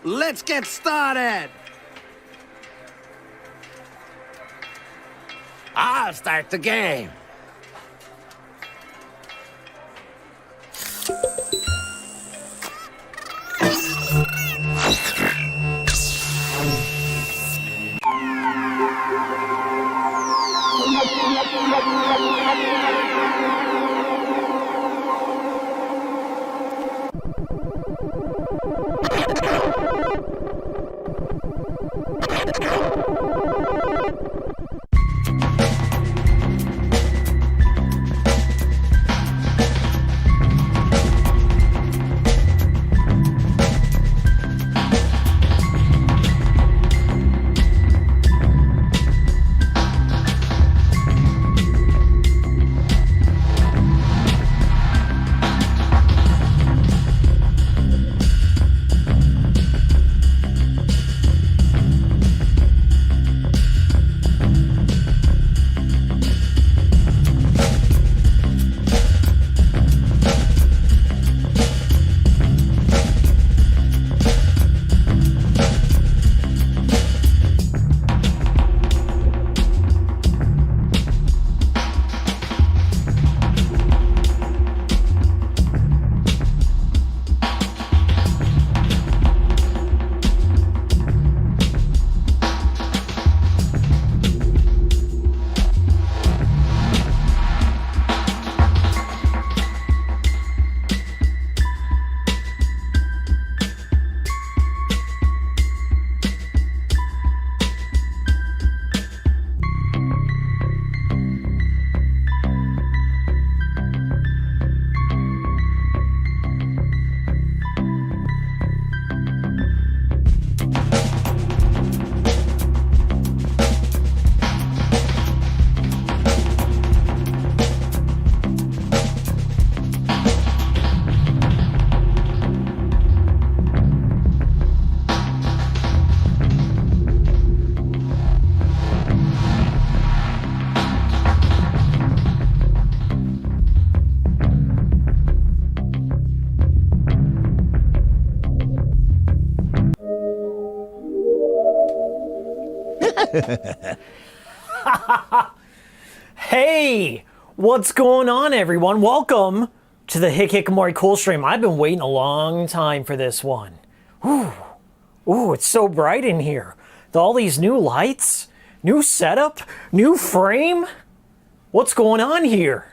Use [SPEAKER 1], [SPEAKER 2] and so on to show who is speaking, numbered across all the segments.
[SPEAKER 1] Let's get started! I'll start the game.
[SPEAKER 2] Hey, what's going on, everyone? Welcome to the Hikikomori cool stream. I've been waiting a long time for this one. Ooh, it's so bright in here. All these new lights, new setup, new frame. What's going on here?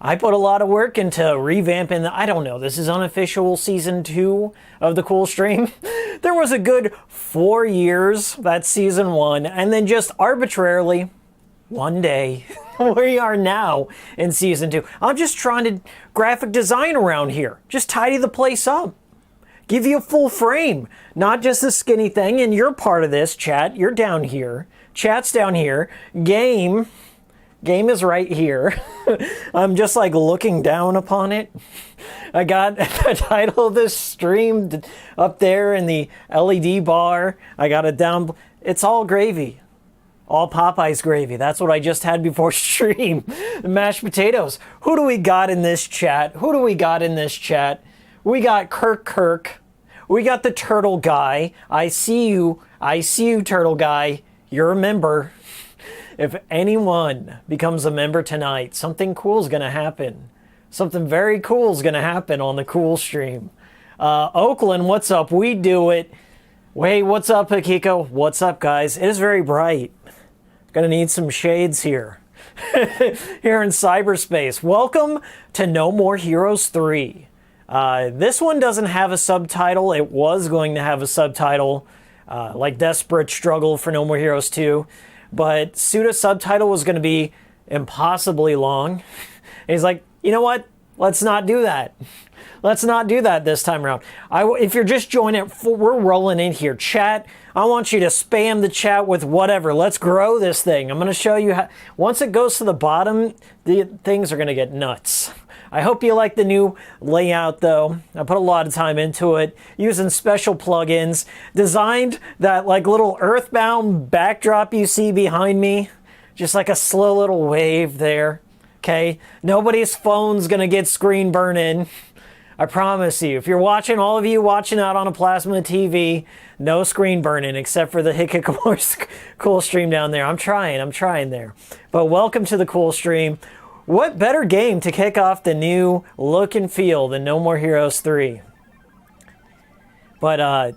[SPEAKER 2] I put a lot of work into revamping I don't know, this is unofficial season 2 of the cool stream. There was a good 4 years, that's season 1, and then just arbitrarily, one day, we are now in season 2. I'm just trying to graphic design around here. Just tidy the place up. Give you a full frame, not just a skinny thing, and you're part of this, chat. You're down here. Chat's down here. Game is right here. I'm just like looking down upon it. I got the title of this stream up there in the LED bar. I got it down. It's all gravy. All Popeye's gravy. That's what I just had before stream. Mashed potatoes. Who do we got in this chat? We got Kirk. We got the turtle guy. I see you, turtle guy. You're a member. If anyone becomes a member tonight, something cool is going to happen. Something very cool is going to happen on the cool stream. Oakland, what's up? We do it. Wait, what's up, Hikiko? What's up, guys? It is very bright. Gonna need some shades here. Here in cyberspace. Welcome to No More Heroes 3. This one doesn't have a subtitle. It was going to have a subtitle, like Desperate Struggle for No More Heroes 2. But pseudo subtitle was going to be impossibly long. And he's like, you know what? Let's not do that. Let's not do that this time around. If you're just joining, we're rolling in here. Chat, I want you to spam the chat with whatever. Let's grow this thing. I'm going to show you how. Once it goes to the bottom, the things are going to get nuts. I hope you like the new layout, though. I put a lot of time into it, using special plugins. Designed that like little Earthbound backdrop you see behind me. Just like a slow little wave there. Okay? Nobody's phone's gonna get screen burning. I promise you. If you're watching, all of you watching out on a plasma TV, no screen burning except for the Hikikomori cool stream down there. I'm trying there. But welcome to the cool stream. What better game to kick off the new look and feel than No More Heroes 3? But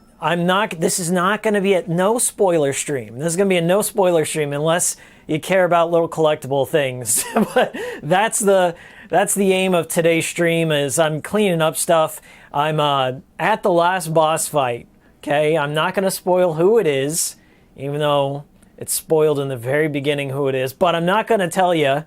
[SPEAKER 2] this is not going to be a no spoiler stream. This is going to be a no spoiler stream unless you care about little collectible things. But that's the aim of today's stream. Is I'm cleaning up stuff. I'm at the last boss fight. Okay, I'm not going to spoil who it is, even though it's spoiled in the very beginning who it is. But I'm not going to tell you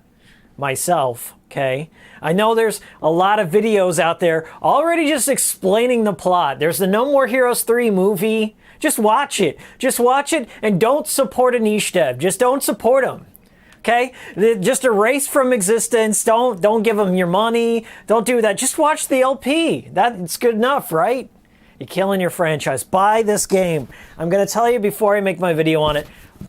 [SPEAKER 2] myself. Okay, I know there's a lot of videos out there already just explaining the plot. There's the No More Heroes 3 movie. Just watch it. Just watch it and don't support a niche dev. Just don't support them. Okay? Just erase from existence. Don't give them your money. Don't do that. Just watch the LP. That's good enough, right? You're killing your franchise. Buy this game. I'm going to tell you before I make my video on it.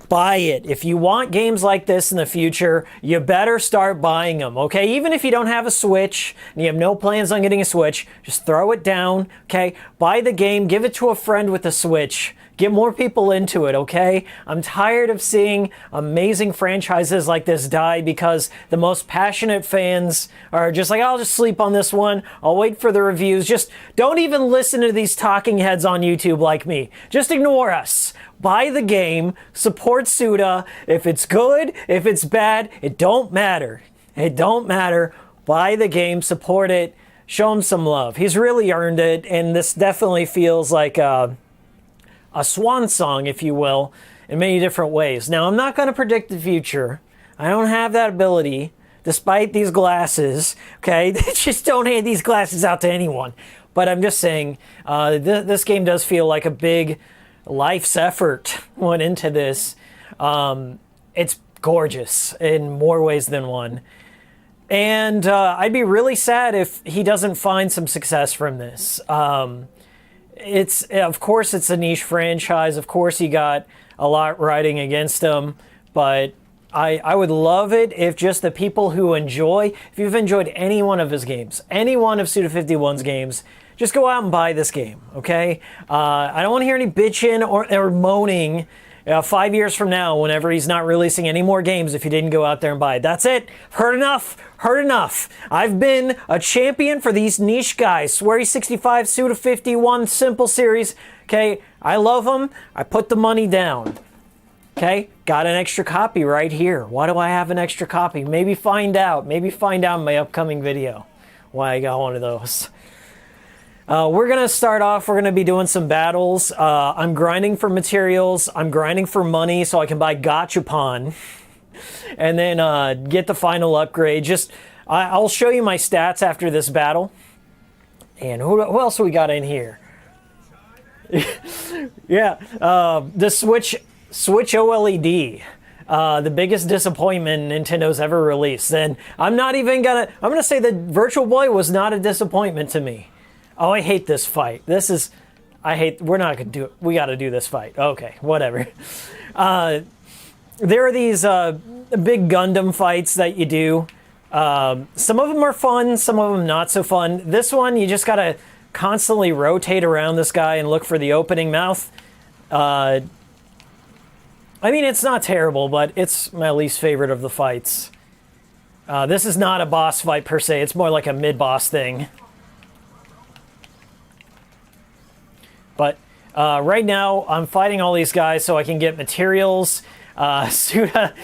[SPEAKER 2] Buy it. If you want games like this in the future, you better start buying them, okay? Even if you don't have a Switch and you have no plans on getting a Switch, just throw it down, okay? Buy the game, give it to a friend with a Switch. Get more people into it, okay? I'm tired of seeing amazing franchises like this die because the most passionate fans are just like, I'll just sleep on this one. I'll wait for the reviews. Just don't even listen to these talking heads on YouTube like me. Just ignore us. Buy the game, support Suda. If it's good, if it's bad, it don't matter. It don't matter. Buy the game, support it, show him some love. He's really earned it, and this definitely feels like a swan song, if you will, in many different ways. Now, I'm not going to predict the future. I don't have that ability, despite these glasses, okay? Just don't hand these glasses out to anyone. But I'm just saying, this game does feel like a big life's effort went into this. It's gorgeous in more ways than one. And I'd be really sad if he doesn't find some success from this. Of course, it's a niche franchise. Of course, he got a lot riding against him. But I would love it if just the people who if you've enjoyed any one of his games, any one of Suda51's games, just go out and buy this game, okay? I don't want to hear any bitching or moaning 5 years from now whenever he's not releasing any more games if you didn't go out there and buy it. That's it. Heard enough. Heard enough. I've been a champion for these niche guys. Swery65, Suda51, Simple Series. Okay, I love them. I put the money down. Okay, got an extra copy right here. Why do I have an extra copy? Maybe find out. Maybe find out in my upcoming video why I got one of those. We're going to start off, we're going to be doing some battles. I'm grinding for materials. I'm grinding for money so I can buy Gachapon. And then get the final upgrade. I'll show you my stats after this battle. And who else we got in here? Yeah, the Switch OLED. The biggest disappointment Nintendo's ever released. And I'm gonna say that Virtual Boy was not a disappointment to me. Oh, I hate this fight. We're not gonna do it. We gotta do this fight. Okay, whatever. There are these big Gundam fights that you do. Some of them are fun, some of them not so fun. This one, you just gotta constantly rotate around this guy and look for the opening mouth. I mean, it's not terrible, but it's my least favorite of the fights. This is not a boss fight per se. It's more like a mid-boss thing. But right now, I'm fighting all these guys so I can get materials. Suda,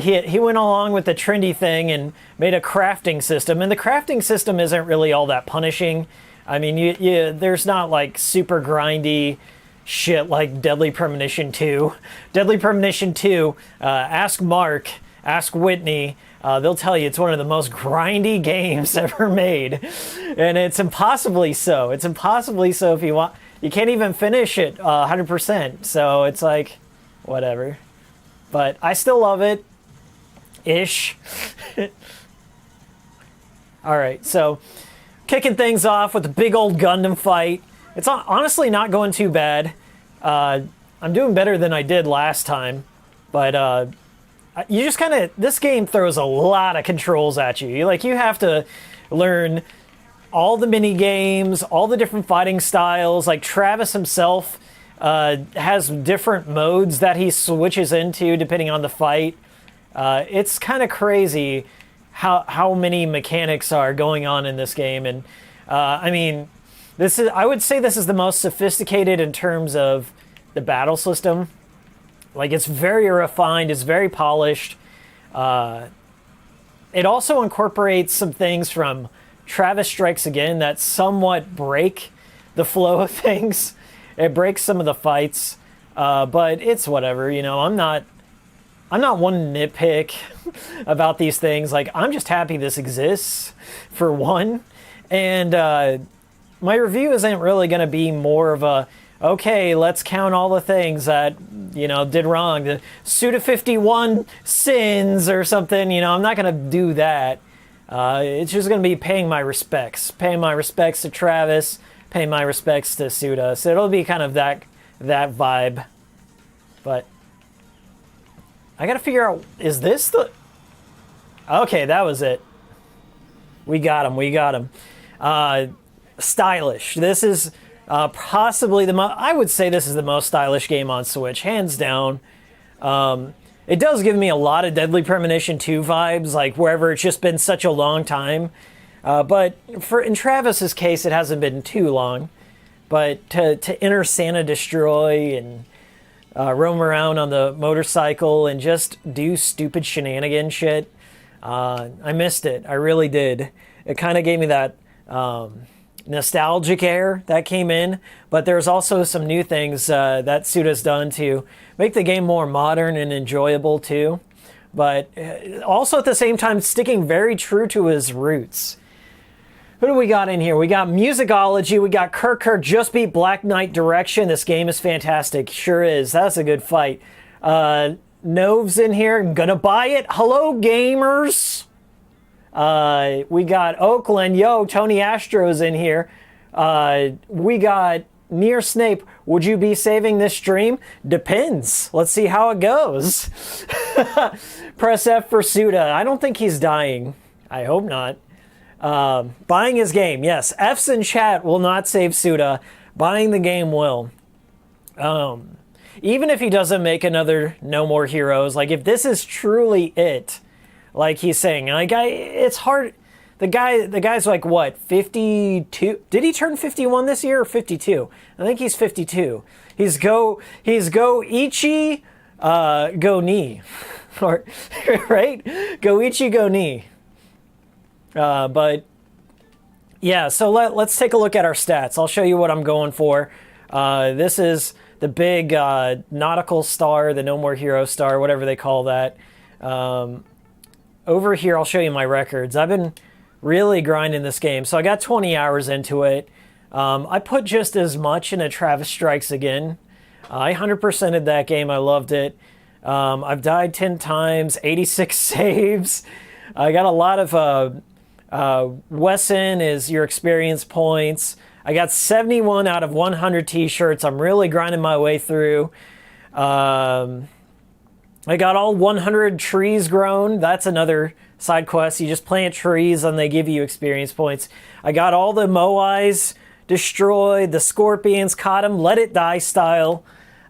[SPEAKER 2] he went along with the trendy thing and made a crafting system. And the crafting system isn't really all that punishing. I mean, there's not like super grindy shit like Deadly Premonition 2. Deadly Premonition 2, ask Mark, ask Whitney. They'll tell you it's one of the most grindy games ever made. And it's impossibly so. It's impossibly so if you want. You can't even finish it 100%. So it's like, whatever. But I still love it. Ish. Alright, so kicking things off with a big old Gundam fight. It's honestly not going too bad. I'm doing better than I did last time. But you just kind of... This game throws a lot of controls at you. You have to learn all the mini games, all the different fighting styles. Like Travis himself has different modes that he switches into depending on the fight. It's kind of crazy how many mechanics are going on in this game. And I mean, I would say this is the most sophisticated in terms of the battle system. Like, it's very refined, it's very polished. It also incorporates some things from Travis Strikes Again that somewhat break the flow of things. It breaks some of the fights, but it's whatever, you know. I'm not one nitpick about these things. Like, I'm just happy this exists, for one. And my review isn't really going to be more of a, okay, let's count all the things that, you know, did wrong. The Suda 51 sins or something, you know. I'm not going to do that. It's just going to be paying my respects. Paying my respects to Travis, paying my respects to Suda. So it'll be kind of that vibe. But I got to figure out, is this the... Okay, that was it. We got him. Stylish. This is possibly I would say this is the most stylish game on Switch, hands down. It does give me a lot of Deadly Premonition 2 vibes, like wherever it's just been such a long time. But in Travis's case, it hasn't been too long. But to enter Santa Destroy and roam around on the motorcycle and just do stupid shenanigan shit, I missed it. I really did. It kind of gave me that nostalgic air that came in, but there's also some new things that Suda's done to make the game more modern and enjoyable too, but also at the same time sticking very true to his roots. Who do we got in here? We got Musicology, we got Kirk just beat Black Knight Direction. This game is fantastic, sure is. That's a good fight. Nove's in here, gonna buy it. Hello gamers. We got Oakland, yo, Tony Astro's in here. We got Near Snape, would you be saving this stream? Depends. Let's see how it goes. Press F for Suda. I don't think he's dying. I hope not. Buying his game, yes. F's in chat will not save Suda. Buying the game will. Even if he doesn't make another No More Heroes, like if this is truly it, like he's saying, like it's hard. The guy's like what, 52? Did he turn 51 this year or 52? I think he's 52. He's go ichi go ni, or right? Go ichi go ni. But yeah, so let's take a look at our stats. I'll show you what I'm going for. This is the big nautical star, the No More Hero star, whatever they call that. Over here, I'll show you my records. I've been really grinding this game. So I got 20 hours into it. I put just as much in a Travis Strikes Again. I 100%ed that game. I loved it. I've died 10 times, 86 saves. I got a lot of... Wesson is your experience points. I got 71 out of 100 t-shirts. I'm really grinding my way through. I got all 100 trees grown. That's another side quest. You just plant trees and they give you experience points. I got all the moais destroyed, the scorpions, caught them, let it die style.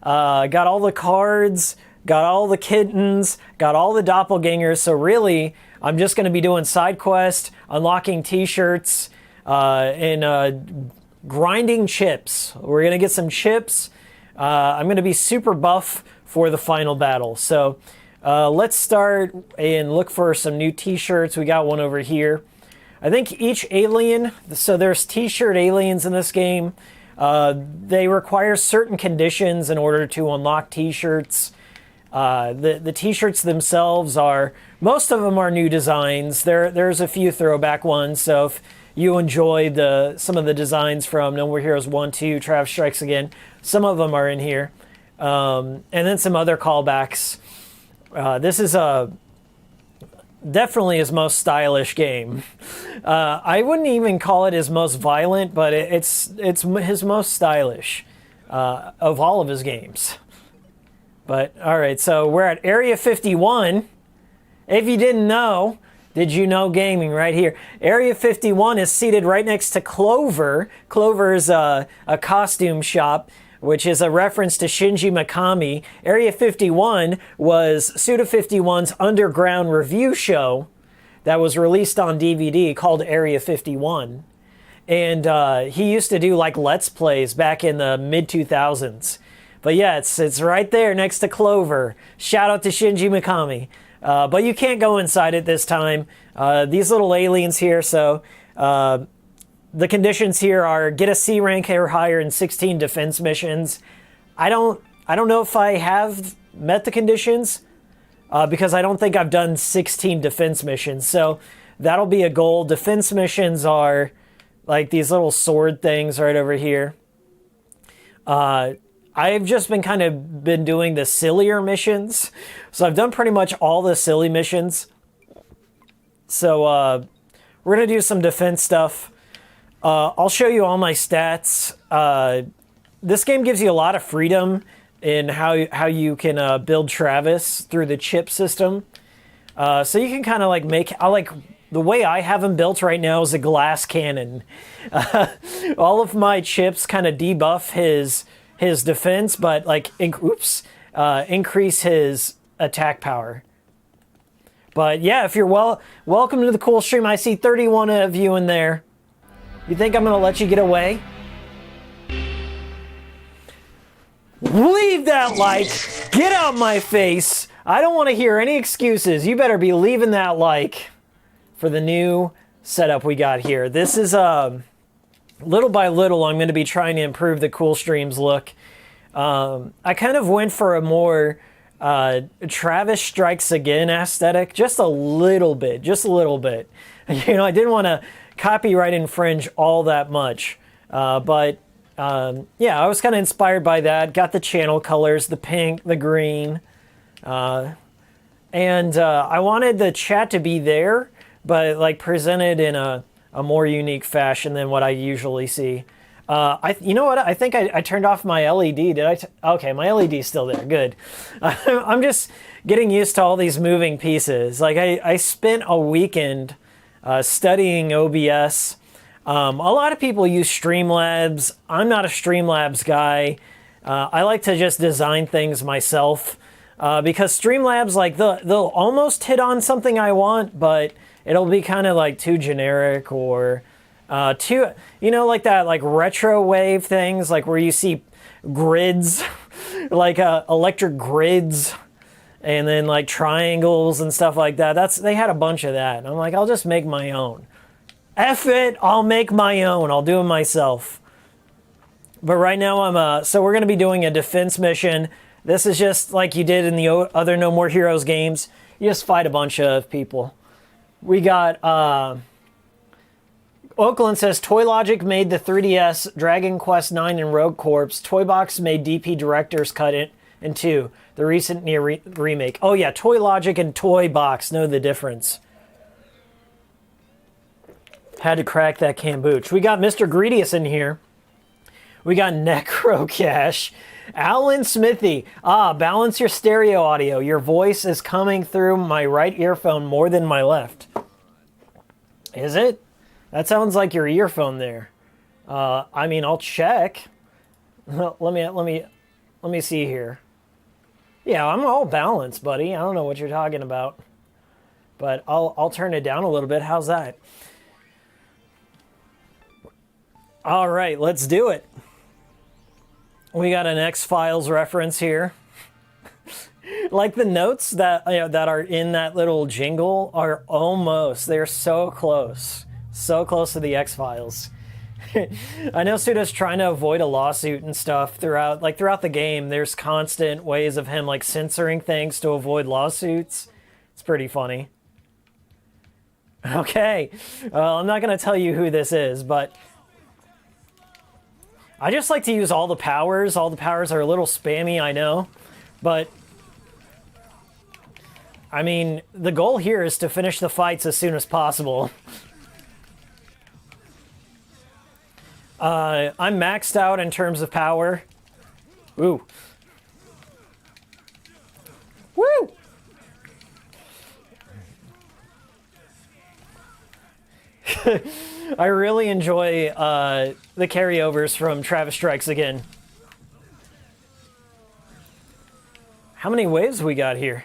[SPEAKER 2] Got all the cards, got all the kittens, got all the doppelgangers. So really, I'm just going to be doing side quest, unlocking t-shirts, and grinding chips. We're going to get some chips. I'm going to be super buff for the final battle. So let's start and look for some new t-shirts. We got one over here. I think each alien, so there's t-shirt aliens in this game. They require certain conditions in order to unlock t-shirts. The t-shirts themselves most of them are new designs. There's a few throwback ones. So if you enjoyed some of the designs from No More Heroes 1, 2, Travis Strikes Again, some of them are in here. And then some other callbacks. This is definitely his most stylish game. I wouldn't even call it his most violent, but it's his most stylish of all of his games. But all right, so we're at Area 51. If you didn't know, Did you know gaming right here? Area 51 is seated right next to Clover. Clover is a costume shop, which is a reference to Shinji Mikami. Area 51 was Suda51's underground review show that was released on DVD called Area 51. And he used to do like Let's Plays back in the mid-2000s. But yeah, it's right there next to Clover. Shout out to Shinji Mikami. But you can't go inside it this time. These little aliens here, so the conditions here are get a C rank or higher in 16 defense missions. I don't know if I have met the conditions because I don't think I've done 16 defense missions. So that'll be a goal. Defense missions are like these little sword things right over here. I've just been doing the sillier missions. So I've done pretty much all the silly missions. So we're going to do some defense stuff. I'll show you all my stats. This game gives you a lot of freedom in how you can build Travis through the chip system. So you can kind of like the way I have him built right now is a glass cannon. All of my chips kind of debuff his defense, but like increase his attack power. But yeah, if you're welcome to the cool stream. I see 31 of you in there. You think I'm gonna let you get away? Leave that like. Get out my face. I don't want to hear any excuses. You better be leaving that like for the new setup we got here. This is little by little, I'm going to be trying to improve the cool streams look. I kind of went for a more Travis Strikes Again aesthetic, just a little bit. You know, I didn't want to copyright infringe all that much, but yeah, I was kind of inspired by that. Got the channel colors, the pink, the green, and I wanted the chat to be there, but like presented in a more unique fashion than what I usually see. You know what? I think I turned off my LED. Did I? Okay, my LED's still there. Good. I'm just getting used to all these moving pieces. Like I spent a weekend studying OBS. A lot of people use Streamlabs. I'm not a Streamlabs guy. I like to just design things myself because Streamlabs, like they'll almost hit on something I want, but it'll be kind of like too generic or too, you know, like that, like retro wave things, like where you see grids, like electric grids, and then like triangles and stuff like that. They had a bunch of that. And I'm like, I'll just make my own. F it, I'll make my own. I'll do it myself. But right now so we're going to be doing a defense mission. This is just like you did in the other No More Heroes games. You just fight a bunch of people. We got, Oakland says, Toy Logic made the 3DS, Dragon Quest 9 and Rogue Corps. Toybox made DP Director's Cut in 2, the recent Nier remake. Oh yeah, Toy Logic and Toy Box know the difference. Had to crack that kombucha. We got Mr. Greedius in here. We got Necrocash. Alan Smithy. Balance your stereo audio. Your voice is coming through my right earphone more than my left. Is it? That sounds like your earphone there. I mean, I'll check. Let me see here. Yeah, I'm all balanced, buddy. I don't know what you're talking about. But I'll turn it down a little bit. How's that? All right, let's do it. We got an X-Files reference here. Like the notes that that are in that little jingle are almost, they're so close to the X-Files. I know Suda's trying to avoid a lawsuit and stuff throughout the game. There's constant ways of him like censoring things to avoid lawsuits. It's pretty funny. Okay, I'm not gonna tell you who this is, but I just like to use all the powers. All the powers are a little spammy, I know, but I mean, the goal here is to finish the fights as soon as possible. I'm maxed out in terms of power. Ooh. Woo! I really enjoy the carryovers from Travis Strikes Again. How many waves we got here?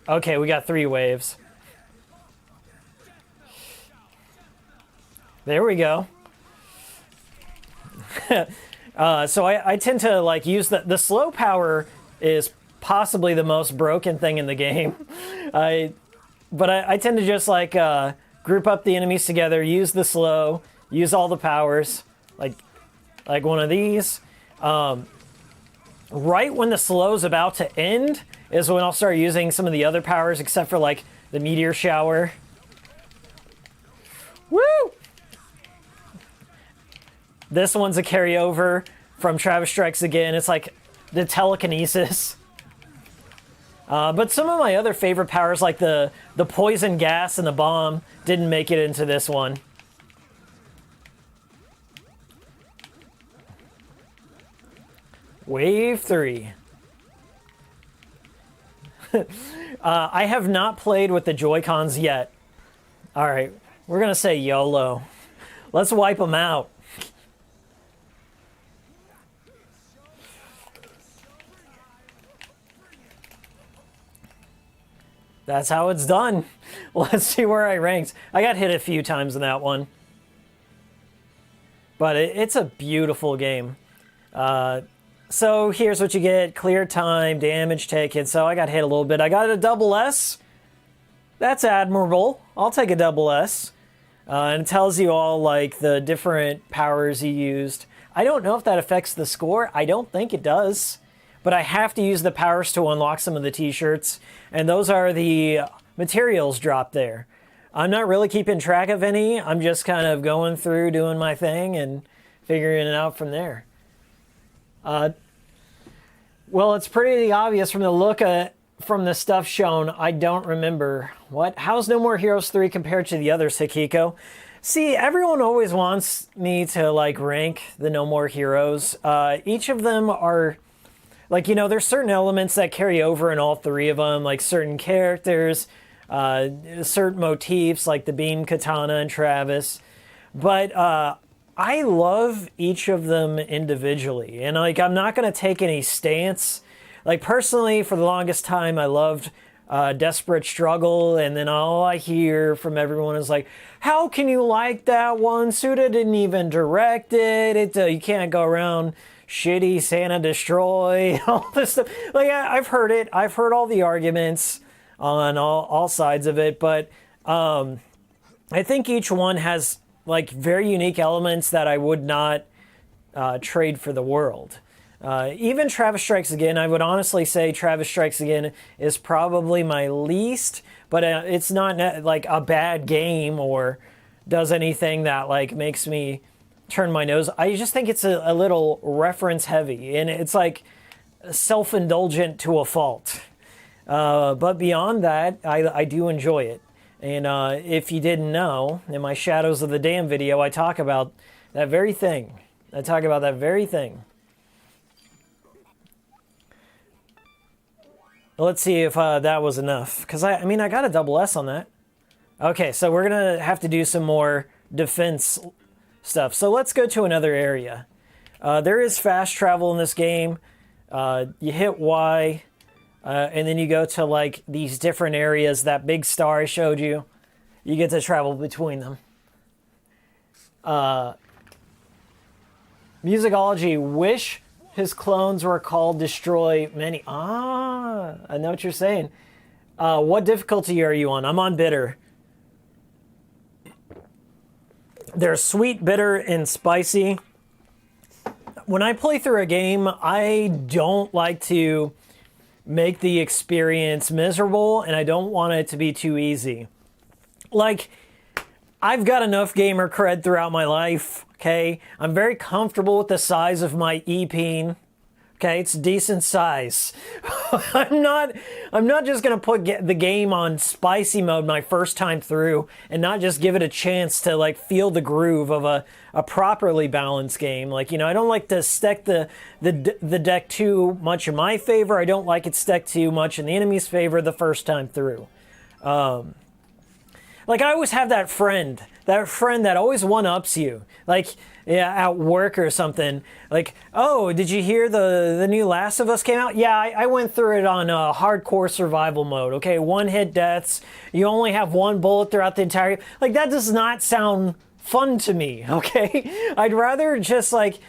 [SPEAKER 2] Okay, we got 3 waves. There we go. So I tend to like use the slow power is possibly the most broken thing in the game. But I tend to just like group up the enemies together, use the slow, use all the powers, like one of these. Right when the slow's about to end is when I'll start using some of the other powers, except for like the meteor shower. Woo! This one's a carryover from Travis Strikes Again. It's like the telekinesis. But some of my other favorite powers, like the poison gas and the bomb, didn't make it into this one. Wave 3. I have not played with the Joy-Cons yet. All right, we're going to say YOLO. Let's wipe them out. That's how it's done. Let's see where I ranked. I got hit a few times in that one. But it's a beautiful game. So here's what you get. Clear time, damage taken. So I got hit a little bit. I got a double S. That's admirable. I'll take a double S. And it tells you all like the different powers you used. I don't know if that affects the score. I don't think it does. But I have to use the powers to unlock some of the t-shirts. And those are the materials dropped there. I'm not really keeping track of any. I'm just kind of going through, doing my thing, and figuring it out from there. Well, it's pretty obvious from the look from the stuff shown. I don't remember. What? How's No More Heroes 3 compared to the others, Hikiko? See, everyone always wants me to like rank the No More Heroes. Each of them are... Like, you know, there's certain elements that carry over in all 3 of them, like certain characters, certain motifs, like the beam katana and Travis. But I love each of them individually. And, like, I'm not going to take any stance. Like, personally, for the longest time, I loved Desperate Struggle. And then all I hear from everyone is like, how can you like that one? Suda didn't even direct it. You can't go around... Shitty, Santa Destroy, all this stuff. Like, I've heard it. I've heard all the arguments on all sides of it, but I think each one has, like, very unique elements that I would not trade for the world. Even Travis Strikes Again, I would honestly say Travis Strikes Again is probably my least, but it's not, like, a bad game or does anything that, like, makes me... turn my nose. I just think it's a little reference heavy, and it's like self-indulgent to a fault. But beyond that, I do enjoy it. And if you didn't know, in my Shadows of the Dam video, I talk about that very thing. Let's see if that was enough. Because, I mean, I got a double S on that. Okay, so we're going to have to do some more defense stuff. So let's go to another area. There is fast travel in this game. You hit Y, and then you go to like these different areas. That big star I showed you, you get to travel between them. Musicology, wish his clones were called Destroy Many. I know what you're saying. What difficulty are you on? I'm on bitter. There's sweet, bitter, and spicy. When I play through a game, I don't like to make the experience miserable, and I don't want it to be too easy. Like, I've got enough gamer cred throughout my life, okay? I'm very comfortable with the size of my E-peen. Okay, it's decent size. I'm not just gonna put the game on spicy mode my first time through and not just give it a chance to like feel the groove of a properly balanced game. Like, you know, I don't like to stack the deck too much in my favor. I don't like it stacked too much in the enemy's favor the first time through. Like, I always have that friend that always one-ups you. Like, yeah, at work or something. Like, oh, did you hear the new Last of Us came out? Yeah, I went through it on hardcore survival mode. Okay, one-hit deaths. You only have one bullet throughout the entire... Like, that does not sound fun to me, okay? I'd rather just, like,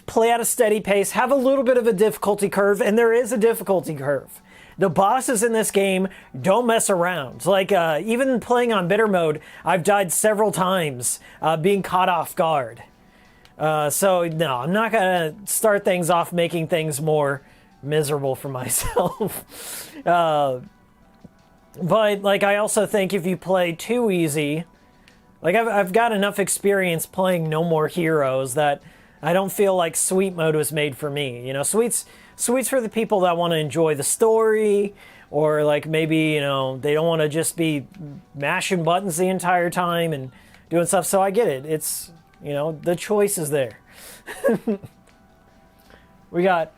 [SPEAKER 2] play at a steady pace, have a little bit of a difficulty curve, and there is a difficulty curve. The bosses in this game don't mess around. Like, even playing on bitter mode, I've died several times being caught off guard. So, no, I'm not going to start things off making things more miserable for myself. But, like, I also think if you play too easy... Like, I've got enough experience playing No More Heroes that I don't feel like Sweet mode was made for me. You know, Sweet's for the people that want to enjoy the story, or like maybe, you know, they don't want to just be mashing buttons the entire time and doing stuff. So I get it. It's, you know, the choice is there. We got,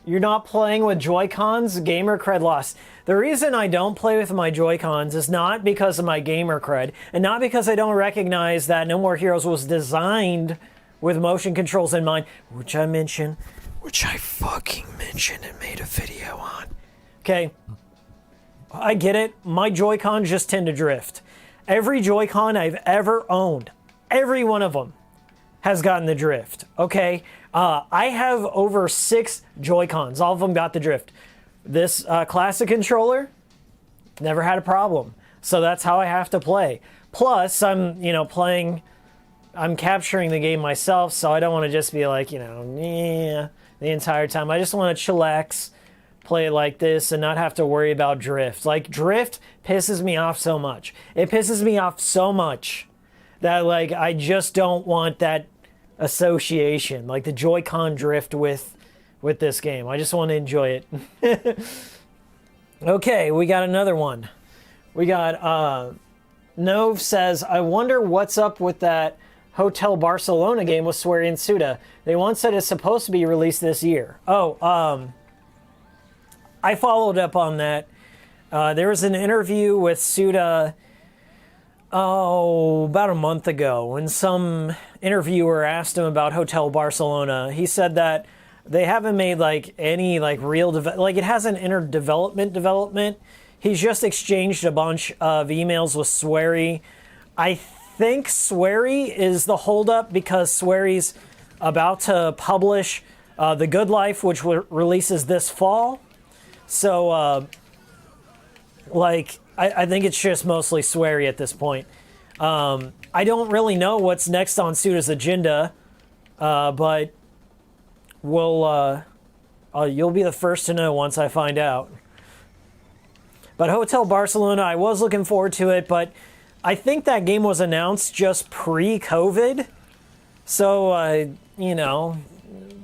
[SPEAKER 2] you're not playing with Joy-Cons, gamer cred loss. The reason I don't play with my Joy-Cons is not because of my gamer cred, and not because I don't recognize that No More Heroes was designed with motion controls in mind, which I fucking mentioned and made a video on. Okay, I get it. My Joy-Con just tend to drift. Every Joy-Con I've ever owned, every one of them has gotten the drift, okay? I have over 6 Joy-Cons. All of them got the drift. This classic controller, never had a problem. So that's how I have to play. Plus, I'm capturing the game myself, so I don't want to just be like, you know, yeah, the entire time. I just want to chillax, play it like this, and not have to worry about drift. Like, drift pisses me off so much. It pisses me off so much that, like, I just don't want that association, like the Joy-Con drift with this game. I just want to enjoy it. Okay, we got another one. We got, Nove says, I wonder what's up with that Hotel Barcelona game with Swery and Suda. They once said it's supposed to be released this year. Oh, I followed up on that. There was an interview with Suda, about a month ago, when some interviewer asked him about Hotel Barcelona. He said that they haven't made like any like real like it hasn't entered development. He's just exchanged a bunch of emails with Swery. I think Swery is the holdup because Swery's about to publish The Good Life, which releases this fall. So, like, I think it's just mostly Swery at this point. I don't really know what's next on Suda's agenda, but you'll be the first to know once I find out. But Hotel Barcelona, I was looking forward to it, but I think that game was announced just pre-COVID. So, you know,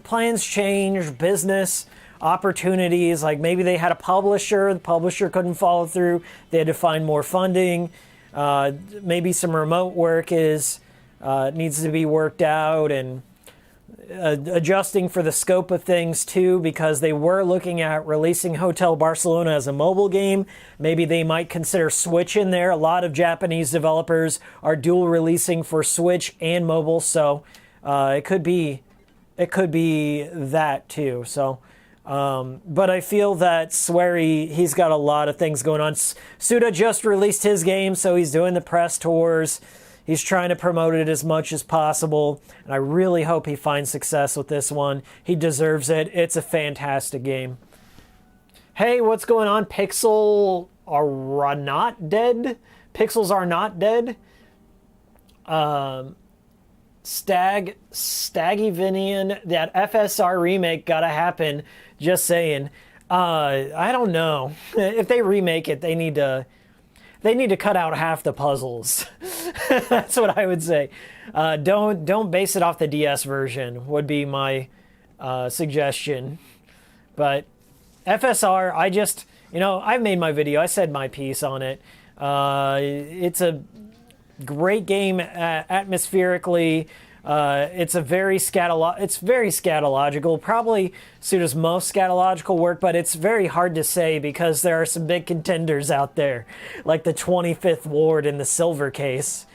[SPEAKER 2] plans change, business opportunities, like maybe they had a publisher, the publisher couldn't follow through, they had to find more funding, maybe some remote work needs to be worked out, and adjusting for the scope of things too, because they were looking at releasing Hotel Barcelona as a mobile game. Maybe they might consider Switch in there. A lot of Japanese developers are dual releasing for Switch and mobile, so it could be that too. So but I feel that Swery, he's got a lot of things going on. Suda just released his game, so he's doing the press tours. He's trying to promote it as much as possible, and I really hope he finds success with this one. He deserves it. It's a fantastic game. Hey, what's going on? Pixels are not dead. Pixels are not dead. Stagivinian, that FSR remake gotta happen. Just saying. I don't know. If they remake it, they need to cut out half the puzzles. That's what I would say. Don't base it off the DS version, would be my suggestion. But FSR, I've made my video. I said my piece on it. It's a great game atmospherically. It's very scatological, probably Suda's most scatological work, but it's very hard to say because there are some big contenders out there, like the 25th Ward in the Silver Case.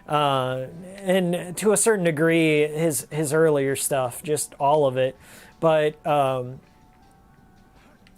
[SPEAKER 2] And to a certain degree, his earlier stuff, just all of it. But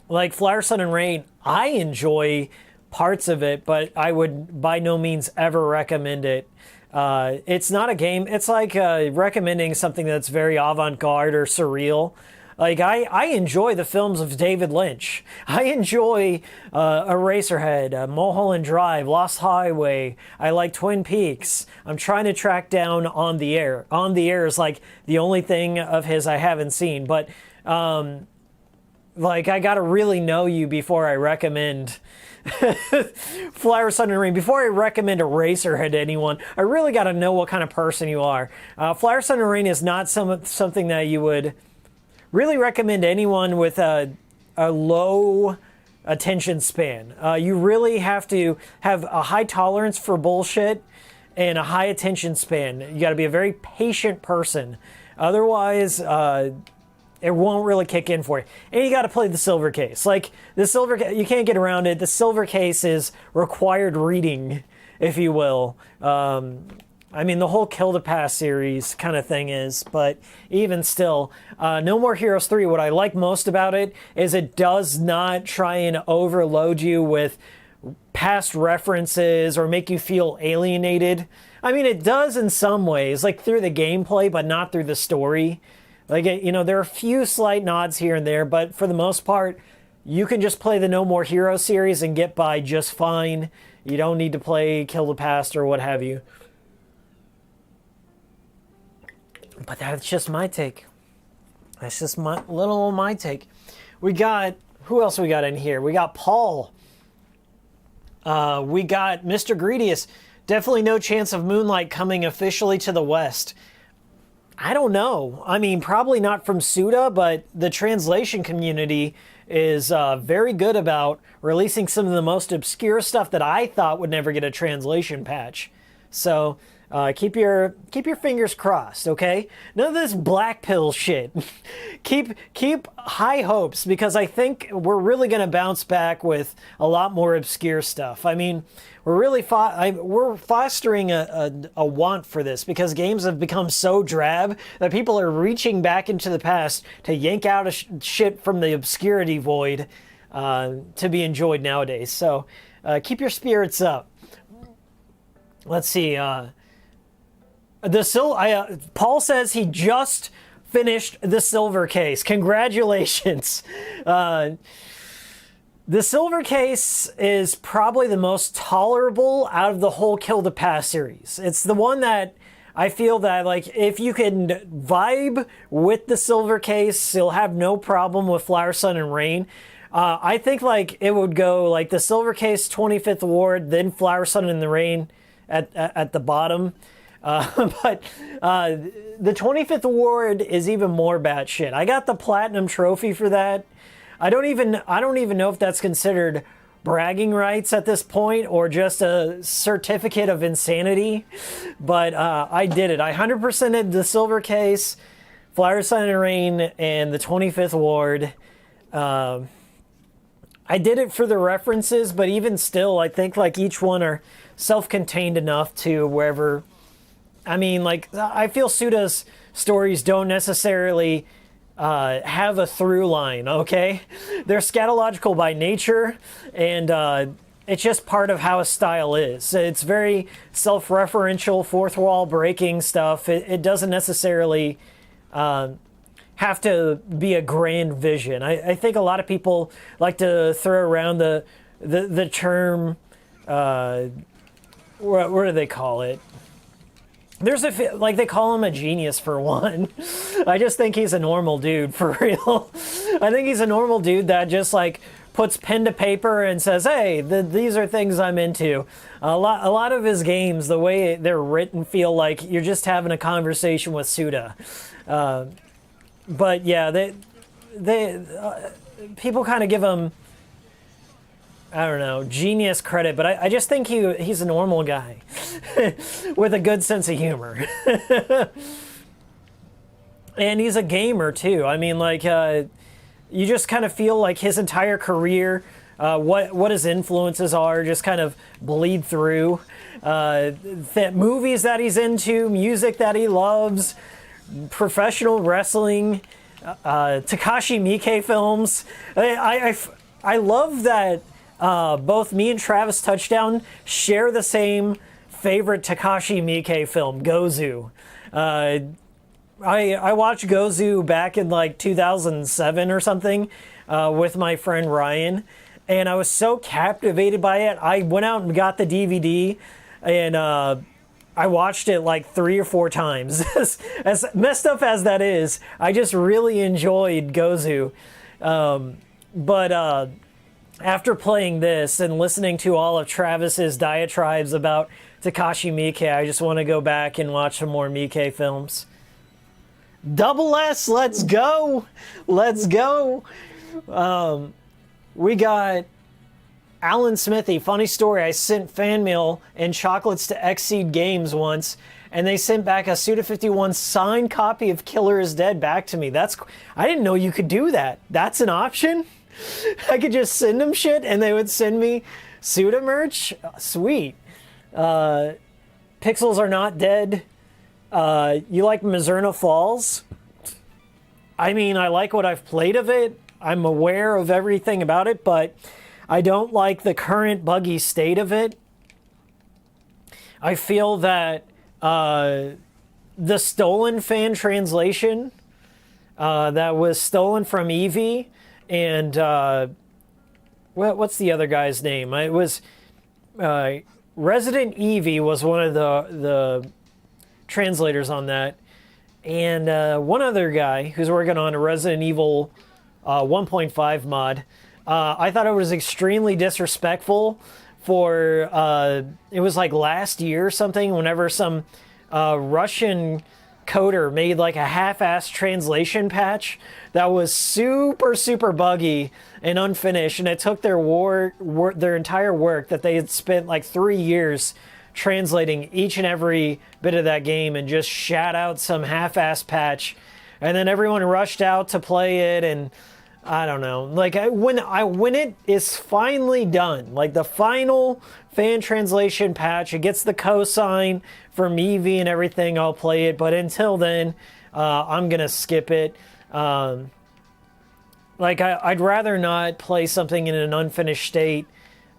[SPEAKER 2] like Flower, Sun, and Rain, I enjoy parts of it, but I would by no means ever recommend it. It's not a game. It's like recommending something that's very avant-garde or surreal. Like, I enjoy the films of David Lynch. I enjoy Eraserhead, Mulholland Drive, Lost Highway. I like Twin Peaks. I'm trying to track down On the Air. On the Air is like the only thing of his I haven't seen. But, like, I gotta really know you before I recommend Flower, Sun, and Rain. Before I recommend Eraserhead to anyone, I really gotta know what kind of person you are. Flower, Sun, and Rain is not something that you would really recommend anyone with a low attention span. You really have to have a high tolerance for bullshit and a high attention span. You got to be a very patient person. Otherwise, it won't really kick in for you. And you got to play the Silver Case. Like, the Silver Case, you can't get around it. The Silver Case is required reading, if you will. I mean, the whole Kill the Past series kind of thing is, but even still, No More Heroes 3, what I like most about it is it does not try and overload you with past references or make you feel alienated. I mean, it does in some ways, like through the gameplay, but not through the story. Like, you know, there are a few slight nods here and there, but for the most part, you can just play the No More Heroes series and get by just fine. You don't need to play Kill the Past or what have you. But that's just my take. That's just my take. We got, who else we got in here? We got Paul. We got Mr. Greedius. Definitely no chance of Moonlight coming officially to the West. I don't know. I mean, probably not from Suda, but the translation community is very good about releasing some of the most obscure stuff that I thought would never get a translation patch. So keep your fingers crossed, okay? None of this black pill shit. keep high hopes, because I think we're really going to bounce back with a lot more obscure stuff. I mean, we're really we're fostering a want for this, because games have become so drab that people are reaching back into the past to yank out shit from the obscurity void to be enjoyed nowadays. So keep your spirits up. Let's see. Paul says he just finished the Silver Case. Congratulations. The Silver Case is probably the most tolerable out of the whole Kill the Past series. It's the one that I feel that, like, if you can vibe with the Silver Case, you'll have no problem with Flower, Sun, and Rain. I think, like, it would go, like, the Silver Case, 25th Ward, then Flower, Sun, and the Rain at the bottom. But the 25th Award is even more batshit. I got the Platinum Trophy for that. I don't even know if that's considered bragging rights at this point or just a certificate of insanity. But I did it. I 100%ed the Silver Case, Flower, Sun, and Rain, and the 25th Award. I did it for the references, but even still, I think, like, each one are self-contained enough to wherever... I mean, like, I feel Suda's stories don't necessarily have a through line, okay? They're scatological by nature, and it's just part of how his style is. It's very self-referential, fourth wall breaking stuff. It doesn't necessarily have to be a grand vision. I think a lot of people like to throw around the term, what do they call it? Like, they call him a genius for one. I just think he's a normal dude, for real. I think he's a normal dude that just, like, puts pen to paper and says, hey, these are things I'm into. A lot of his games, the way they're written, feel like you're just having a conversation with Suda. But yeah, people kind of give him, I don't know, genius credit, but I just think he's a normal guy with a good sense of humor. And he's a gamer too. I mean, like, you just kind of feel like his entire career, what his influences are, just kind of bleed through. Movies that he's into, music that he loves, professional wrestling, Takashi Miike films. I love that both me and Travis Touchdown share the same favorite Takashi Miike film, Gozu. I watched Gozu back in like 2007 or something with my friend Ryan, and I was so captivated by it. I went out and got the DVD, and I watched it like 3 or 4 times. As messed up as that is, I just really enjoyed Gozu. But after playing this and listening to all of Travis's diatribes about Takashi Miike, I just want to go back and watch some more Miike films. Double S, let's go! Let's go! We got Alan Smithy. Funny story, I sent fan mail and chocolates to Xseed Games once, and they sent back a Suda51 signed copy of Killer is Dead back to me. I didn't know you could do that. That's an option? I could just send them shit and they would send me Suda merch? Sweet. Pixels Are Not Dead. You like Mizurna Falls? I mean, I like what I've played of it. I'm aware of everything about it, but I don't like the current buggy state of it. I feel that the stolen fan translation that was stolen from Eevee and what's the other guy's name? It was Resident Eevee was one of the translators on that, and one other guy who's working on a Resident Evil 1.5 mod. I thought it was extremely disrespectful for it was like last year or something, whenever some Russian coder made like a half-assed translation patch that was super buggy and unfinished, and it took their entire work that they had spent like 3 years translating each and every bit of that game and just shat out some half-assed patch, and then everyone rushed out to play it, and I don't know, like when it is finally done, like the final fan translation patch, it gets the cosign from Eevee and everything, I'll play it, but until then I'm gonna skip it. I'd rather not play something in an unfinished state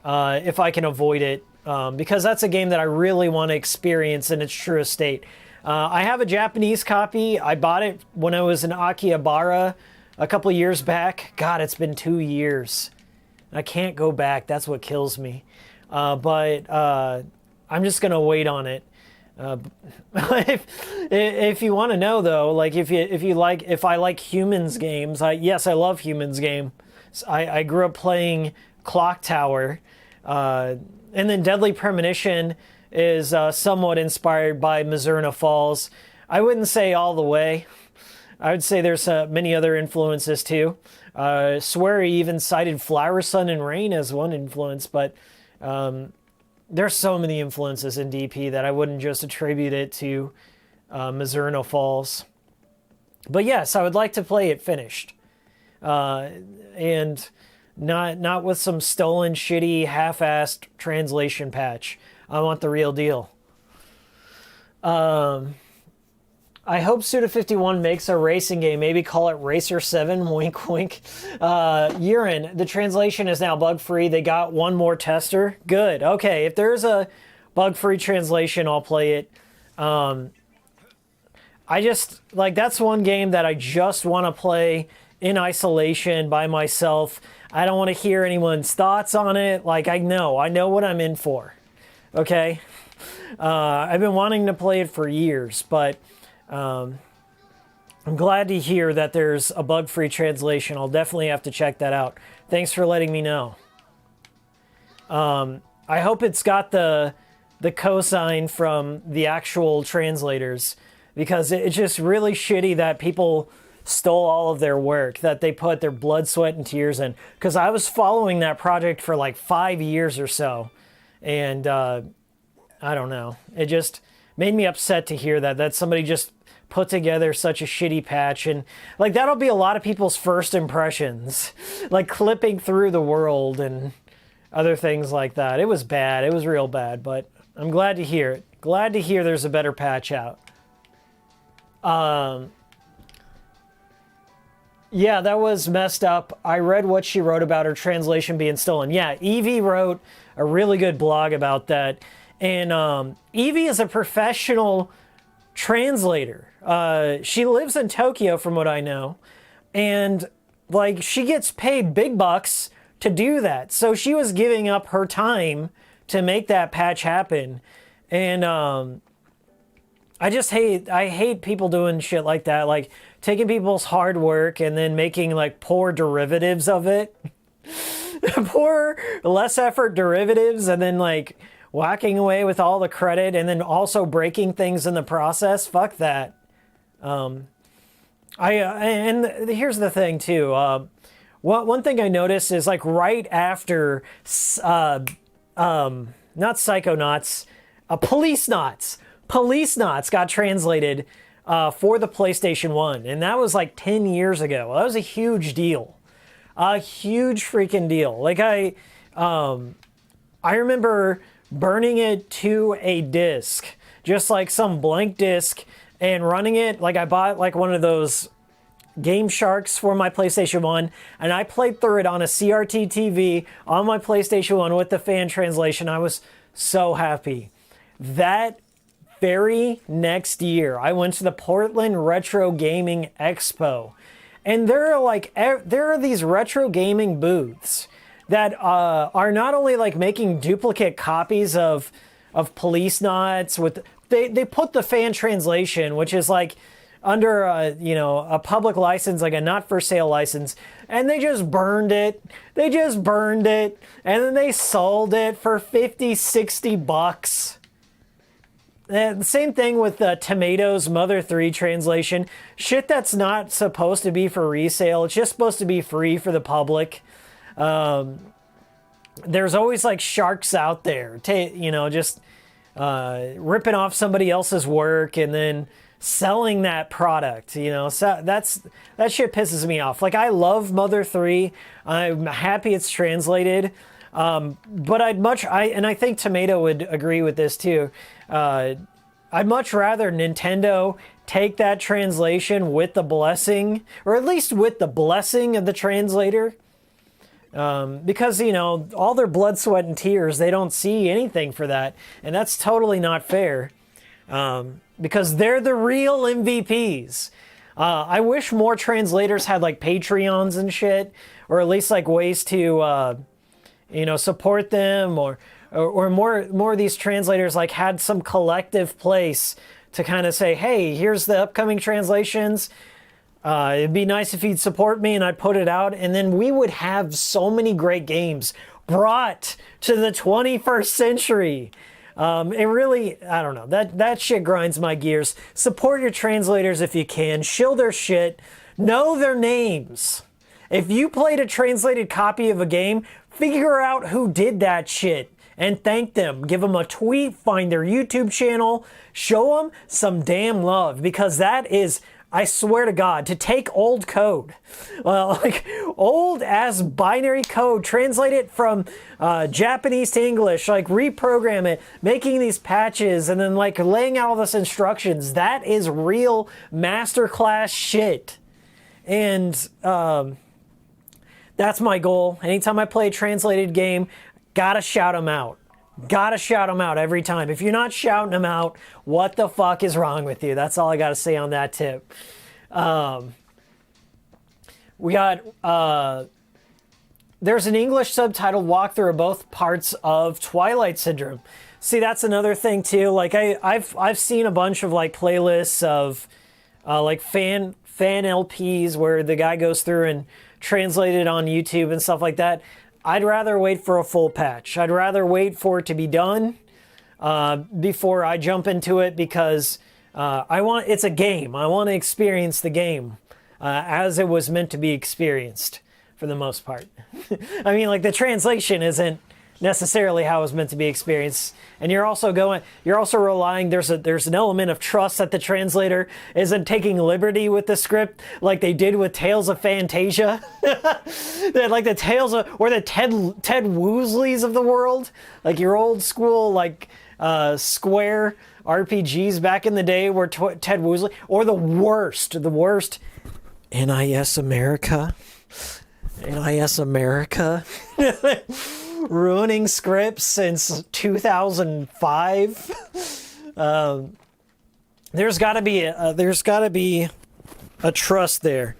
[SPEAKER 2] if I can avoid it, because that's a game that I really want to experience in its truest state. I have a Japanese copy. I bought it when I was in Akihabara a couple years back. God, it's been 2 years. I can't go back. That's what kills me. But I'm just gonna wait on it. If you want to know though, like if I like Humans games, yes, I love Humans game. I grew up playing Clock Tower, and then Deadly Premonition is somewhat inspired by Mizurna Falls. I wouldn't say all the way. I would say there's many other influences too. Swear he even cited Flower, Sun, and Rain as one influence, but there's so many influences in DP that I wouldn't just attribute it to Mizurna Falls. But yes, I would like to play it finished, and not with some stolen, shitty, half-assed translation patch. I want the real deal. I hope Suda51 makes a racing game. Maybe call it Racer 7, wink wink. Urine, the translation is now bug-free. They got one more tester. Good. Okay, if there's a bug-free translation, I'll play it. I just, like, that's one game that I just want to play in isolation by myself. I don't want to hear anyone's thoughts on it. Like, I know what I'm in for. Okay? I've been wanting to play it for years, but I'm glad to hear that there's a bug-free translation. I'll definitely have to check that out. Thanks for letting me know. I hope it's got the cosign from the actual translators, because it's just really shitty that people stole all of their work, that they put their blood, sweat, and tears in. Because I was following that project for like 5 years or so, and I don't know. It just made me upset to hear that somebody just put together such a shitty patch, and like that'll be a lot of people's first impressions, like clipping through the world and other things like that. It was bad. It was real bad, but I'm glad to hear it. Glad to hear there's a better patch out. Yeah, that was messed up. I read what she wrote about her translation being stolen. Yeah, Evie wrote a really good blog about that. And Evie is a professional translator. She lives in Tokyo, from what I know. And, like, she gets paid big bucks to do that. So she was giving up her time to make that patch happen. And I hate people doing shit like that. Like, taking people's hard work and then making, like, poor derivatives of it. Poor, less effort derivatives, and then, like, whacking away with all the credit and then also breaking things in the process. Fuck that. And here's the thing too. One thing I noticed is like right after, not Psychonauts, Police Knots got translated for the PlayStation 1. And that was like 10 years ago. That was a huge deal. A huge freaking deal. Like I remember burning it to a disc, just like some blank disc, and running it. Like I bought like one of those Game Sharks for my PlayStation 1, and I played through it on a CRT TV on my PlayStation 1 with the fan translation. I was so happy. That very next year, I went to the Portland Retro Gaming Expo, and there are these retro gaming booths that are not only like making duplicate copies of Police Knots with they put the fan translation, which is like under a public license, like a not for sale license, and they just burned it. And then they sold it for $50-$60. And the same thing with Tomatoes Mother 3 translation. Shit that's not supposed to be for resale. It's just supposed to be free for the public. There's always like sharks out there, just ripping off somebody else's work and then selling that product, so that shit pisses me off. Like I love Mother 3. I'm happy it's translated. But I think Tomato would agree with this too. I'd much rather Nintendo take that translation with the blessing, or at least with the blessing of the translator. Because, all their blood, sweat, and tears, they don't see anything for that. And that's totally not fair. Because they're the real MVPs. I wish more translators had like Patreons and shit, or at least like ways to, support them, or more of these translators like had some collective place to kind of say, hey, here's the upcoming translations. It'd be nice if you'd support me and I'd put it out. And then we would have so many great games brought to the 21st century. It really, I don't know, that shit grinds my gears. Support your translators if you can. Shill their shit. Know their names. If you played a translated copy of a game, figure out who did that shit and thank them. Give them a tweet, find their YouTube channel, show them some damn love, because that is, I swear to God, to take old code, like old ass binary code, translate it from Japanese to English, like reprogram it, making these patches, and then like laying out all this instructions. That is real masterclass shit. And that's my goal. Anytime I play a translated game, gotta shout them out. Gotta shout them out every time. If you're not shouting them out, what the fuck is wrong with you? That's all I gotta say on that tip. We got, there's an English subtitled walkthrough of both parts of Twilight Syndrome. See, that's another thing too. Like I've seen a bunch of like playlists of like fan LPs where the guy goes through and translates it on YouTube and stuff like that. I'd rather wait for a full patch. I'd rather wait for it to be done before I jump into it, because it's a game. I want to experience the game as it was meant to be experienced for the most part. I mean, like the translation isn't necessarily how it was meant to be experienced. And you're also relying, there's an element of trust that the translator isn't taking liberty with the script like they did with Tales of Fantasia. Like the Tales of, or the Ted Woosleys of the world, like your old school, like Square RPGs back in the day where Ted Woosley, or the worst, NIS America, ruining scripts since 2005. There's got to be a trust there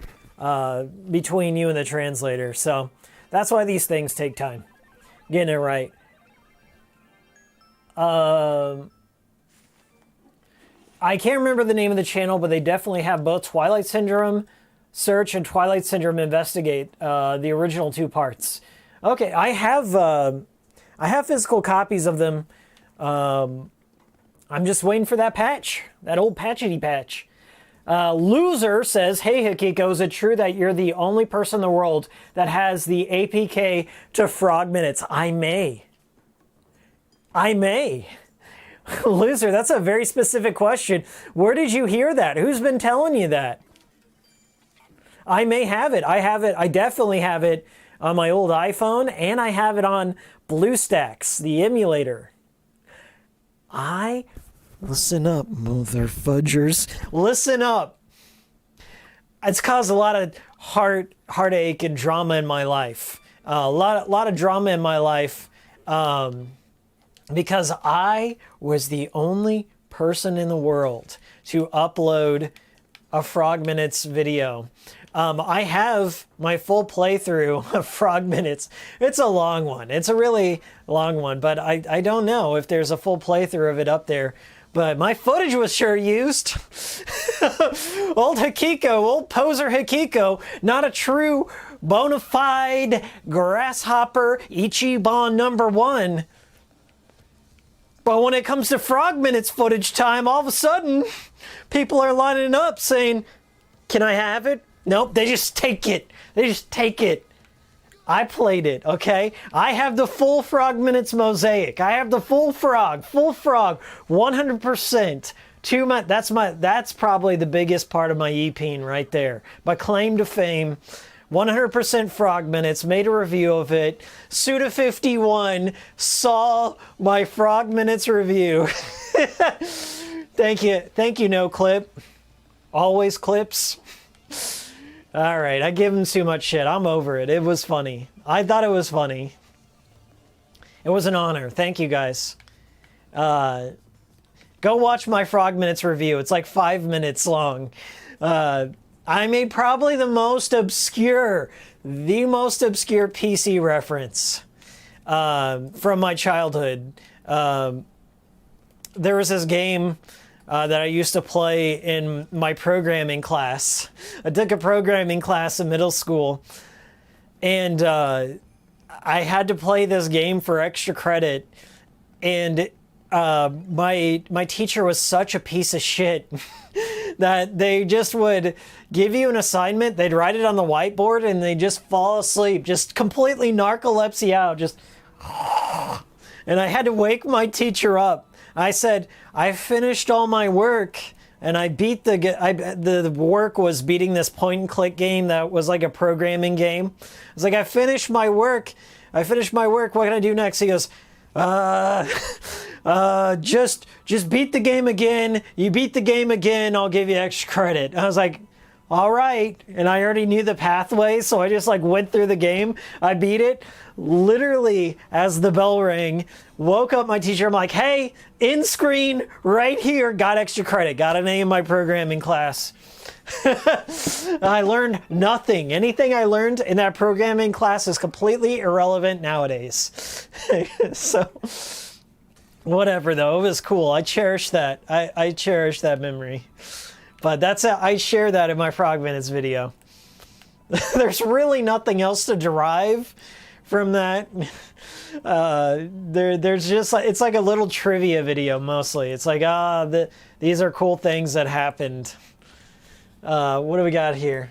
[SPEAKER 2] between you and the translator. So that's why these things take time, getting it right. I can't remember the name of the channel, but they definitely have both Twilight Syndrome Search and Twilight Syndrome Investigate, the original 2 parts. Okay, I have physical copies of them. I'm just waiting for that patch, that old patchity patch. Loser says, "Hey Hikiko, is it true that you're the only person in the world that has the APK to frog minutes?" I may. Loser, that's a very specific question. Where did you hear that? Who's been telling you that? I may have it. I definitely have it on my old iPhone, and I have it on BlueStacks, the emulator. Listen up, mother fudgers. Listen up. It's caused a lot of heartache and drama in my life. A lot of drama in my life. Because I was the only person in the world to upload a Frog Minutes video. I have my full playthrough of Frog Minutes. It's a long one. It's a really long one, but I don't know if there's a full playthrough of it up there. But my footage was sure used. Old Hikiko, old poser Hikiko, not a true bona fide grasshopper Ichiban #1. But when it comes to Frog Minutes footage time, all of a sudden, people are lining up saying, "Can I have it?" Nope, they just take it. I played it, okay? I have the full Frog Minutes mosaic. I have the full frog, 100%. That's probably the biggest part of my EP right there. My claim to fame. 100% Frog Minutes, made a review of it. Suda51 saw my Frog Minutes review. Thank you, No Clip. Always clips. All right, I give him too much shit. I'm over it. It was funny. I thought it was funny. It was an honor. Thank you, guys. Go watch my Frog Minutes review. It's like 5 minutes long. I made probably the most obscure PC reference from my childhood. There was this game that I used to play in my programming class. I took a programming class in middle school, and I had to play this game for extra credit, and my teacher was such a piece of shit that they just would give you an assignment, they'd write it on the whiteboard, and they just fall asleep, just completely narcolepsy out, just and I had to wake my teacher up. I said, "I finished all my work," and I beat the work was beating this point and click game that was like a programming game. I was like, "I finished my work. What can I do next?" He goes, just beat the game again. You beat the game again, I'll give you extra credit." I was like, all right. And I already knew the pathway, so I just like went through the game. I beat it. Literally, as the bell rang, woke up my teacher. I'm like, "Hey, in screen right here, got extra credit, got an A in my programming class." I learned nothing. Anything I learned in that programming class is completely irrelevant nowadays. So, whatever though, it was cool. I cherish that. I cherish that memory. But that's it. I share that in my Frog Minutes video. There's really nothing else to derive from that. There's just like, it's like a little trivia video mostly. It's like, these are cool things that happened. What do we got here?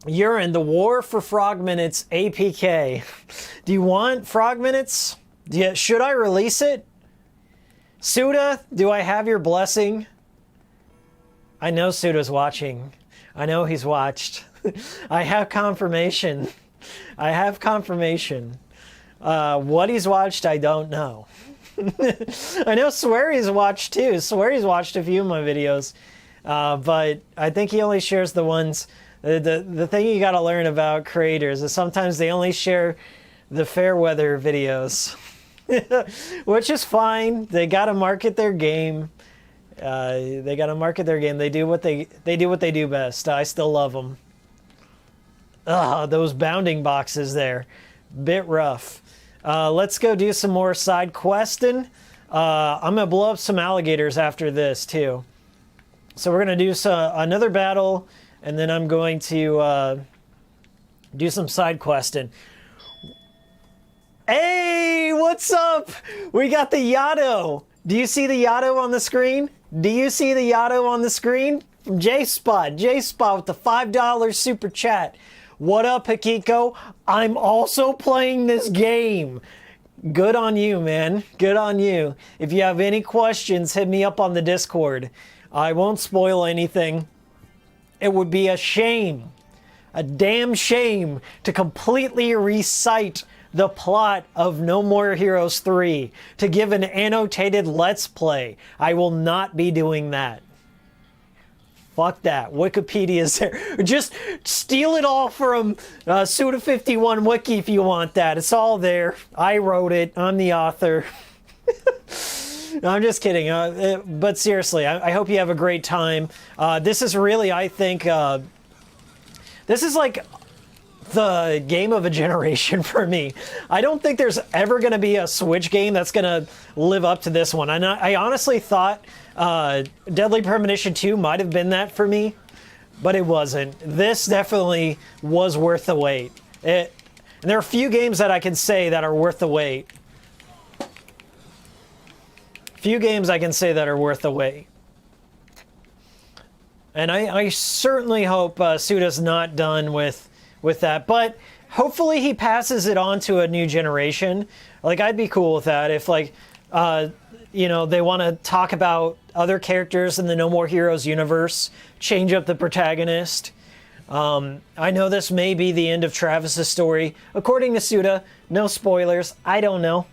[SPEAKER 2] Urine, the war for frog minutes, APK. Do you want frog minutes? Should I release it? Suda, do I have your blessing? I know Suda's watching. I know he's watched. I have confirmation. I have confirmation. What he's watched, I don't know. I know Sweary's watched too. Sweary's watched a few of my videos. But I think he only shares the ones. The thing you gotta learn about creators is sometimes they only share the fair weather videos. Which is fine. They gotta market their game. They gotta market their game. They do what they do best. I still love them. Those bounding boxes there, bit rough. Let's go do some more side questing. I'm gonna blow up some alligators after this too. So we're gonna do another battle, and then I'm going to do some side questing. Hey, what's up? We got the Yado. Do you see the Yado on the screen? Do you see the Yado on the screen? From J-Spot. J-Spot with the $5 super chat. What up, Hikiko? I'm also playing this game. Good on you, man. Good on you. If you have any questions, hit me up on the Discord. I won't spoil anything. It would be a shame, a damn shame, to completely recite the plot of No More Heroes 3, to give an annotated Let's Play. I will not be doing that. Fuck that. Wikipedia's there. Just steal it all from Suda51 Wiki if you want that. It's all there. I wrote it. I'm the author. No, I'm just kidding. But seriously, I hope you have a great time. This is really, I think, this is like the game of a generation for me. I don't think there's ever going to be a Switch game that's going to live up to this one. And I honestly thought Deadly Premonition 2 might have been that for me, but it wasn't. This definitely was worth the wait. And there are a few games that I can say that are worth the wait. Few games I can say that are worth the wait. And I certainly hope Suda's not done with that, but hopefully he passes it on to a new generation. Like, I'd be cool with that if, like, you know, they want to talk about other characters in the No More Heroes universe, change up the protagonist. I know this may be the end of Travis's story. According to Suda, no spoilers. I don't know.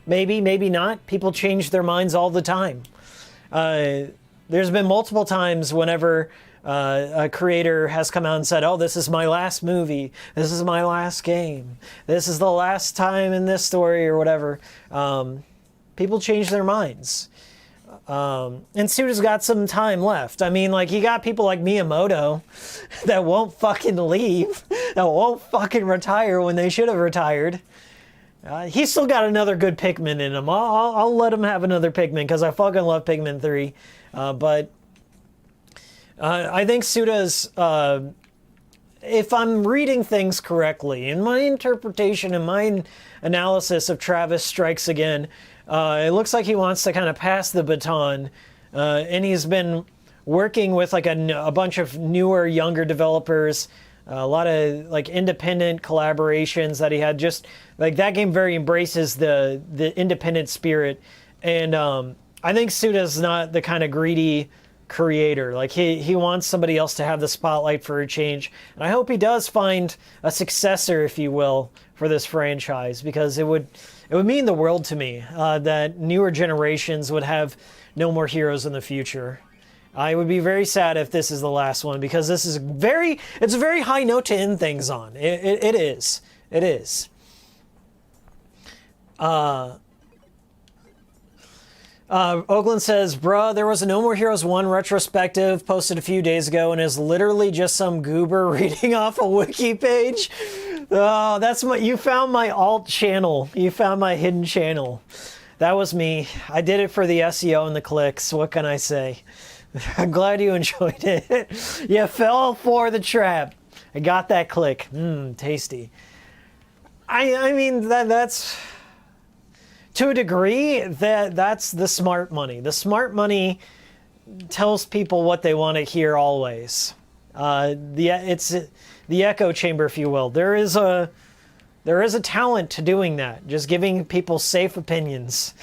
[SPEAKER 2] Maybe, maybe not. People change their minds all the time. There's been multiple times whenever a creator has come out and said, oh, this is my last movie. This is my last game. This is the last time in this story or whatever. People change their minds. And Suda's got some time left. I mean, like, you got people like Miyamoto that won't fucking leave, that won't fucking retire when they should have retired. He's still got another good Pikmin in him. I'll let him have another Pikmin because I fucking love Pikmin 3. But I think Suda's, if I'm reading things correctly, in my interpretation and my analysis of Travis Strikes Again, it looks like he wants to kind of pass the baton, and he's been working with like a bunch of newer, younger developers, a lot of like independent collaborations that he had. Just like that game very embraces the independent spirit, and I think Suda's not the kind of greedy creator. Like he wants somebody else to have the spotlight for a change, and I hope he does find a successor, if you will, for this franchise, because it would mean the world to me that newer generations would have No More Heroes in the future. I would be very sad if this is the last one, because this is it's a very high note to end things on. It is. It is. Oakland says, bruh, there was a No More Heroes 1 retrospective posted a few days ago and is literally just some goober reading off a wiki page. Oh, you found my alt channel. You found my hidden channel. That was me. I did it for the SEO and the clicks. What can I say? I'm glad you enjoyed it. You fell for the trap. I got that click. Tasty. I mean, that's... To a degree, that's the smart money. The smart money tells people what they want to hear always. It's the echo chamber, if you will. There is a talent to doing that, just giving people safe opinions.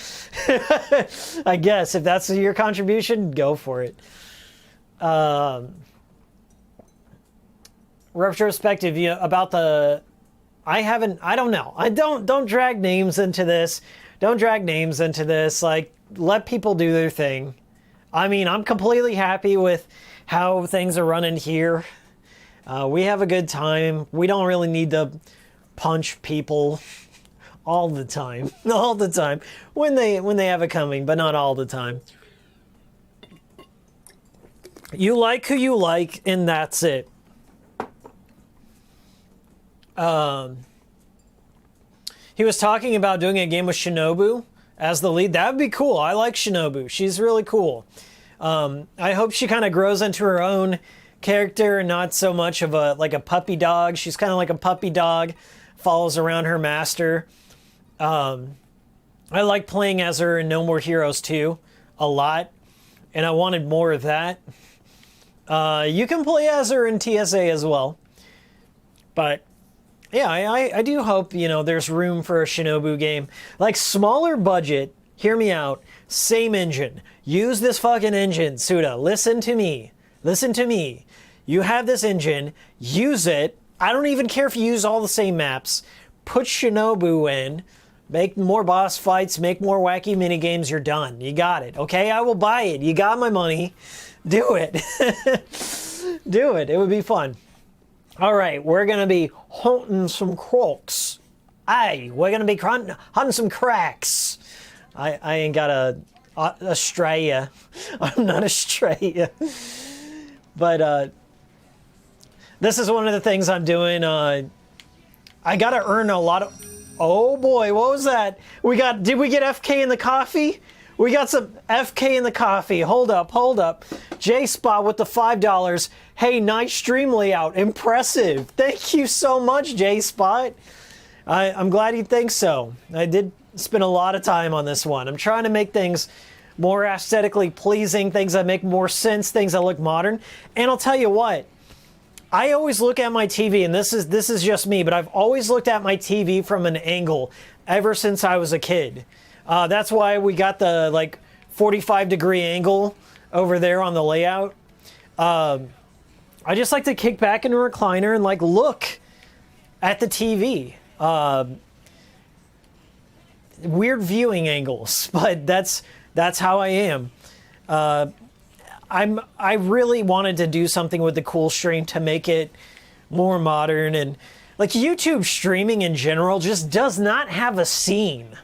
[SPEAKER 2] I guess if that's your contribution, go for it. Retrospective about the. I don't know. Don't drag names into this. Don't drag names into this. Like, let people do their thing. I mean, I'm completely happy with how things are running here. We have a good time. We don't really need to punch people all the time. All the time. When they have it coming, but not all the time. You like who you like, and that's it. He was talking about doing a game with Shinobu as the lead. That would be cool. I like Shinobu. She's really cool. I hope she kind of grows into her own character and not so much of a puppy dog. She's kind of like a puppy dog, follows around her master. I like playing as her in No More Heroes 2 a lot, and I wanted more of that. You can play as her in TSA as well, but yeah, I do hope, there's room for a Shinobu game. Like, smaller budget, hear me out, same engine. Use this fucking engine, Suda. Listen to me. Listen to me. You have this engine, use it. I don't even care if you use all the same maps. Put Shinobu in, make more boss fights, make more wacky minigames, you're done. You got it, okay? I will buy it. You got my money. Do it. Do it. It would be fun. All right, we're going to be hunting some crocs. Aye, we're going to be hunting some cracks. I ain't got a Australia. I'm not Australia. But this is one of the things I'm doing. I got to earn a lot of... Oh boy, what was that? Did we get FK in the coffee? We got some FK in the coffee. Hold up. J-Spot with the $5. Hey, nice stream layout. Impressive. Thank you so much, J-Spot. I'm glad you think so. I did spend a lot of time on this one. I'm trying to make things more aesthetically pleasing, things that make more sense, things that look modern. And I'll tell you what, I always look at my TV, and this is just me, but I've always looked at my TV from an angle ever since I was a kid. That's why we got the 45-degree angle over there on the layout. I just like to kick back in a recliner and look at the TV. Weird viewing angles, but that's how I am. I really wanted to do something with the cool stream to make it more modern, and YouTube streaming in general just does not have a scene.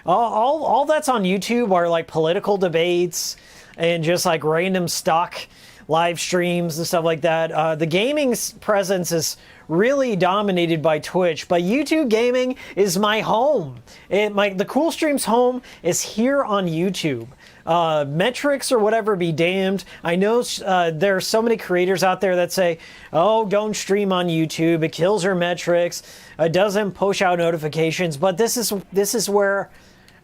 [SPEAKER 2] All that's on YouTube are political debates and just random stock live streams and stuff like that. The gaming presence is really dominated by Twitch, but YouTube gaming is my home. The Cool Stream's home is here on YouTube. Metrics or whatever be damned. I know there are so many creators out there that say, oh, don't stream on YouTube, it kills your metrics, it doesn't push out notifications, but this is where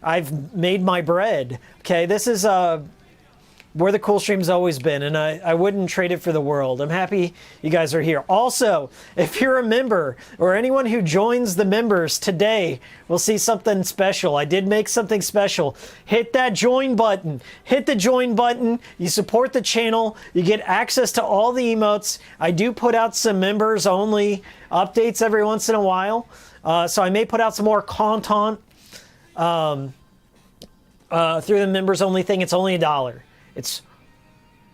[SPEAKER 2] I've made my bread. Okay, this is where the Cool Stream's always been, and I wouldn't trade it for the world. I'm happy you guys are here. Also, if you're a member or anyone who joins the members today will see something special. I did make something special. Hit that join button. Hit the join button. You support the channel. You get access to all the emotes. I do put out some members only updates every once in a while. So I may put out some more content through the members only thing. It's only $1. It's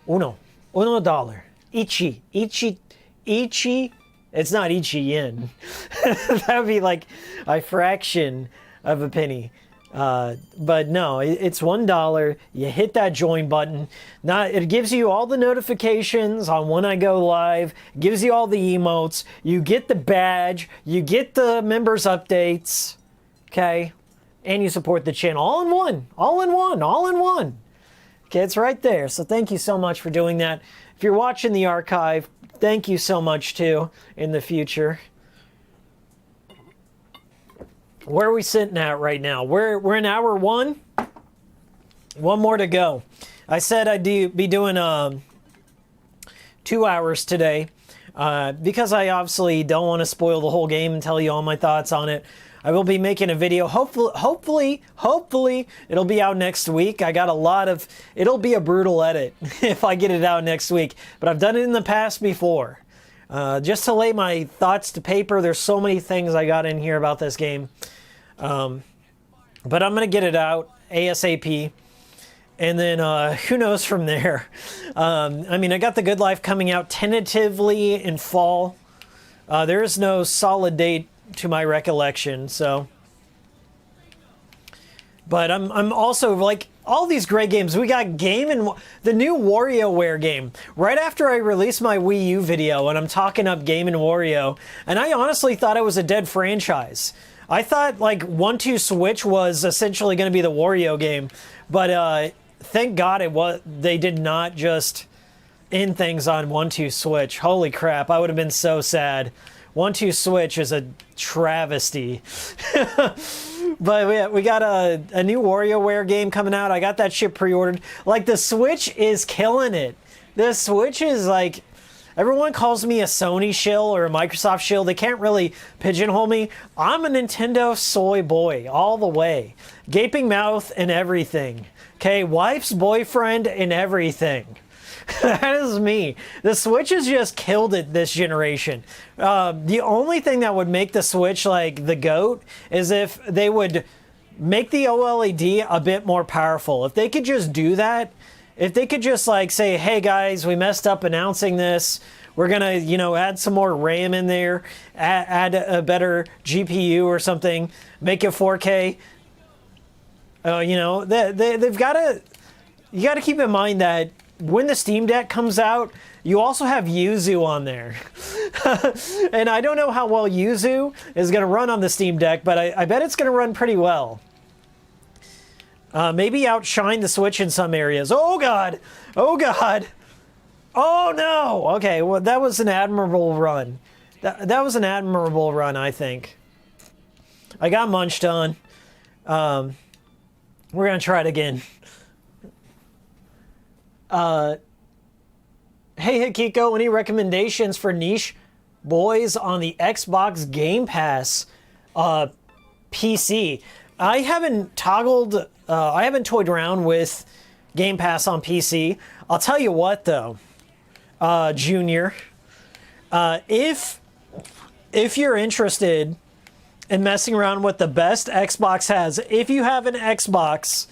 [SPEAKER 2] $1. Ichi. It's not ichi yen. That would be a fraction of a penny. But no, it's $1. You hit that join button. Now it gives you all the notifications on when I go live. It gives you all the emotes. You get the badge. You get the members updates. Okay, and you support the channel all in one. Okay, it's right there. So thank you so much for doing that. If you're watching the archive, thank you so much too in the future. Where are we sitting at right now? We're in hour 1. One more to go. I said I'd be doing 2 hours today. Because I obviously don't want to spoil the whole game and tell you all my thoughts on it. I will be making a video. Hopefully, it'll be out next week. I got a lot of... It'll be a brutal edit if I get it out next week. But I've done it in the past before. Just to lay my thoughts to paper, there's so many things I got in here about this game. But I'm going to get it out ASAP. And then who knows from there. I mean, I got The Good Life coming out tentatively in fall. There is no solid date to my recollection, so. But I'm also like all these great games. We got the new WarioWare game right after I released my Wii U video, and I'm talking up Game & Wario, and I honestly thought it was a dead franchise. I thought like 1-2 Switch was essentially going to be the Wario game, but thank God they did not just end things on 1-2 Switch. Holy crap, I would have been so sad. 1-2 Switch is a travesty. But we got a new WarioWare game coming out. I got that shit pre-ordered. Like, the Switch is killing it. The Switch is like... Everyone calls me a Sony shill or a Microsoft shill. They can't really pigeonhole me. I'm a Nintendo soy boy all the way. Gaping mouth and everything. Okay, wife's boyfriend and everything. That is me. The Switch has just killed it this generation. The only thing that would make the Switch like the GOAT is if they would make the OLED a bit more powerful. If they could just do that, if they could just like say, hey guys, we messed up announcing this. We're going to, you know, add some more RAM in there, add a better GPU or something, make it 4K. You know, they've got to, you got to keep in mind that when the Steam Deck comes out, you also have Yuzu on there. And I don't know how well Yuzu is going to run on the Steam Deck, but I bet it's going to run pretty well. Maybe outshine the Switch in some areas. Oh, God. Oh, God. Oh, no. Okay, well, that was an admirable run. That was an admirable run, I think. I got munched on. We're going to try it again. Hey, Hikiko, any recommendations for niche boys on the Xbox Game Pass PC? I haven't toyed around with Game Pass on PC. I'll tell you what, though, Junior, if you're interested in messing around with the best Xbox has, if you have an Xbox,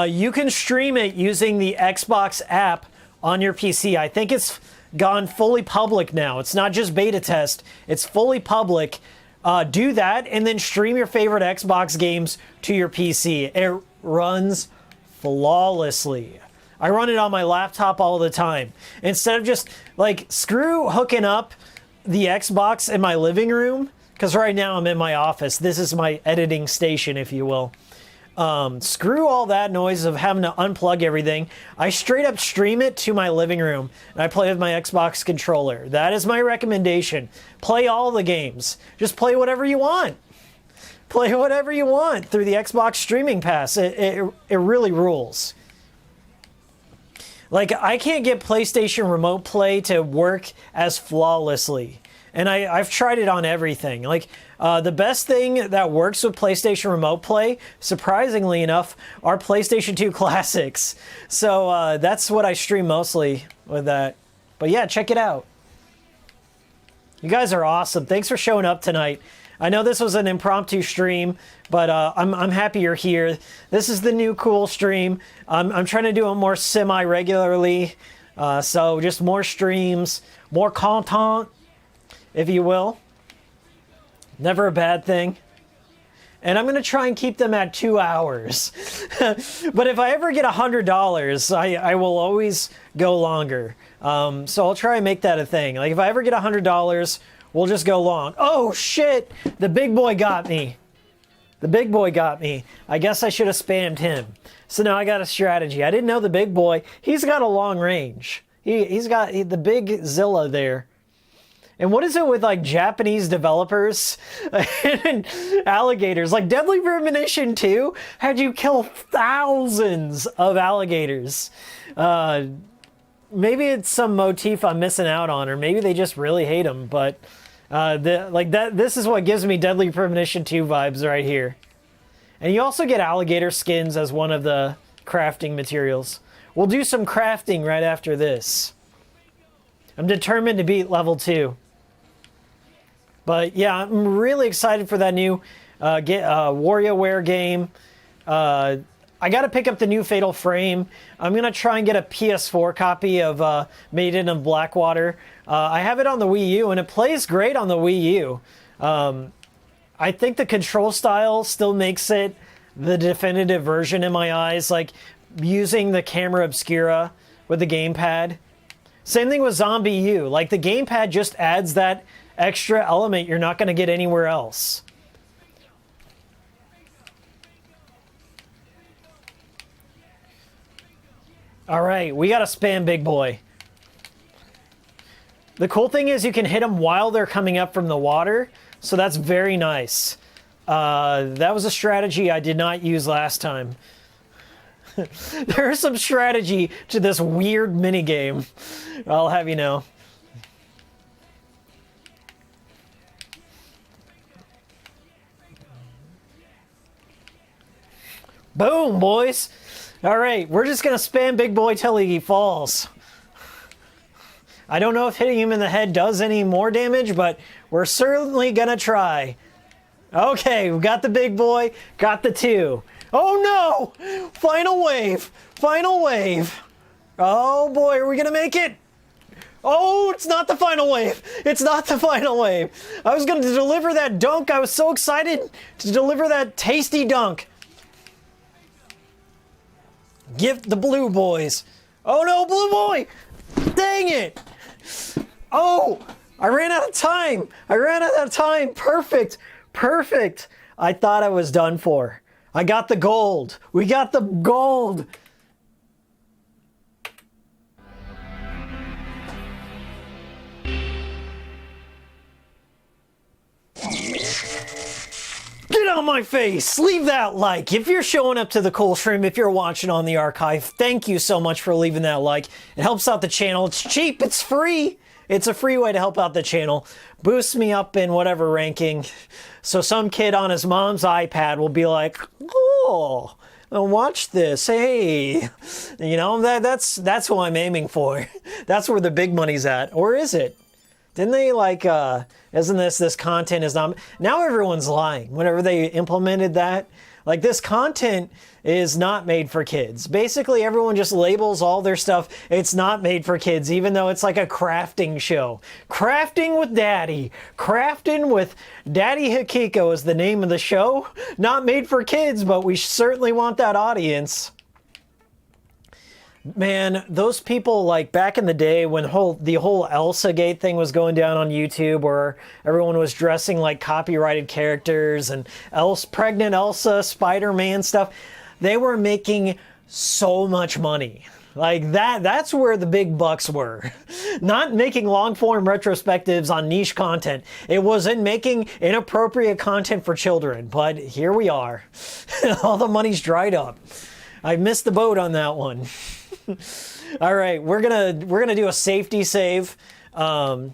[SPEAKER 2] you can stream it using the Xbox app on your PC. I think it's gone fully public now. It's not just beta test. It's fully public. Do that and then stream your favorite Xbox games to your PC. It runs flawlessly. I run it on my laptop all the time. Instead of just, like, screw hooking up the Xbox in my living room, because right now I'm in my office. This is my editing station, if you will. Screw all that noise of having to unplug everything. I straight up stream it to my living room, and I play with my Xbox controller. That is my recommendation. Play all the games. Just play whatever you want. Play whatever you want through the Xbox streaming pass. It really rules. Like, I can't get PlayStation Remote Play to work as flawlessly. And I've tried it on everything. Like, the best thing that works with PlayStation Remote Play, surprisingly enough, are PlayStation 2 classics. So that's what I stream mostly with that. But yeah, check it out. You guys are awesome. Thanks for showing up tonight. I know this was an impromptu stream, but I'm happy you're here. This is the new cool stream. I'm trying to do it more semi-regularly. So just more streams, more content, if you will. Never a bad thing. And I'm going to try and keep them at 2 hours. But if I ever get $100, I will always go longer. So I'll try and make that a thing. Like, if I ever get $100, we'll just go long. Oh, shit! The big boy got me. The big boy got me. I guess I should have spammed him. So now I got a strategy. I didn't know the big boy. He's got a long range. He's got the big Zilla there. And what is it with, like, Japanese developers and alligators? Like, Deadly Premonition 2 had you kill thousands of alligators. maybe it's some motif I'm missing out on, or maybe they just really hate him. But this is what gives me Deadly Premonition 2 vibes right here. And you also get alligator skins as one of the crafting materials. We'll do some crafting right after this. I'm determined to beat level 2. But yeah, I'm really excited for that new WarioWare game. I got to pick up the new Fatal Frame. I'm going to try and get a PS4 copy of Maiden of Blackwater. I have it on the Wii U, and it plays great on the Wii U. I think the control style still makes it the definitive version in my eyes, like using the camera obscura with the gamepad. Same thing with Zombie U. Like, the gamepad just adds that extra element you're not going to get anywhere else. All right, we got to spam Big Boy. The cool thing is you can hit them while they're coming up from the water, so that's very nice. That was a strategy I did not use last time. There's some strategy to this weird minigame, I'll have you know. Boom, boys. All right, we're just going to spam Big Boy till he falls. I don't know if hitting him in the head does any more damage, but we're certainly going to try. Okay, we got the Big Boy, got the 2. Oh no! Final wave! Final wave! Oh boy, are we going to make it? Oh, it's not the final wave. It's not the final wave. I was going to deliver that dunk. I was so excited to deliver that tasty dunk. Give the blue boys. Oh no, blue boy! Dang it! Oh, I ran out of time. I ran out of time. Perfect. Perfect. I thought I was done for. I got the gold. We got the gold. Get on my face! Leave that like! If you're showing up to the cool stream, if you're watching on the archive, thank you so much for leaving that like. It helps out the channel. It's cheap, it's free! It's a free way to help out the channel. Boosts me up in whatever ranking. So some kid on his mom's iPad will be like, oh, watch this, hey. You know, that's who I'm aiming for. That's where the big money's at. Or is it? Didn't they like, isn't this content is not, now everyone's lying whenever they implemented that. Like, this content is not made for kids. Basically, everyone just labels all their stuff, it's not made for kids, even though it's like a crafting show. Crafting with Daddy. Crafting with Daddy Hikiko is the name of the show. Not made for kids, but we certainly want that audience. Man, those people, like, back in the day when the whole Elsa Gate thing was going down on YouTube, where everyone was dressing like copyrighted characters and pregnant Elsa, Spider-Man stuff, they were making so much money. Like, that's where the big bucks were. Not making long-form retrospectives on niche content. It wasn't making inappropriate content for children, but here we are. All the money's dried up. I missed the boat on that one. All right, we're gonna do a safety save. I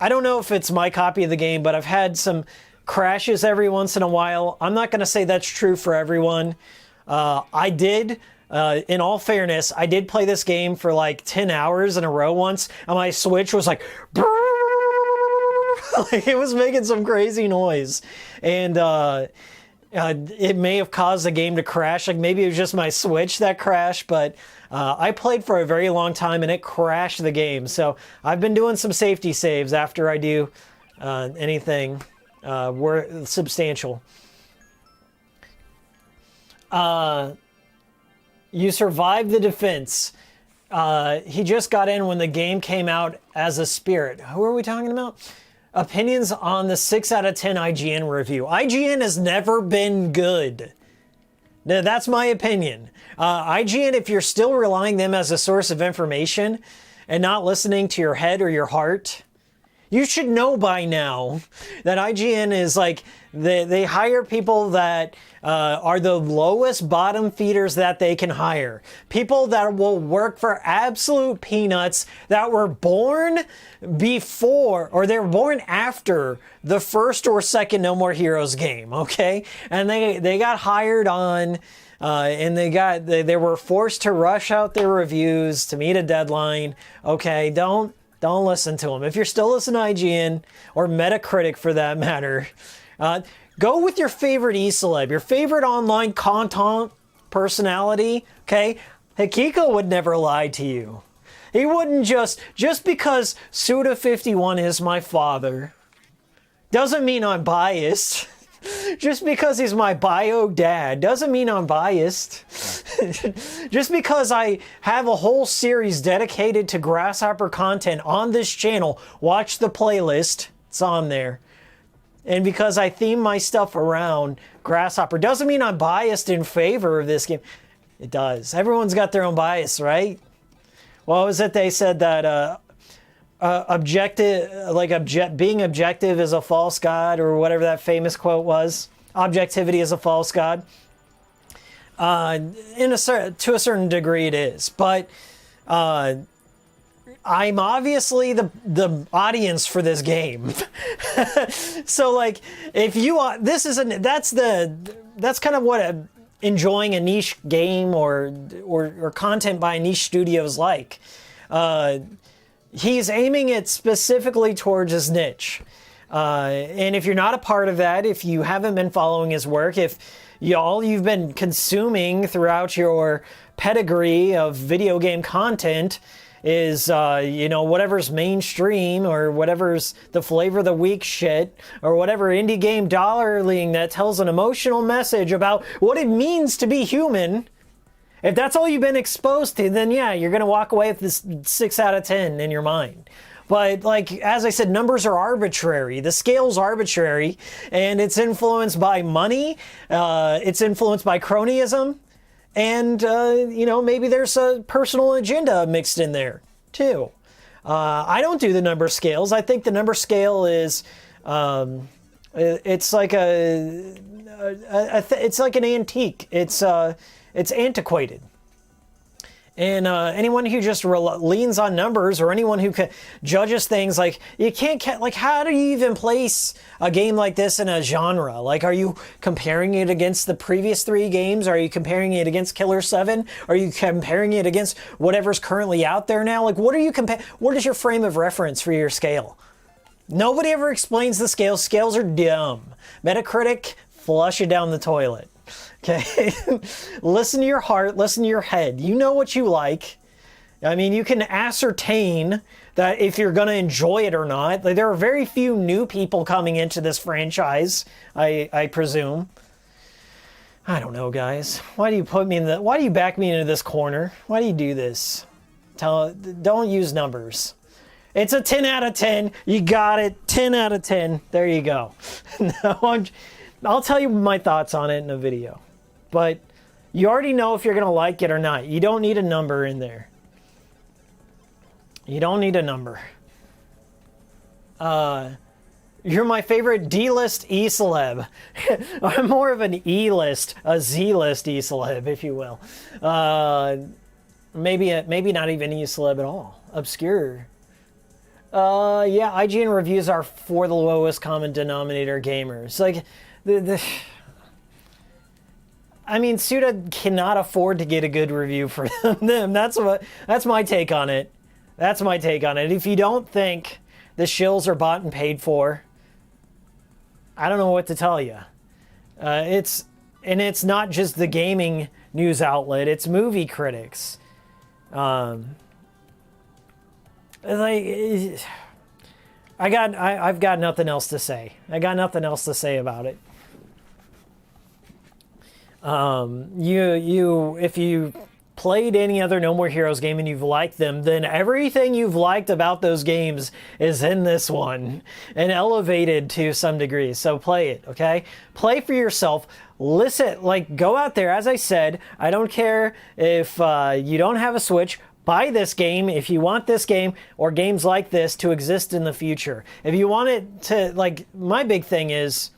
[SPEAKER 2] don't know if it's my copy of the game, but I've had some crashes every once in a while. I'm not gonna say that's true for everyone. I did, in all fairness, I did play this game for like 10 hours in a row once, and my Switch was like, like it was making some crazy noise, and it may have caused the game to crash. Like, maybe it was just my Switch that crashed, but I played for a very long time and it crashed the game. So I've been doing some safety saves after I do anything substantial. You survived the defense. He just got in when the game came out as a spirit. Who are we talking about? Opinions on the 6 out of 10 IGN review. IGN has never been good. Now, that's my opinion. IGN, if you're still relying them as a source of information and not listening to your head or your heart, You should know by now that IGN is like, they hire people that are the lowest bottom feeders that they can hire. People that will work for absolute peanuts, that were born before, or they were born after the first or second No More Heroes game, okay? And they got hired on, and they were forced to rush out their reviews to meet a deadline. Okay, don't listen to them. If you're still listening to IGN, or Metacritic for that matter, go with your favorite e-celeb, your favorite online content personality, okay? Hikiko would never lie to you. He wouldn't just because Suda51 is my father, doesn't mean I'm biased. Just because he's my bio dad doesn't mean I'm biased. Just because I have a whole series dedicated to Grasshopper content on this channel, watch the playlist, it's on there. And because I theme my stuff around Grasshopper doesn't mean I'm biased in favor of this game. It does. Everyone's got their own bias, right? What was it they said that being objective is a false god, or whatever that famous quote was. Objectivity is a false god. To a certain degree it is, but I'm obviously the audience for this game. So like, if you are, that's kind of what enjoying a niche game or content by a niche studio is like. He's aiming it specifically towards his niche. And if you're not a part of that, if you haven't been following his work, if all you've been consuming throughout your pedigree of video game content is, whatever's mainstream, or whatever's the flavor of the week shit, or whatever indie game darling that tells an emotional message about what it means to be human, if that's all you've been exposed to, then yeah, you're going to walk away with this 6 out of 10 in your mind. But like, as I said, numbers are arbitrary. The scale's arbitrary, and it's influenced by money. It's influenced by cronyism. And, maybe there's a personal agenda mixed in there, too. I don't do the number scales. I think the number scale is, it's like it's like an antique. It's antiquated. And anyone who just leans on numbers, or anyone who judges things like, you can't, like, how do you even place a game like this in a genre? Like, are you comparing it against the previous 3 games? Are you comparing it against Killer 7? Are you comparing it against whatever's currently out there now? Like, what is your frame of reference for your scale? Nobody ever explains the scales. Scales are dumb. Metacritic, flush it down the toilet. Okay, listen to your heart, listen to your head. You know what you like. I mean, you can ascertain that if you're going to enjoy it or not. Like, there are very few new people coming into this franchise, I presume. I don't know, guys. Why do you back me into this corner? Why do you do this? Don't use numbers. It's a 10 out of 10. You got it. 10 out of 10. There you go. No, I'll tell you my thoughts on it in a video. But you already know if you're going to like it or not. You don't need a number in there. You don't need a number. You're my favorite D-list E-celeb. I'm more of an E-list, a Z-list E-celeb, if you will. Maybe not even E-celeb at all. Obscure. Yeah, IGN reviews are for the lowest common denominator gamers. Like, I mean, Suda cannot afford to get a good review for them. That's my take on it. That's my take on it. If you don't think the shills are bought and paid for, I don't know what to tell you. It's not just the gaming news outlet. It's movie critics. I've got nothing else to say. I got nothing else to say about it. If you played any other No More Heroes game and you've liked them, then everything you've liked about those games is in this one and elevated to some degree. So play it, okay? Play for yourself. Listen, like, go out there. As I said, I don't care if you don't have a Switch. Buy this game if you want this game or games like this to exist in the future. If you want it to, like, my big thing is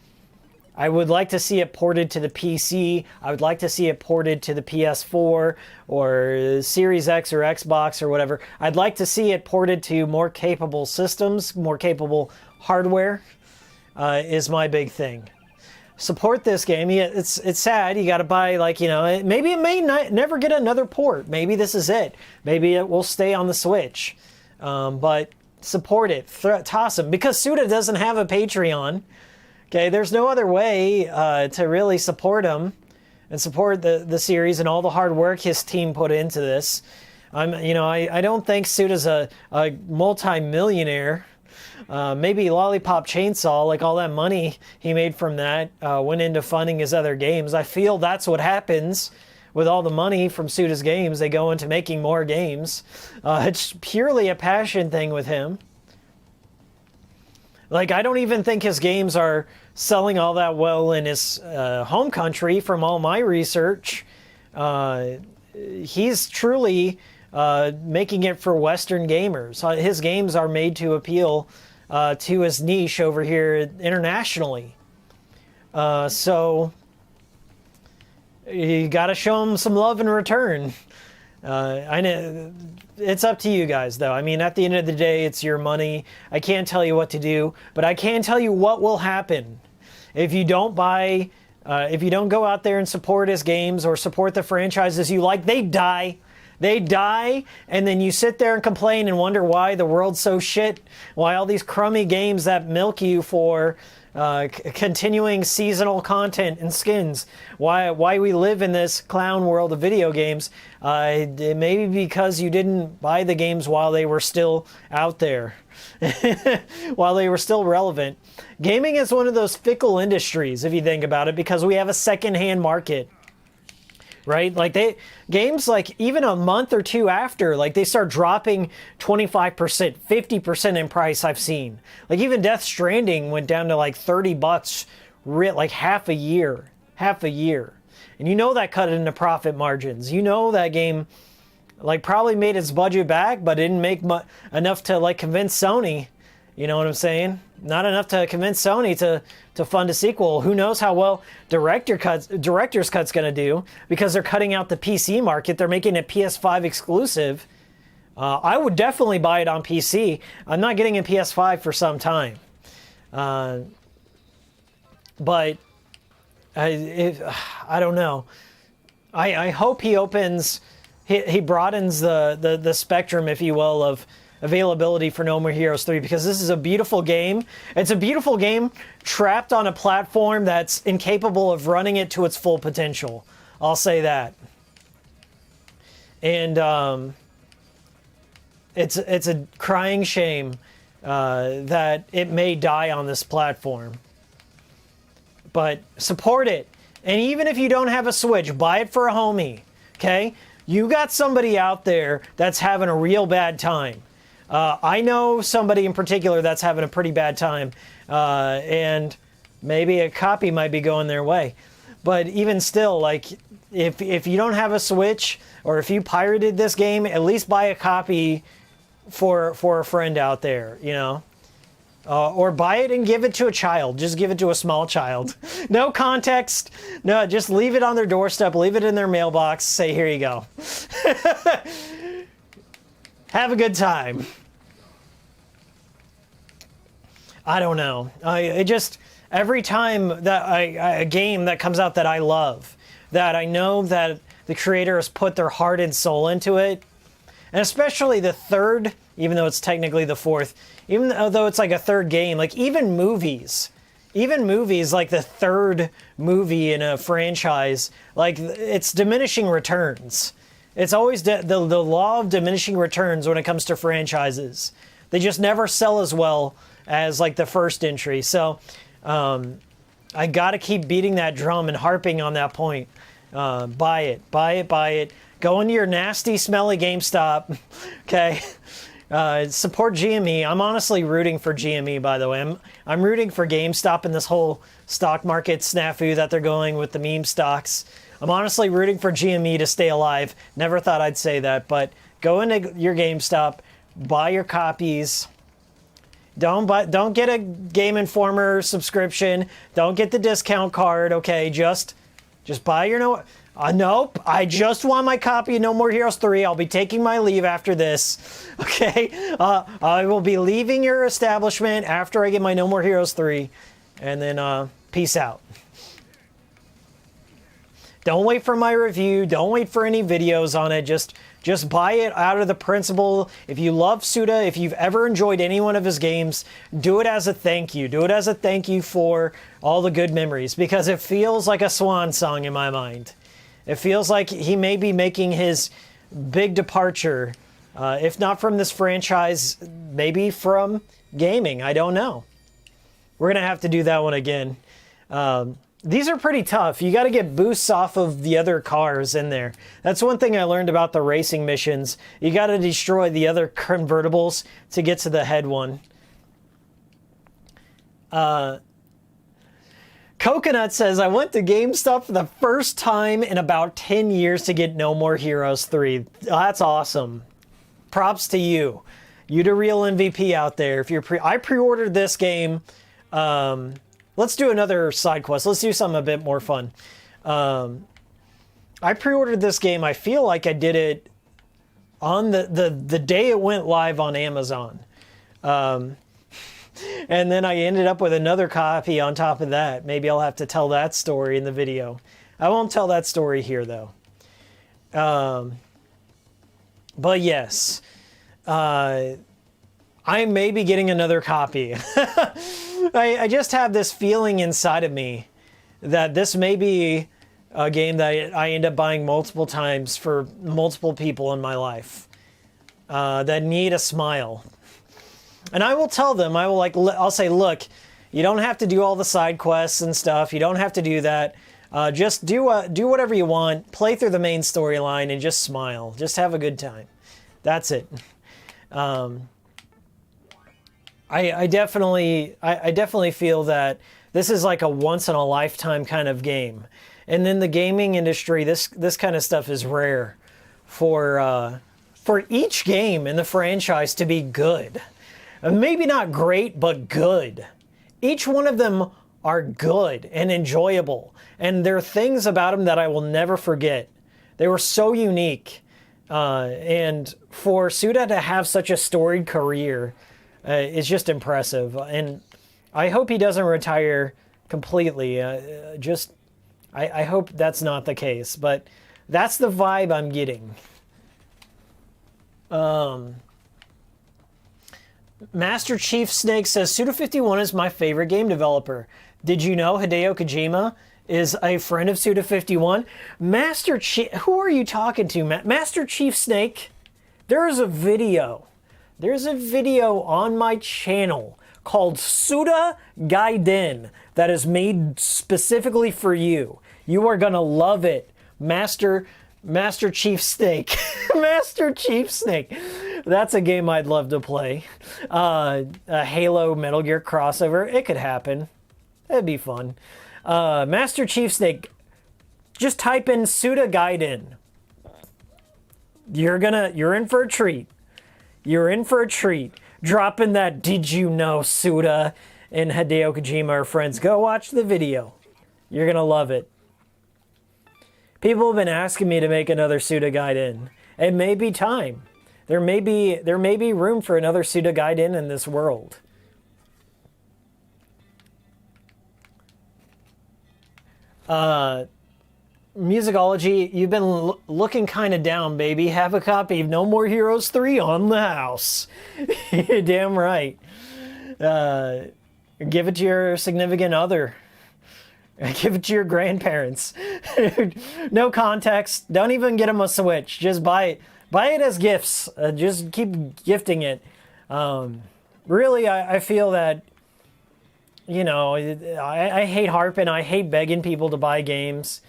[SPEAKER 2] I would like to see it ported to the PC. I would like to see it ported to the PS4 or Series X or Xbox or whatever. I'd like to see it ported to more capable systems, more capable hardware, is my big thing. Support this game. Yeah, it's sad. You got to buy, like, you know, maybe it may never get another port. Maybe this is it. Maybe it will stay on the Switch. But support it. Toss them. Because Suda doesn't have a Patreon. Okay, there's no other way to really support him and support the series and all the hard work his team put into this. I don't think Suda's a multi-millionaire. Maybe Lollipop Chainsaw, like all that money he made from that went into funding his other games. I feel that's what happens with all the money from Suda's games. They go into making more games. It's purely a passion thing with him. Like, I don't even think his games are selling all that well in his home country from all my research. He's truly making it for Western gamers. His games are made to appeal to his niche over here internationally. So you got to show him some love in return. I know it's up to you guys, though. I mean, at the end of the day, it's your money. I can't tell you what to do, but I can tell you what will happen if you don't buy, if you don't go out there and support his games or support the franchises you like. They die. They die, and then you sit there and complain and wonder why the world's so shit, why all these crummy games that milk you for continuing seasonal content and skins, why we live in this clown world of video games. Maybe because you didn't buy the games while they were still out there, while they were still relevant. Gaming is one of those fickle industries, if you think about it, because we have a secondhand market. Right? Like games, like even a month or two after, like they start dropping 25%, 50% in price. I've seen, like, even Death Stranding went down to like $30, like half a year. And you know that cut into profit margins. You know that game, like, probably made its budget back, but didn't make enough to, like, convince Sony. You know what I'm saying? Not enough to convince Sony to fund a sequel. Who knows how well Director's Cut's going to do, because they're cutting out the PC market. They're making it PS5 exclusive. I would definitely buy it on PC. I'm not getting a PS5 for some time. But I don't know. I hope he opens, he broadens the spectrum, if you will, of availability for No More Heroes 3, because this is a beautiful game. It's a beautiful game trapped on a platform that's incapable of running it to its full potential. I'll say that. And it's a crying shame that it may die on this platform. But support it. And even if you don't have a Switch, buy it for a homie, okay? You got somebody out there that's having a real bad time. I know somebody in particular that's having a pretty bad time, and maybe a copy might be going their way. But even still, like, if you don't have a Switch, or if you pirated this game, at least buy a copy for a friend out there, you know? Or buy it and give it to a child. Just give it to a small child. No context. No, just leave it on their doorstep. Leave it in their mailbox. Say, here you go. Have a good time. I don't know. Every time that a game that comes out that I love, that I know that the creator has put their heart and soul into it, and especially the third, even though it's technically the fourth, even though it's like a third game, like even movies, like the third movie in a franchise, like, it's diminishing returns. It's always the law of diminishing returns when it comes to franchises. They just never sell as well as, like, the first entry. So I got to keep beating that drum and harping on that point. Buy it. Go into your nasty, smelly GameStop. Okay. Support GME. I'm honestly rooting for GME, by the way. I'm rooting for GameStop in this whole stock market snafu that they're going with the meme stocks. I'm honestly rooting for GME to stay alive. Never thought I'd say that, but Go into your GameStop, buy your copies. Don't get a Game Informer subscription. Don't get the discount card, okay? Just buy your nope. I just want my copy of No More Heroes 3. I'll be taking my leave after this, okay? I will be leaving your establishment after I get my No More Heroes 3, and then peace out. Don't wait for my review. Don't wait for any videos on it. Just buy it out of the principle. If you love Suda, if you've ever enjoyed any one of his games, do it as a thank you. Do it as a thank you for all the good memories, because it feels like a swan song in my mind. It feels like he may be making his big departure, if not from this franchise, maybe from gaming. I don't know. We're going to have to do that one again. These are pretty tough. You got to get boosts off of the other cars in there. That's one thing I learned about the racing missions. You got to destroy the other convertibles to get to the head one. Coconut says, I went to GameStop for the first time in about 10 years to get No More Heroes 3. That's awesome. Props to you. You the real MVP out there. If you're I pre-ordered this game. Let's do another side quest. Let's do something a bit more fun. I pre-ordered this game. I feel like I did it on the day it went live on Amazon. And then I ended up with another copy on top of that. Maybe I'll have to tell that story in the video. I won't tell that story here, though. But yes, I may be getting another copy. I just have this feeling inside of me that this may be a game that I end up buying multiple times for multiple people in my life that need a smile. And I will tell them, I'll say, look, you don't have to do all the side quests and stuff. You don't have to do that. Just do whatever you want. Play through the main storyline and just smile. Just have a good time. That's it. I definitely feel that this is like a once in a lifetime kind of game. And in the gaming industry, this kind of stuff is rare for each game in the franchise to be good. Maybe not great, but good. Each one of them are good and enjoyable. And there are things about them that I will never forget. They were so unique. And for Suda to have such a storied career is just impressive. And I hope he doesn't retire completely. I hope that's not the case. But that's the vibe I'm getting. Master Chief Snake says, Suda51 is my favorite game developer. Did you know Hideo Kojima is a friend of Suda51? Master Chief, who are you talking to, Master Chief Snake? There's a video on my channel called Suda Gaiden that is made specifically for you. You are gonna love it, Master Chief Snake. Master Chief Snake. That's a game I'd love to play. A Halo Metal Gear crossover. It could happen. That'd be fun. Master Chief Snake. Just type in Suda Gaiden. You're in for a treat. You're in for a treat. Dropping that did you know Suda and Hideo Kojima are friends. Go watch the video. You're gonna love it. People have been asking me to make another Suda Gaiden. It may be time. There may be room for another Suda Gaiden in this world. Musicology, you've been looking kind of down, baby. Have a copy of No More Heroes 3 on the house. You're damn right. Give it to your significant other. Give it to your grandparents. No context. Don't even get them a Switch. Just buy it. Buy it as gifts. Just keep gifting it. Really, I feel that, you know, I hate harping. I hate begging people to buy games.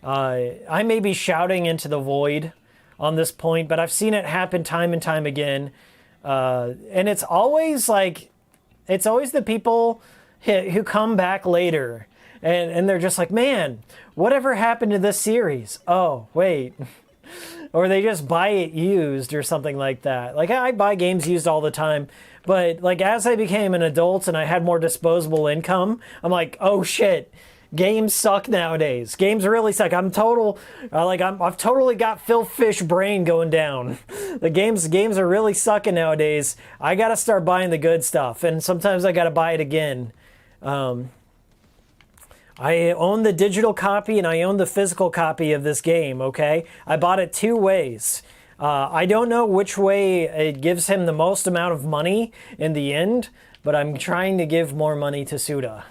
[SPEAKER 2] I may be shouting into the void on this point, but I've seen it happen time and time again. And it's always the people who come back later. And they're just like, man, whatever happened to this series? Oh, wait. or they just buy it used or something like that. Like, I buy games used all the time, but like as I became an adult and I had more disposable income, I'm like, oh shit, games suck nowadays. Games really suck. I've totally got Phil Fish brain going down. The games are really sucking nowadays. I gotta start buying the good stuff, and sometimes I gotta buy it again. I own the digital copy and I own the physical copy of this game, okay? I bought it 2 ways. I don't know which way it gives him the most amount of money in the end, but I'm trying to give more money to Suda.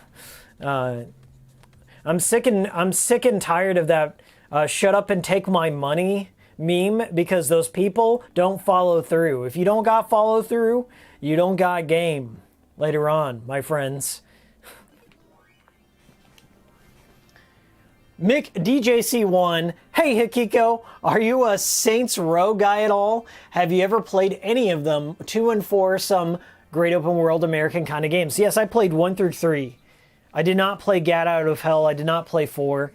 [SPEAKER 2] I'm sick and tired of that shut up and take my money meme, because those people don't follow through. If you don't got follow through, you don't got game later on, my friends. Mick DJC1, hey Hikiko, are you a Saints Row guy at all? Have you ever played any of them, 2 and 4, some great open world American kind of games? Yes, I played 1 through 3. I did not play Gat Out of Hell, I did not play 4.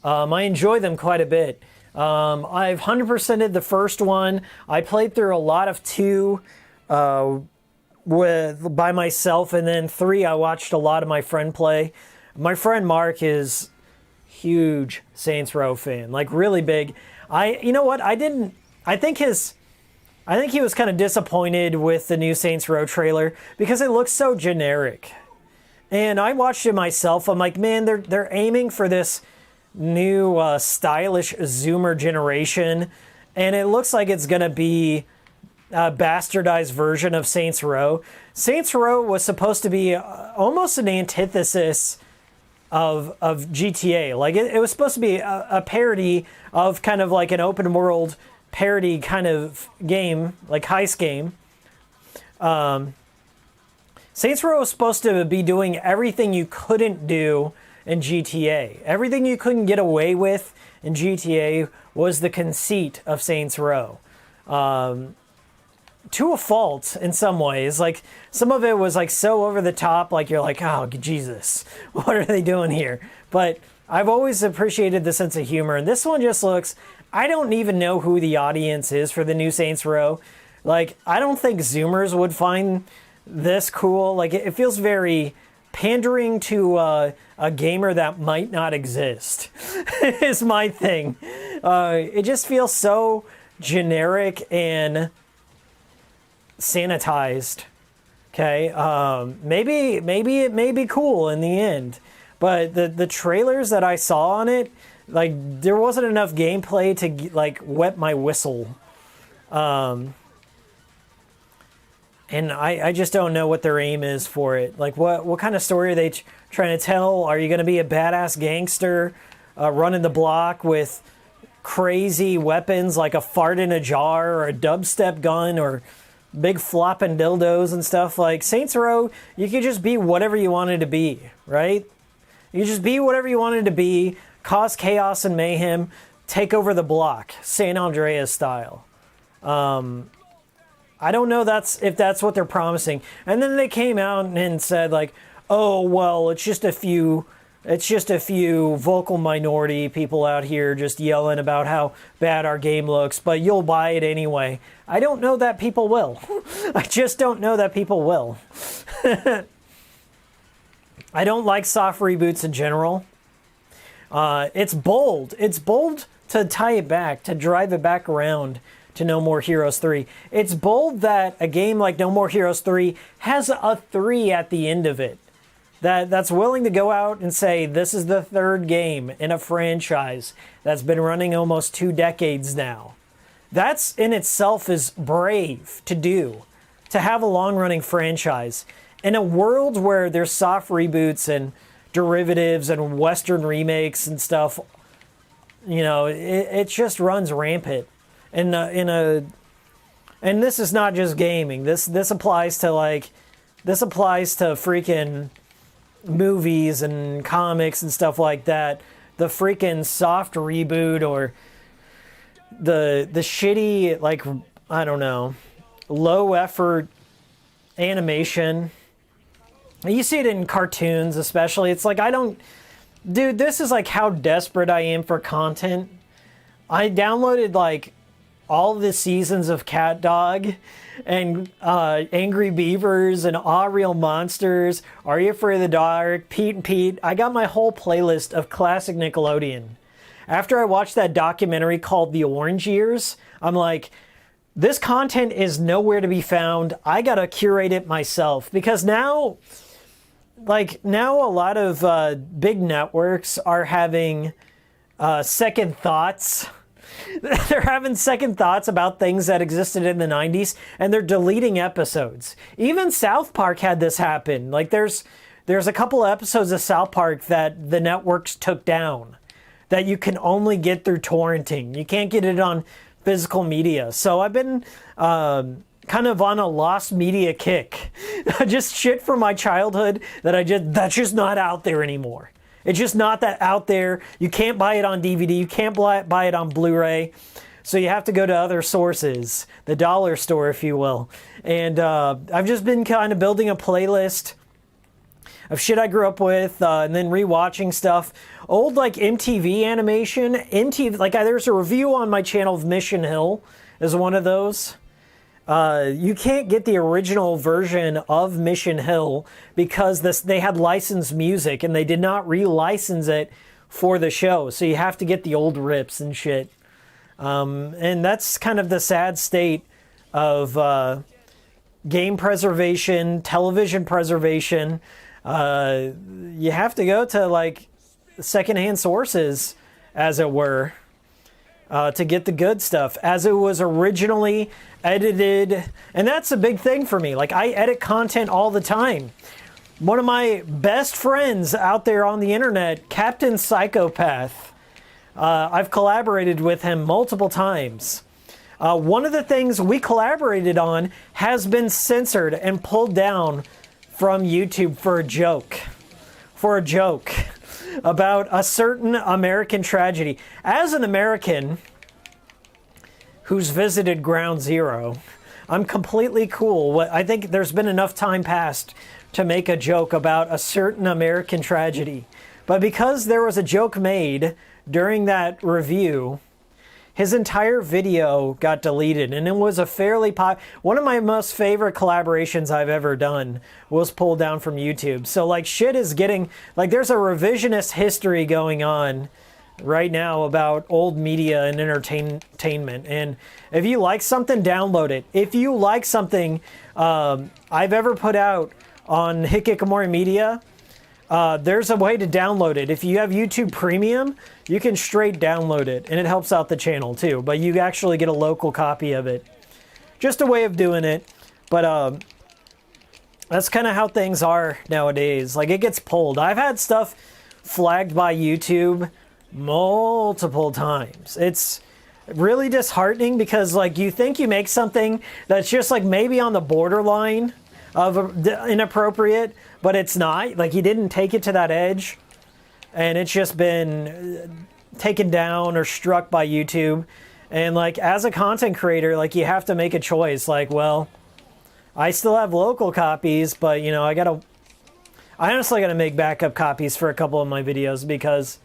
[SPEAKER 2] I enjoy them quite a bit. I've 100%ed the first one. I played through a lot of 2 by myself, and then 3 I watched a lot of my friend play. My friend Mark is huge Saints Row fan, like really big. You know what? I think he was kind of disappointed with the new Saints Row trailer because it looks so generic. And I watched it myself. I'm like, man, they're aiming for this new stylish Zoomer generation, and it looks like it's gonna be a bastardized version of Saints Row. Saints Row was supposed to be almost an antithesis of GTA. Like it was supposed to be a parody of kind of like an open world parody kind of game, like heist game. Saints Row was supposed to be doing everything you couldn't do in GTA. Everything you couldn't get away with in GTA was the conceit of Saints Row. To a fault in some ways. Like some of it was like so over the top, like you're like, oh Jesus, what are they doing here? But I've always appreciated the sense of humor, and this one just looks, I don't even know who the audience is for the new Saints Row. Like, I don't think Zoomers would find this cool. Like, it feels very pandering to a gamer that might not exist, is my thing. It just feels so generic and sanitized. Okay, maybe it may be cool in the end, but the trailers that I saw on it, like, there wasn't enough gameplay to like wet my whistle. And I just don't know what their aim is for it. Like, what kind of story are they trying to tell? Are you going to be a badass gangster running the block with crazy weapons like a fart in a jar or a dubstep gun or big flopping dildos and stuff? Like, Saints Row, you could just be whatever you wanted to be, right? You just be whatever you wanted to be, cause chaos and mayhem, take over the block, San Andreas style. I don't know if that's what they're promising. And then they came out and said like, oh, well, it's just a few vocal minority people out here just yelling about how bad our game looks, but you'll buy it anyway. I don't know that people will. I just don't know that people will. I don't like soft reboots in general. It's bold. It's bold to tie it back, to drive it back around to No More Heroes 3. It's bold that a game like No More Heroes 3 has a 3 at the end of it. That's willing to go out and say, this is the 3rd game in a franchise that's been running almost 2 decades now. That's in itself is brave to do, to have a long-running franchise. In a world where there's soft reboots and derivatives and Western remakes and stuff, you know, it just runs rampant. And this is not just gaming. This applies to freaking movies and comics and stuff like that. The freaking soft reboot or the shitty, like, I don't know, low effort animation. You see it in cartoons especially. It's like, dude, this is like how desperate I am for content. I downloaded like all the seasons of Cat Dog and Angry Beavers and Aw Real Monsters, Are You Afraid of the Dark, Pete and Pete. I got my whole playlist of classic Nickelodeon. After I watched that documentary called The Orange Years, I'm like, this content is nowhere to be found. I gotta curate it myself, because now a lot of big networks are having second thoughts. They're having second thoughts about things that existed in the 90s, and they're deleting episodes. Even South Park had this happen. Like, there's a couple of episodes of South Park that the networks took down that you can only get through torrenting. You can't get it on physical media. So I've been kind of on a lost media kick. Just shit from my childhood that's just not out there anymore. It's just not that out there. You can't buy it on DVD. You can't buy it on Blu-ray. So you have to go to other sources, the dollar store, if you will. And I've just been kind of building a playlist of shit I grew up with, and then rewatching stuff. Old, like, MTV animation. There's a review on my channel of Mission Hill is one of those. You can't get the original version of Mission Hill because they had licensed music and they did not relicense it for the show. So you have to get the old rips and shit. And that's kind of the sad state of game preservation, television preservation. You have to go to, like, secondhand sources, as it were, to get the good stuff as it was originally edited. And that's a big thing for me. Like, I edit content all the time. One of my best friends out there on the internet, Captain Psychopath, I've collaborated with him multiple times. One of the things we collaborated on has been censored and pulled down from YouTube for a joke. About a certain American tragedy. As an American who's visited Ground Zero, I'm completely cool. I think there's been enough time passed to make a joke about a certain American tragedy. But because there was a joke made during that review, his entire video got deleted, and it was a fairly one of my most favorite collaborations I've ever done was pulled down from YouTube. So, like, shit is getting, like, there's a revisionist history going on right now about old media and entertainment. And if you like something, download it. If you like something I've ever put out on Hikikomori Media, there's a way to download it. If you have YouTube Premium, you can straight download it, and it helps out the channel too, but you actually get a local copy of it. Just a way of doing it, but that's kind of how things are nowadays. Like, it gets pulled. I've had stuff flagged by YouTube multiple times. It's really disheartening because, like, you think you make something that's just, like, maybe on the borderline of inappropriate, but it's not. Like, he didn't take it to that edge, and it's just been taken down or struck by YouTube. And, like, as a content creator, like, you have to make a choice. Like, well, I still have local copies, but, you know, I honestly gotta make backup copies for a couple of my videos because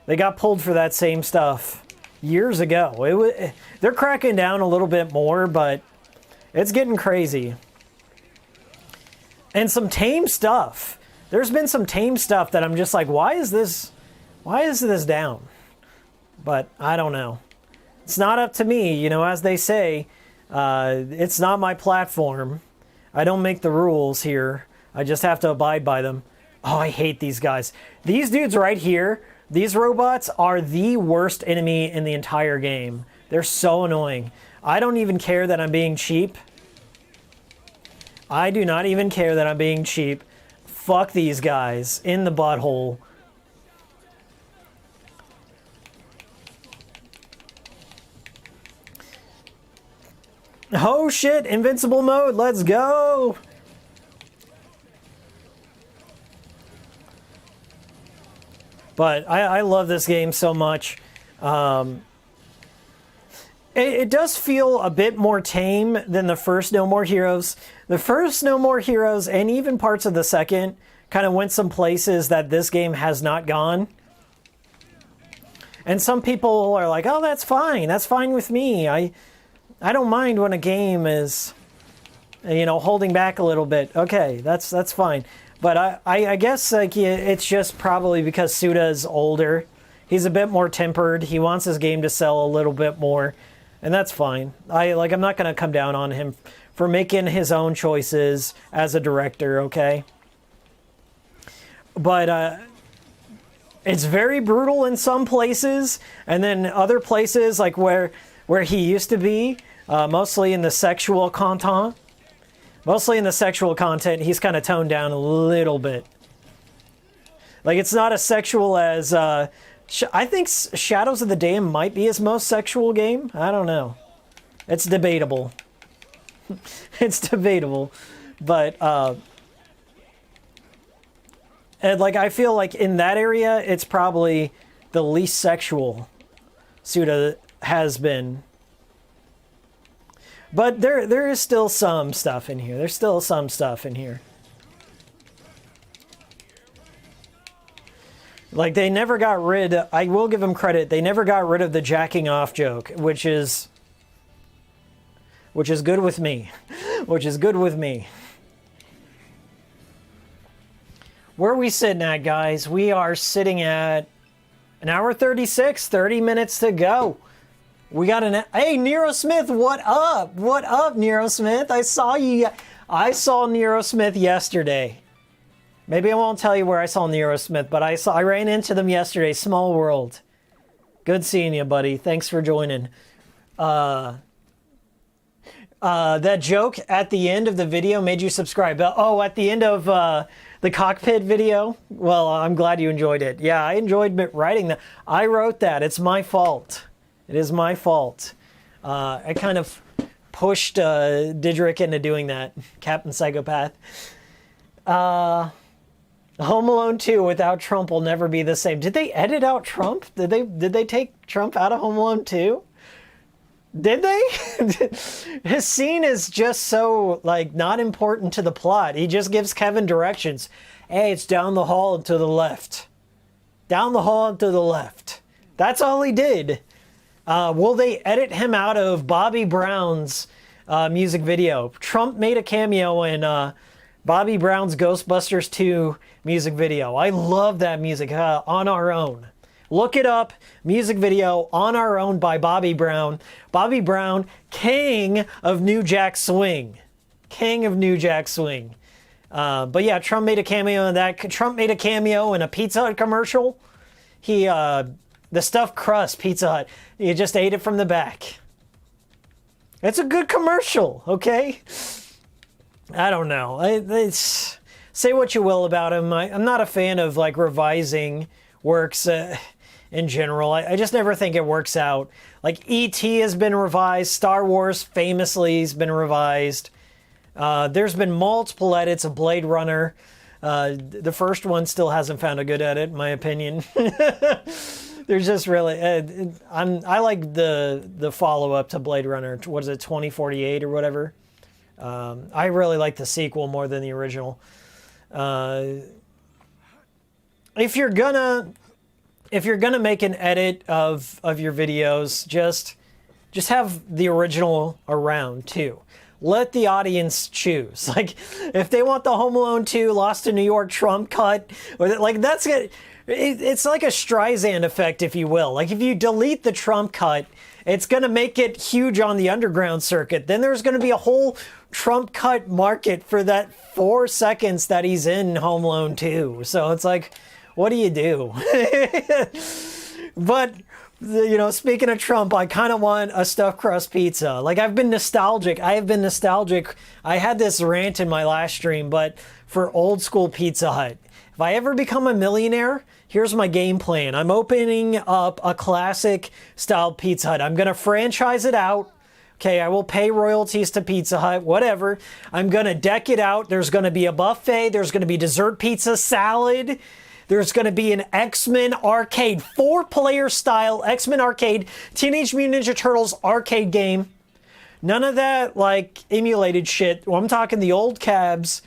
[SPEAKER 2] they got pulled for that same stuff years ago. They're cracking down a little bit more, but it's getting crazy. And some tame stuff. There's been some tame stuff that I'm just like, why is this down? But I don't know. It's not up to me, you know, as they say, it's not my platform. I don't make the rules here. I just have to abide by them. Oh, I hate these guys. These dudes right here, these robots are the worst enemy in the entire game. They're so annoying. I don't even care that I'm being cheap. I do not even care that I'm being cheap. Fuck these guys in the butthole. Oh shit, invincible mode, let's go! But I love this game so much. It does feel a bit more tame than the first No More Heroes. The first No More Heroes, and even parts of the second, kind of went some places that this game has not gone. And some people are like, oh, that's fine with me. I don't mind when a game is, you know, holding back a little bit. Okay, that's fine. But I guess like it's just probably because Suda is older. He's a bit more tempered. He wants his game to sell a little bit more, and that's fine. I'm not gonna come down on him for making his own choices as a director. Okay. But it's very brutal in some places, and then other places like where he used to be, mostly in the sexual content. Mostly in the sexual content, he's kind of toned down a little bit. Like, it's not as sexual as... I think Shadows of the Dam might be his most sexual game. I don't know. It's debatable. It's debatable. But, and, like, I feel like in that area, it's probably the least sexual Suda has been. But there is still some stuff in here. There's still some stuff in here. Like, they never got rid... I will give them credit. They never got rid of the jacking off joke, which is good with me. Which is good with me. Where are we sitting at, guys? We are sitting at an hour 36, 30 minutes to go. We got an... Hey, Nero Smith, what up? What up, Nero Smith? I saw you... I saw Nero Smith yesterday. Maybe I won't tell you where I saw Nero Smith, but I ran into them yesterday. Small world. Good seeing you, buddy. Thanks for joining. That joke at the end of the video made you subscribe. Oh, at the end of the cockpit video? Well, I'm glad you enjoyed it. Yeah, I enjoyed writing that. I wrote that. It's my fault. It is my fault. I kind of pushed Didrik into doing that. Captain Psychopath. Home Alone 2 without Trump will never be the same. Did they edit out Trump? Did they take Trump out of Home Alone 2? Did they? His scene is just so, like, not important to the plot. He just gives Kevin directions. Hey, it's down the hall and to the left. Down the hall and to the left. That's all he did. Will they edit him out of Bobby Brown's music video? Trump made a cameo in Bobby Brown's Ghostbusters 2 music video. I love that music. On Our Own. Look it up. Music video, On Our Own by Bobby Brown. Bobby Brown, king of New Jack Swing. King of New Jack Swing. But yeah, Trump made a cameo in that. Trump made a cameo in a Pizza Hut commercial. The stuffed crust Pizza Hut. You just ate it from the back. It's a good commercial, okay? I don't know. Say what you will about him. I'm not a fan of, like, revising works in general. I just never think it works out. Like, E.T. has been revised. Star Wars famously has been revised. There's been multiple edits of Blade Runner. The first one still hasn't found a good edit, in my opinion. There's just really... I like the follow-up to Blade Runner. What is it, 2048 or whatever? I really like the sequel more than the original. If you're gonna make an edit of your videos, just have the original around too. Let the audience choose. Like, if they want the Home Alone 2 Lost in New York Trump cut, or like that's it. It's like a Streisand effect, if you will. Like, if you delete the Trump cut, it's going to make it huge on the underground circuit. Then there's going to be a whole Trump cut market for that 4 seconds that he's in Home Alone 2. So it's like, what do you do? But, you know, speaking of Trump, I kind of want a stuffed crust pizza. Like, I've been nostalgic. I have been nostalgic. I had this rant in my last stream, but for old school Pizza Hut. If I ever become a millionaire, here's my game plan. I'm opening up a classic style Pizza Hut. I'm going to franchise it out. Okay, I will pay royalties to Pizza Hut, whatever. I'm going to deck it out. There's going to be a buffet. There's going to be dessert pizza, salad. There's going to be an X-Men arcade, 4-player style X-Men arcade, Teenage Mutant Ninja Turtles arcade game. None of that, like, emulated shit. Well, I'm talking the old cabs.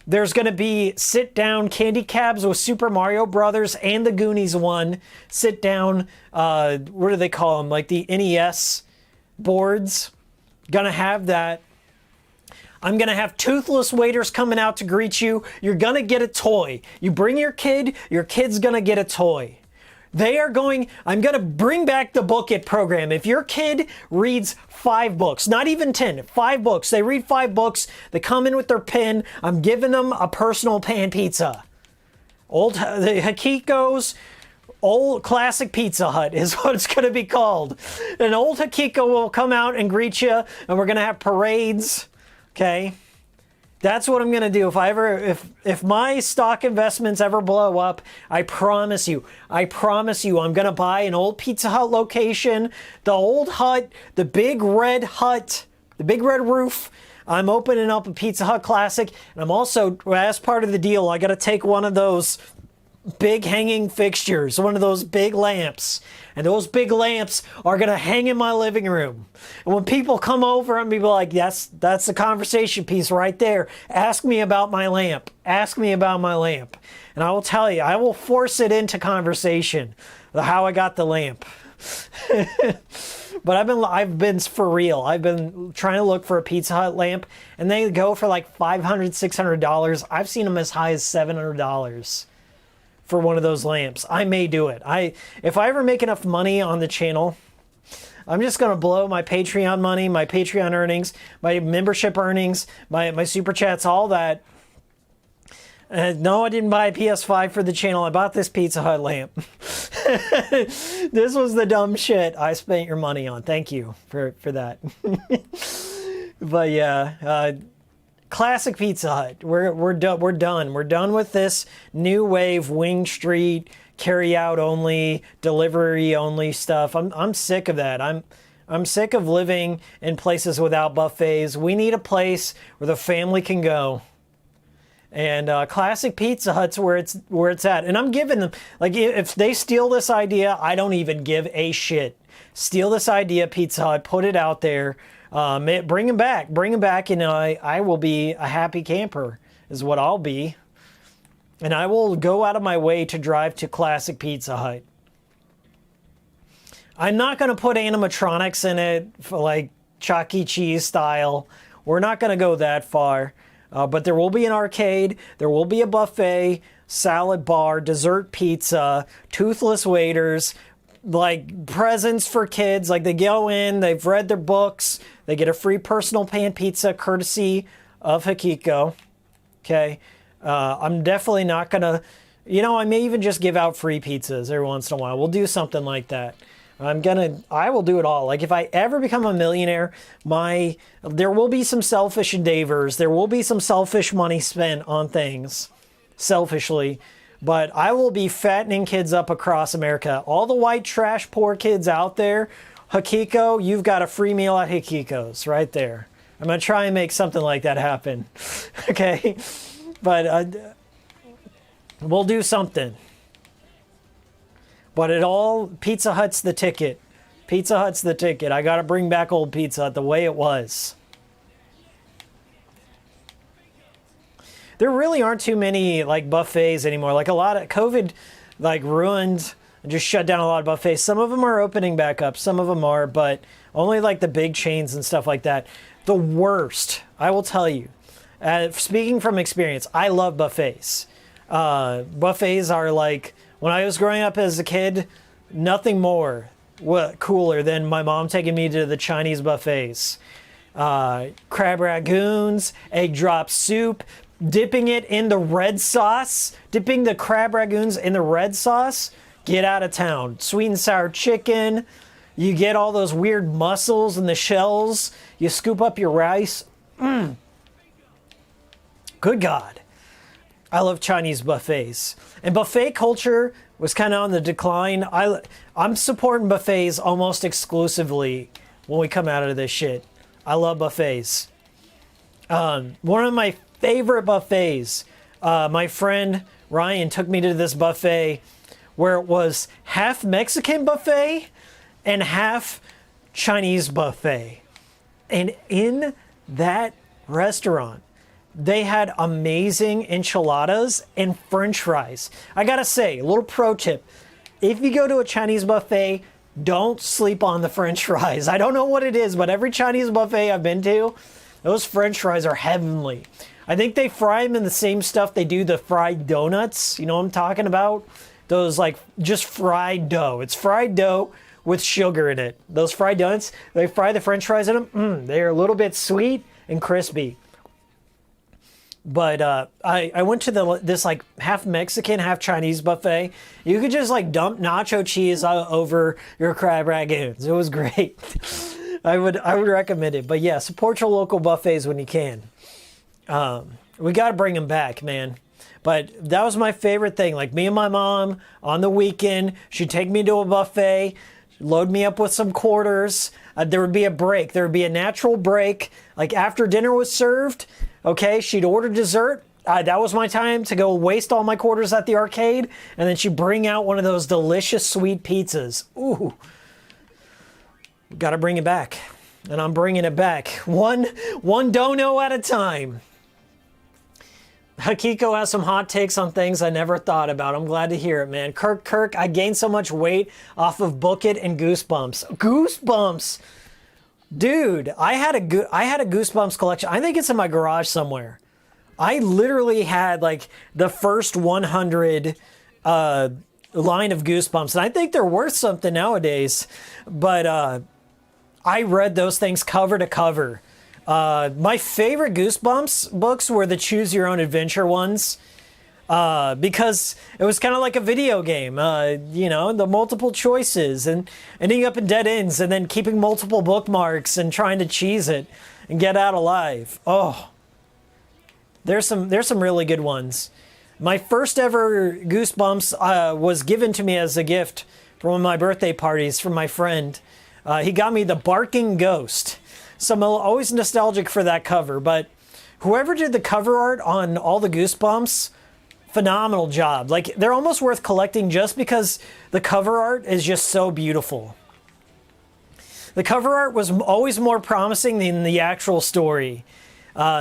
[SPEAKER 2] There's going to be sit-down candy cabs with Super Mario Brothers and the Goonies one. Sit-down, what do they call them? Like the NES boards. Gonna have that. I'm gonna have toothless waiters coming out to greet you. You're gonna get a toy. You bring your kid's gonna get a toy. I'm gonna bring back the book it program. If your kid reads 5 books, not even 10, 5 books, they read 5 books, they come in with their pen, I'm giving them a personal pan pizza. The Hikiko's Old Classic Pizza Hut is what it's going to be called. An old Hikiko will come out and greet you, and we're going to have parades. Okay? That's what I'm going to do. If my stock investments ever blow up, I promise you, I'm going to buy an old Pizza Hut location, the old hut, the big red roof. I'm opening up a Pizza Hut Classic, and I'm also, as part of the deal, I got to take one of those big hanging fixtures, one of those big lamps, and those big lamps are gonna hang in my living room. And when people come over, I'm gonna be like, that's the conversation piece right there. Ask me about my lamp. Ask me about my lamp, and I will tell you. I will force it into conversation. How I got the lamp. But I've been for real. I've been trying to look for a Pizza Hut lamp, and they go for like $500, $600. I've seen them as high as $700 for one of those lamps. I may do it. If I ever make enough money on the channel, I'm just gonna blow my Patreon money, my Patreon earnings, my membership earnings, my super chats, all that. No, I didn't buy a PS5 for the channel. I bought this Pizza Hut lamp. This was the dumb shit I spent your money on. Thank you for that. But yeah, Classic Pizza Hut. We're done. We're done with this new wave Wing Street carry out only, delivery only stuff. I'm sick of that. I'm sick of living in places without buffets. We need a place where the family can go. And Classic Pizza Hut's where it's at. And I'm giving them, like, if they steal this idea, I don't even give a shit. Steal this idea, Pizza Hut, put it out there. Bring them back, and I will be a happy camper, is what I'll be. And I will go out of my way to drive to Classic Pizza Hut. I'm not going to put animatronics in it for like Chuck E. Cheese style. We're not going to go that far. But there will be an arcade, there will be a buffet, salad bar, dessert pizza, toothless waiters, like presents for kids. Like they go in, they've read their books, they get a free personal pan pizza courtesy of Hikiko. Okay. I'm definitely not going to, I may even just give out free pizzas every once in a while. We'll do something like that. I will do it all. Like if I ever become a millionaire, there will be some selfish endeavors. There will be some selfish money spent on things selfishly, but I will be fattening kids up across America. All the white trash poor kids out there, Hikiko, you've got a free meal at Hikiko's right there. I'm going to try and make something like that happen. Okay. But we'll do something. But Pizza Hut's the ticket. Pizza Hut's the ticket. I got to bring back old Pizza Hut the way it was. There really aren't too many like buffets anymore. Like a lot of COVID ruined and just shut down a lot of buffets. Some of them are opening back up. Some of them are, but only like the big chains and stuff like that. The worst, I will tell you. Speaking from experience, I love buffets. Buffets are like, when I was growing up as a kid, nothing more cooler than my mom taking me to the Chinese buffets. Crab ragoons, egg drop soup, dipping it in the red sauce, dipping the crab ragoons in the red sauce. Get out of town. Sweet and sour chicken. You get all those weird mussels and the shells. You scoop up your rice. Good God. I love Chinese buffets. And buffet culture was kind of on the decline. I'm supporting buffets almost exclusively when we come out of this shit. I love buffets. One of my favorite buffets, my friend Ryan took me to this buffet where it was half Mexican buffet and half Chinese buffet. And in that restaurant, they had amazing enchiladas and French fries. I gotta say, a little pro tip. If you go to a Chinese buffet, don't sleep on the French fries. I don't know what it is, but every Chinese buffet I've been to, those French fries are heavenly. I think they fry them in the same stuff they do the fried donuts. You know what I'm talking about? Those like just fried dough. It's fried dough with sugar in it. Those fried donuts, they fry the French fries in them. They're a little bit sweet and crispy. But I went to this like half Mexican, half Chinese buffet. You could just like dump nacho cheese over your crab rangoons. It was great. I would recommend it. But yeah, support your local buffets when you can. We got to bring them back, man. But that was my favorite thing. Like me and my mom on the weekend, she'd take me to a buffet, load me up with some quarters. There would be a break. There would be a natural break. Like after dinner was served, okay, she'd order dessert. That was my time to go waste all my quarters at the arcade. And then she'd bring out one of those delicious sweet pizzas. Ooh. Got to bring it back. And I'm bringing it back. One dono at a time. Hikiko has some hot takes on things I never thought about. I'm glad to hear it, man. Kirk, I gained so much weight off of Book It and Goosebumps. Goosebumps! Dude, I had a Goosebumps collection. I think it's in my garage somewhere. I literally had like the first 100 line of Goosebumps. And I think they're worth something nowadays. But I read those things cover to cover. My favorite Goosebumps books were the Choose Your Own Adventure ones, because it was kind of like a video game, you know, the multiple choices and ending up in dead ends and then keeping multiple bookmarks and trying to cheese it and get out alive. Oh, there's some really good ones. My first ever Goosebumps was given to me as a gift for one of my birthday parties from my friend. He got me the Barking Ghost. So I'm always nostalgic for that cover, but whoever did the cover art on all the Goosebumps, phenomenal job. Like, they're almost worth collecting just because the cover art is just so beautiful. The cover art was always more promising than the actual story.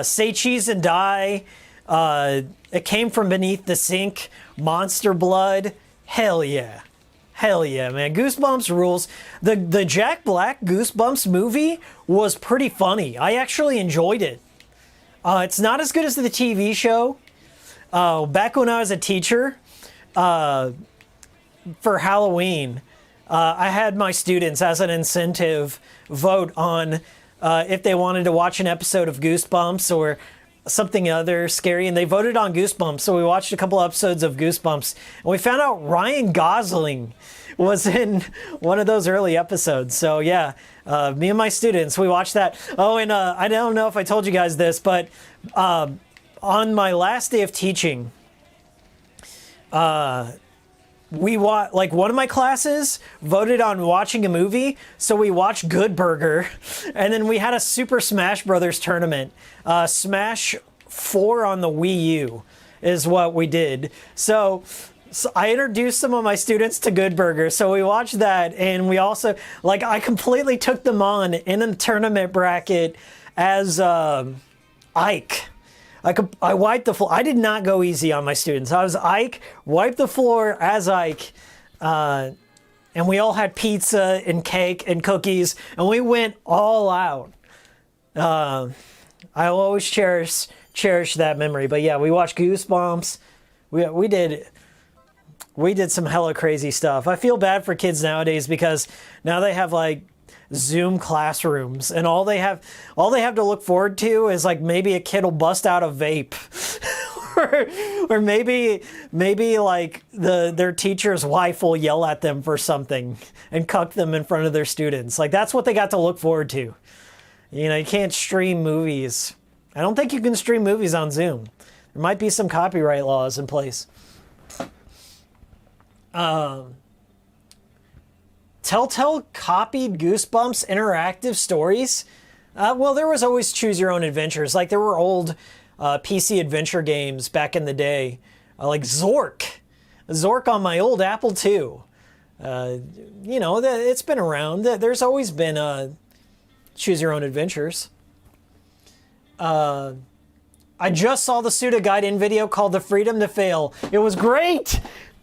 [SPEAKER 2] Say Cheese and Die, It Came From Beneath the Sink, Monster Blood, hell yeah. Hell yeah, man. Goosebumps rules. The Jack Black Goosebumps movie was pretty funny. I actually enjoyed it. It's not as good as the TV show. Back when I was a teacher, for Halloween, I had my students, as an incentive, vote on if they wanted to watch an episode of Goosebumps or something other scary, and they voted on Goosebumps. So we watched a couple episodes of Goosebumps, and we found out Ryan Gosling was in one of those early episodes. So yeah, me and my students, we watched that. Oh, and I don't know if I told you guys this, but on my last day of teaching, we like one of my classes voted on watching a movie, so we watched Good Burger, and then we had a Super Smash Brothers tournament. Smash 4 on the Wii U is what we did. So I introduced some of my students to Good Burger, so we watched that, and we also, like, I completely took them on in a tournament bracket as Ike. I wiped the floor. I did not go easy on my students. I was Ike, wiped the floor as Ike, and we all had pizza and cake and cookies, and we went all out. I'll always cherish that memory. But yeah, we watched Goosebumps. We did some hella crazy stuff. I feel bad for kids nowadays because now they have like Zoom classrooms, and all they have to look forward to is like maybe a kid will bust out a vape, or maybe like their teacher's wife will yell at them for something and cuck them in front of their students. Like, that's what they got to look forward to. You know, you can't stream movies. I don't think you can stream movies on Zoom. There might be some copyright laws in place. Telltale copied Goosebumps interactive stories. Well, there was always Choose Your Own Adventures. Like, there were old PC adventure games back in the day, like Zork on my old Apple II. You know, it's been around. There's always been Choose Your Own Adventures. I just saw the Suda Guide-In video called The Freedom to Fail. It was great.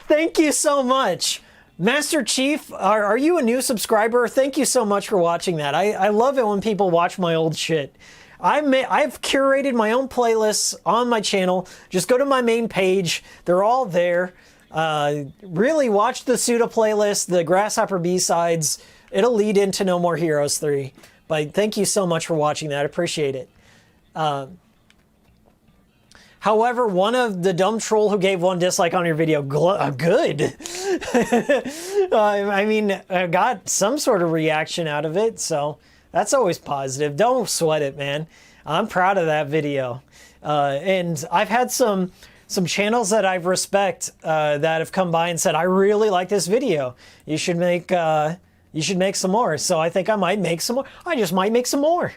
[SPEAKER 2] Thank you so much. Master Chief, are you a new subscriber? Thank you so much for watching that. I love it when people watch my old shit. I've curated my own playlists on my channel. Just go to my main page. They're all there. Really watch the Suda playlist, the Grasshopper B-sides. It'll lead into No More Heroes 3. But thank you so much for watching that. I appreciate it. However, one of the dumb troll who gave one dislike on your video, good. I mean, I got some sort of reaction out of it, so that's always positive. Don't sweat it, man. I'm proud of that video. And I've had some channels that I respect that have come by and said, I really like this video. You should make some more. So I think I might make some more. I just might make some more.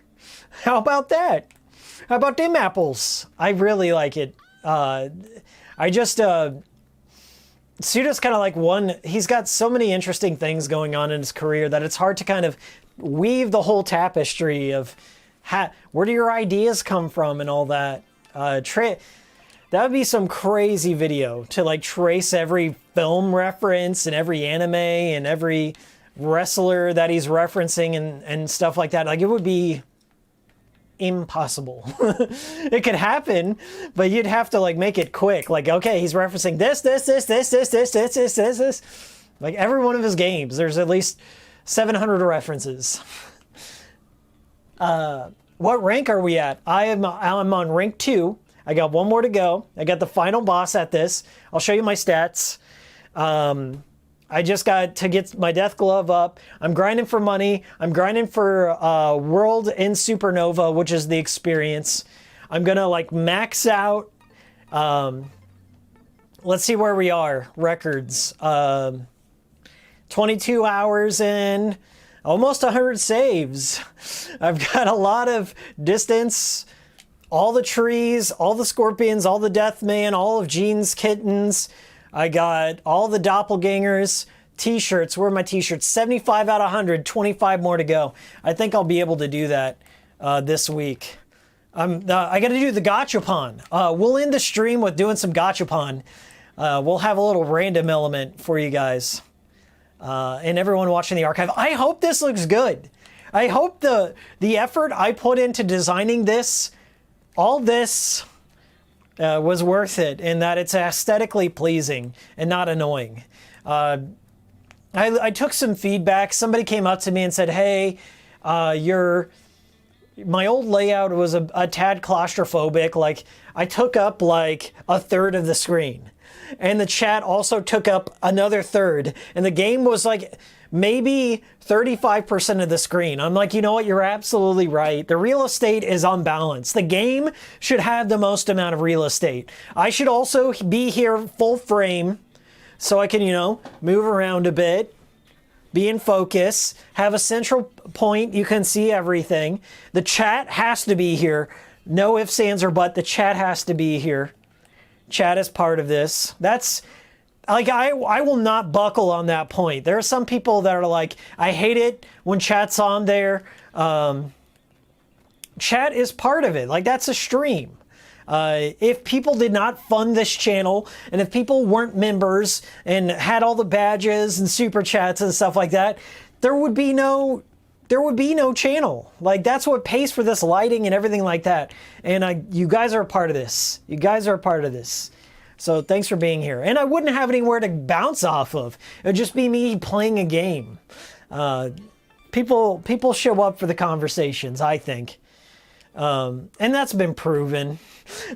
[SPEAKER 2] How about that? How about them apples? I really like it. Suda's kind of like he's got so many interesting things going on in his career that it's hard to kind of weave the whole tapestry of where do your ideas come from and all that. That would be some crazy video to like trace every film reference and every anime and every wrestler that he's referencing and stuff like that. Like, it would be impossible. It could happen, but you'd have to like make it quick. Like, okay, he's referencing this. Like every one of his games, there's at least 700 references. What rank are we at? I'm on rank 2. I got one more to go. I got the final boss at this. I'll show you my stats. I just got to get my Death Glove up. I'm grinding for money. I'm grinding for World in Supernova, which is the experience. I'm gonna like max out. Let's see where we are. Records. 22 hours in. Almost 100 saves. I've got a lot of distance. All the trees, all the scorpions, all the Deathman, all of Jean's kittens. I got all the doppelgangers, t-shirts. Where are my t-shirts? 75 out of 100, 25 more to go. I think I'll be able to do that this week. I got to do the gachapon. We'll end the stream with doing some gachapon. We'll have a little random element for you guys. And everyone watching the archive. I hope this looks good. I hope the effort I put into designing this, all this, was worth it, and that it's aesthetically pleasing and not annoying. I took some feedback. Somebody came up to me and said, hey, my old layout was a tad claustrophobic. Like, I took up like a third of the screen. And the chat also took up another third. And the game was like maybe 35% of the screen. I'm like, you know what? You're absolutely right. The real estate is unbalanced. The game should have the most amount of real estate. I should also be here full frame so I can, move around a bit, be in focus, have a central point. You can see everything. The chat has to be here. No ifs, ands, or buts. The chat has to be here. Chat is part of this. That's like, I will not buckle on that point. There are some people that are like, I hate it when chat's on there. Chat is part of it. Like, that's a stream. If people did not fund this channel, and if people weren't members and had all the badges and super chats and stuff like that, there would be no channel. Like, that's what pays for this lighting and everything like that. And you guys are a part of this. You guys are a part of this. So thanks for being here. And I wouldn't have anywhere to bounce off of. It would just be me playing a game. People show up for the conversations, I think. And that's been proven.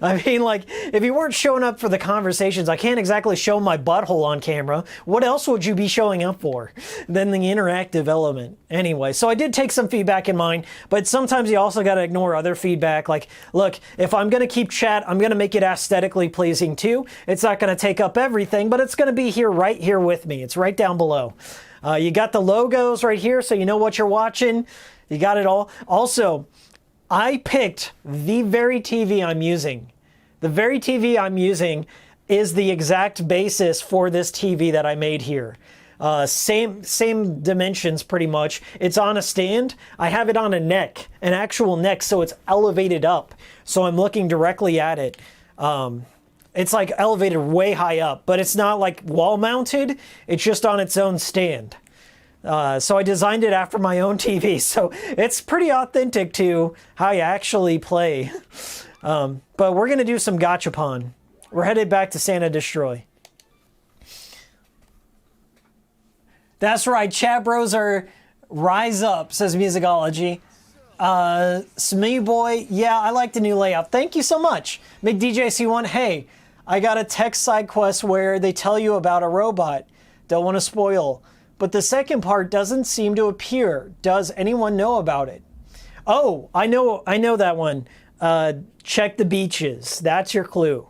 [SPEAKER 2] I mean, like, if you weren't showing up for the conversations, I can't exactly show my butthole on camera. What else would you be showing up for than the interactive element? Anyway, so I did take some feedback in mind, but sometimes you also got to ignore other feedback. Like, look, if I'm going to keep chat, I'm going to make it aesthetically pleasing too. It's not going to take up everything, but it's going to be here, right here with me. It's right down below. You got the logos right here, so you know what you're watching. You got it all. Also, I picked the very TV I'm using. The very TV I'm using is the exact basis for this TV that I made here. Same dimensions pretty much. It's on a stand. I have it on a neck, an actual neck, so it's elevated up. So I'm looking directly at it. It's like elevated way high up, but it's not like wall mounted. It's just on its own stand. So I designed it after my own TV. So it's pretty authentic to how you actually play. But we're going to do some gachapon. We're headed back to Santa Destroy. That's right. Chat bros are rise up, says Musicology. Smee Boy, yeah, I like the new layout. Thank you so much. McDJC1, hey, I got a text side quest where they tell you about a robot. Don't want to spoil. But the second part doesn't seem to appear. Does anyone know about it? Oh, I know that one. Check the beaches. That's your clue.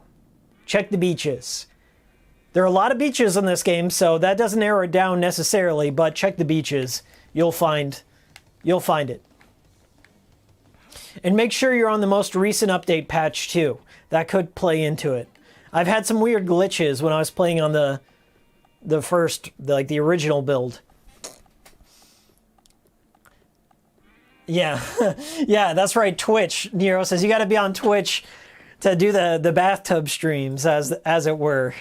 [SPEAKER 2] Check the beaches. There are a lot of beaches in this game, so that doesn't narrow it down necessarily, but check the beaches. You'll find it. And make sure you're on the most recent update patch too. That could play into it. I've had some weird glitches when I was playing on the original build. Yeah, yeah, that's right. Twitch. Nero says you got to be on Twitch to do the bathtub streams, as it were.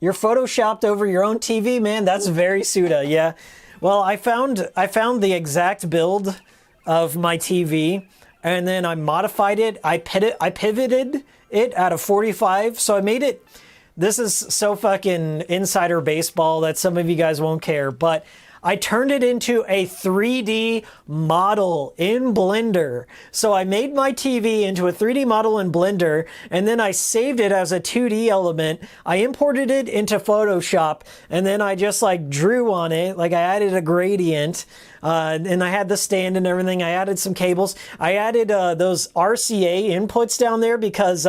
[SPEAKER 2] You're photoshopped over your own TV, man. That's very Suda. Yeah. Well, I found the exact build of my TV, and then I modified it. I pivoted it out of 45, so I made it. This is so fucking insider baseball that some of you guys won't care, but I turned it into a 3D model in Blender. So I made my TV into a 3D model in Blender, and then I saved it as a 2D element. I imported it into Photoshop, and then I just like drew on it. Like I added a gradient, and I had the stand and everything. I added some cables. I added those RCA inputs down there because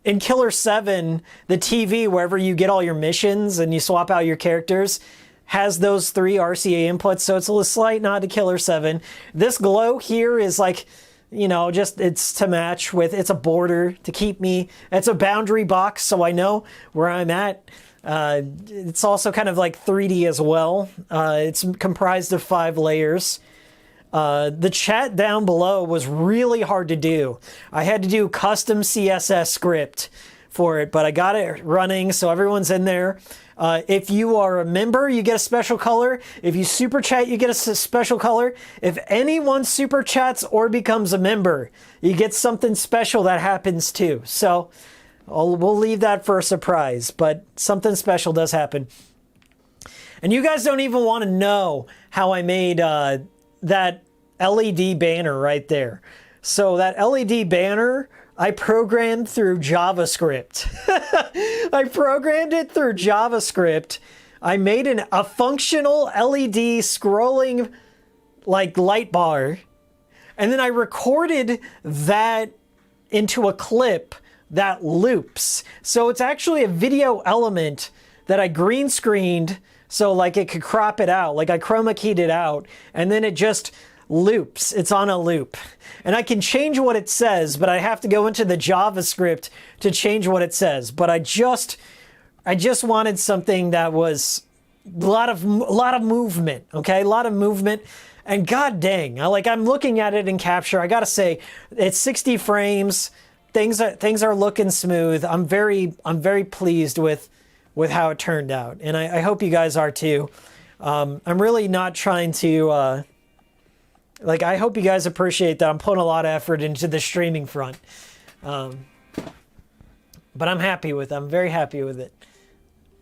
[SPEAKER 2] in Killer 7, the TV, wherever you get all your missions and you swap out your characters, has those 3 RCA inputs, so it's a slight nod to Killer 7. This glow here is like, you know, just it's to match with, it's a border to keep me, it's a boundary box so I know where I'm at. It's also kind of like 3D as well. It's comprised of 5 layers. The chat down below was really hard to do. I had to do custom CSS script for it, but I got it running, so everyone's in there. If you are a member, you get a special color. If you super chat, you get a special color. If anyone super chats or becomes a member, you get something special that happens too. So we'll leave that for a surprise, but something special does happen. And you guys don't even want to know how I made that LED banner right there. So that LED banner, I programmed through JavaScript. I programmed it through JavaScript. I made a functional LED scrolling like light bar. And then I recorded that into a clip that loops. So it's actually a video element that I green screened so like it could crop it out. Like I chroma keyed it out, and then it just loops. It's on a loop. And I can change what it says, but I have to go into the JavaScript to change what it says. But I just wanted something that was a lot of movement, okay? A lot of movement. And god dang, I'm looking at it in Capture. I gotta say, it's 60 frames. Things are looking smooth. I'm very pleased with how it turned out. And I hope you guys are too. I'm really not trying to I hope you guys appreciate that I'm putting a lot of effort into the streaming front. But I'm happy with it. I'm very happy with it.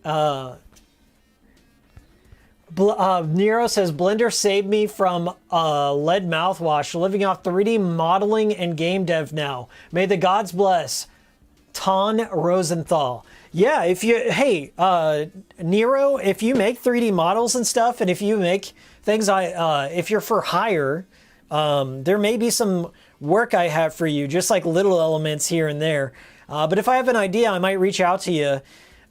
[SPEAKER 2] Nero says, Blender saved me from lead mouthwash, living off 3D modeling and game dev now. May the gods bless. Ton Rosenthal. Yeah, Nero, if you make 3D models and stuff, and if you make things, if you're for hire, there may be some work I have for you, just like little elements here and there. But if I have an idea, I might reach out to you.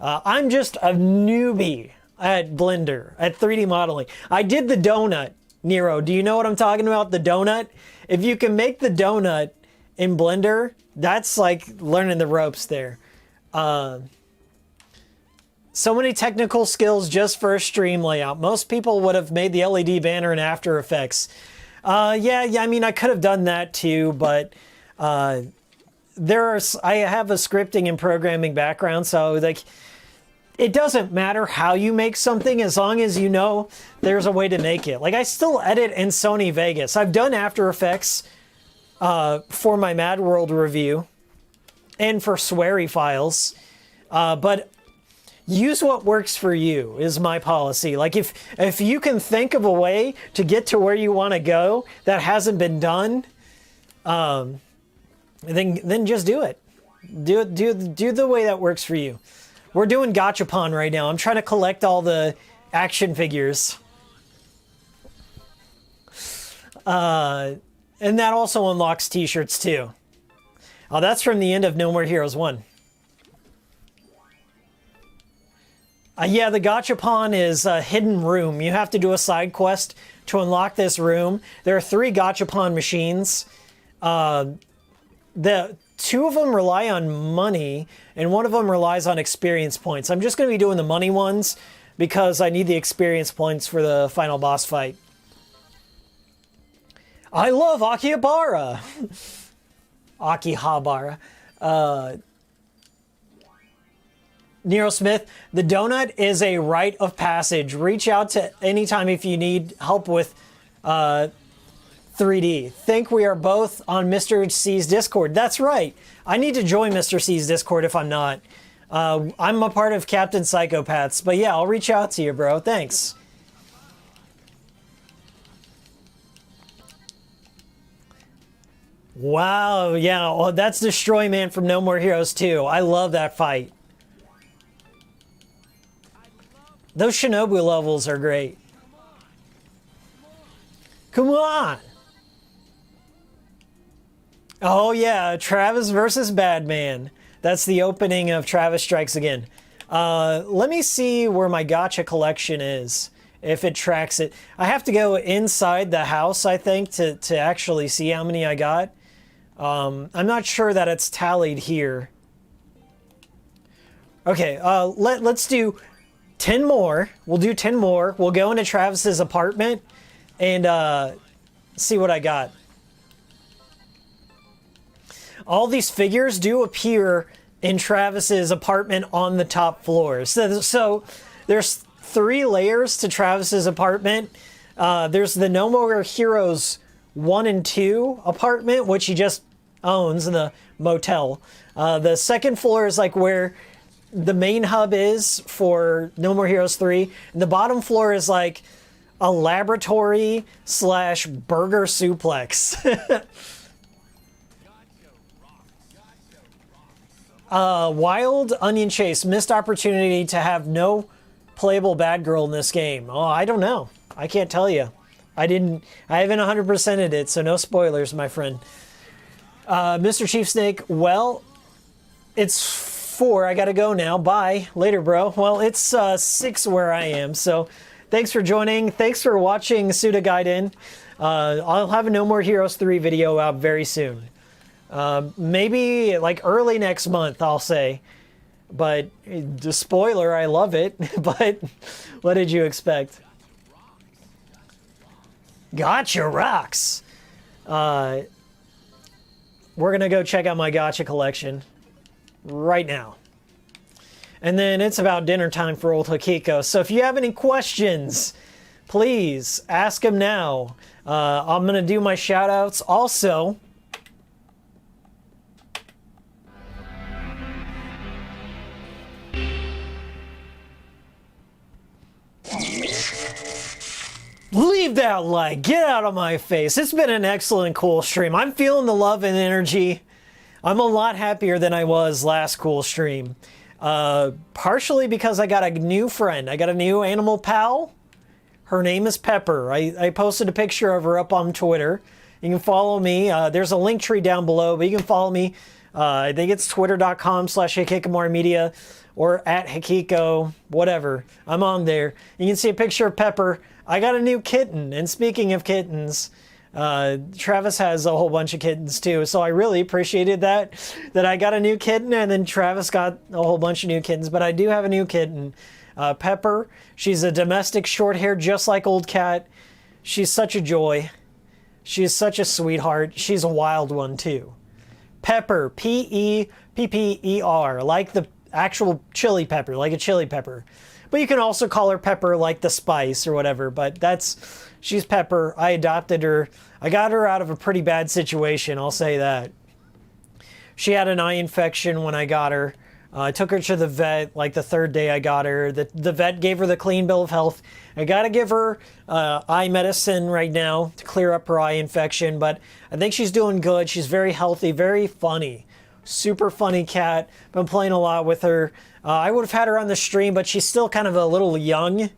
[SPEAKER 2] I'm just a newbie at Blender, at 3D modeling. I did the donut, Nero. Do you know what I'm talking about? The donut? If you can make the donut in Blender, that's like learning the ropes there. So many technical skills just for a stream layout. Most people would have made the LED banner in After Effects. Yeah, I mean, I could have done that too, but I have a scripting and programming background, so like it doesn't matter how you make something as long as you know there's a way to make it. Like I still edit in Sony Vegas. I've done After Effects for my Mad World review and for sweary files, but use what works for you is my policy. Like if you can think of a way to get to where you want to go that hasn't been done, then just do it. Do the way that works for you. We're doing Gachapon right now. I'm trying to collect all the action figures. And that also unlocks t-shirts too. Oh, that's from the end of No More Heroes 1. Yeah, the Gachapon is a hidden room. You have to do a side quest to unlock this room. There are 3 Gachapon machines. The 2 of them rely on money, and 1 of them relies on experience points. I'm just going to be doing the money ones because I need the experience points for the final boss fight. I love Akihabara. Akihabara. Nero Smith, the donut is a rite of passage. Reach out to anytime if you need help with 3D. Think we are both on Mr. C's Discord. That's right. I need to join Mr. C's Discord if I'm not. I'm a part of Captain Psychopaths, but yeah, I'll reach out to you, bro. Thanks. Wow, yeah, well, that's Destroy Man from No More Heroes 2. I love that fight. Those Shinobu levels are great. Come on! Oh yeah, Travis versus Badman. That's the opening of Travis Strikes Again. Let me see where my gacha collection is, if it tracks it. I have to go inside the house, I think, to actually see how many I got. I'm not sure that it's tallied here. Okay, let's do 10 more. We'll do 10 more. We'll go into Travis's apartment and see what I got. All these figures do appear in Travis's apartment on the top floor. So there's 3 layers to Travis's apartment. There's the No More Heroes 1 and 2 apartment, which he just owns in the motel. The second floor is like where the main hub is for No More Heroes 3. And the bottom floor is like a laboratory / burger suplex. Wild Onion Chase, missed opportunity to have no playable bad girl in this game. Oh, I don't know. I can't tell you. I haven't 100%ed it, so no spoilers, my friend. Mr. Chief Snake, well, it's 4. I gotta go now. Bye. Later, bro. Well, it's 6 where I am, so thanks for joining. Thanks for watching Suda Gaiden. I'll have a No More Heroes 3 video out very soon. Maybe like early next month, I'll say. But the spoiler, I love it. But what did you expect? Gotcha rocks. We're gonna go check out my gotcha collection right now. And then it's about dinner time for old Hikiko. So if you have any questions, please ask him now. I'm gonna do my shout outs. Also, leave that like, get out of my face. It's been an excellent cool stream. I'm feeling the love and energy. I'm a lot happier than I was last cool stream. Partially because I got a new friend. I got a new animal pal. Her name is Pepper. I posted a picture of her up on Twitter. You can follow me. There's a link tree down below, but you can follow me. I think it's twitter.com/Hikikomori Media or at Hikiko, whatever. I'm on there. You can see a picture of Pepper. I got a new kitten. And speaking of kittens, Travis has a whole bunch of kittens too. So I really appreciated that I got a new kitten and then Travis got a whole bunch of new kittens. But I do have a new kitten, Pepper. She's a domestic short hair, just like Old Cat. She's such a joy. She's such a sweetheart. She's a wild one too. Pepper, Pepper, like the actual chili pepper, like a chili pepper. But you can also call her Pepper like the spice or whatever, but she's Pepper. I adopted her. I got her out of a pretty bad situation, I'll say that. She had an eye infection when I got her. I took her to the vet like the third day I got her. The vet gave her the clean bill of health. I got to give her eye medicine right now to clear up her eye infection, but I think she's doing good. She's very healthy, very funny. Super funny cat. Been playing a lot with her. I would have had her on the stream, but she's still kind of a little young.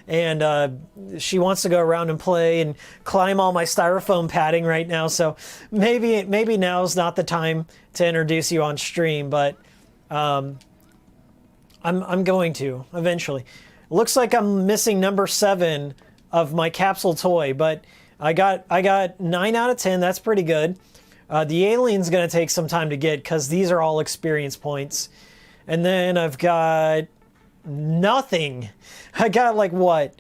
[SPEAKER 2] And she wants to go around and play and climb all my styrofoam padding right now. So maybe now's not the time to introduce you on stream, but I'm going to eventually. Looks like I'm missing number 7 of my capsule toy, but I got 9 out of 10. That's pretty good. The alien's gonna take some time to get because these are all experience points. And then I've got nothing. I got like what,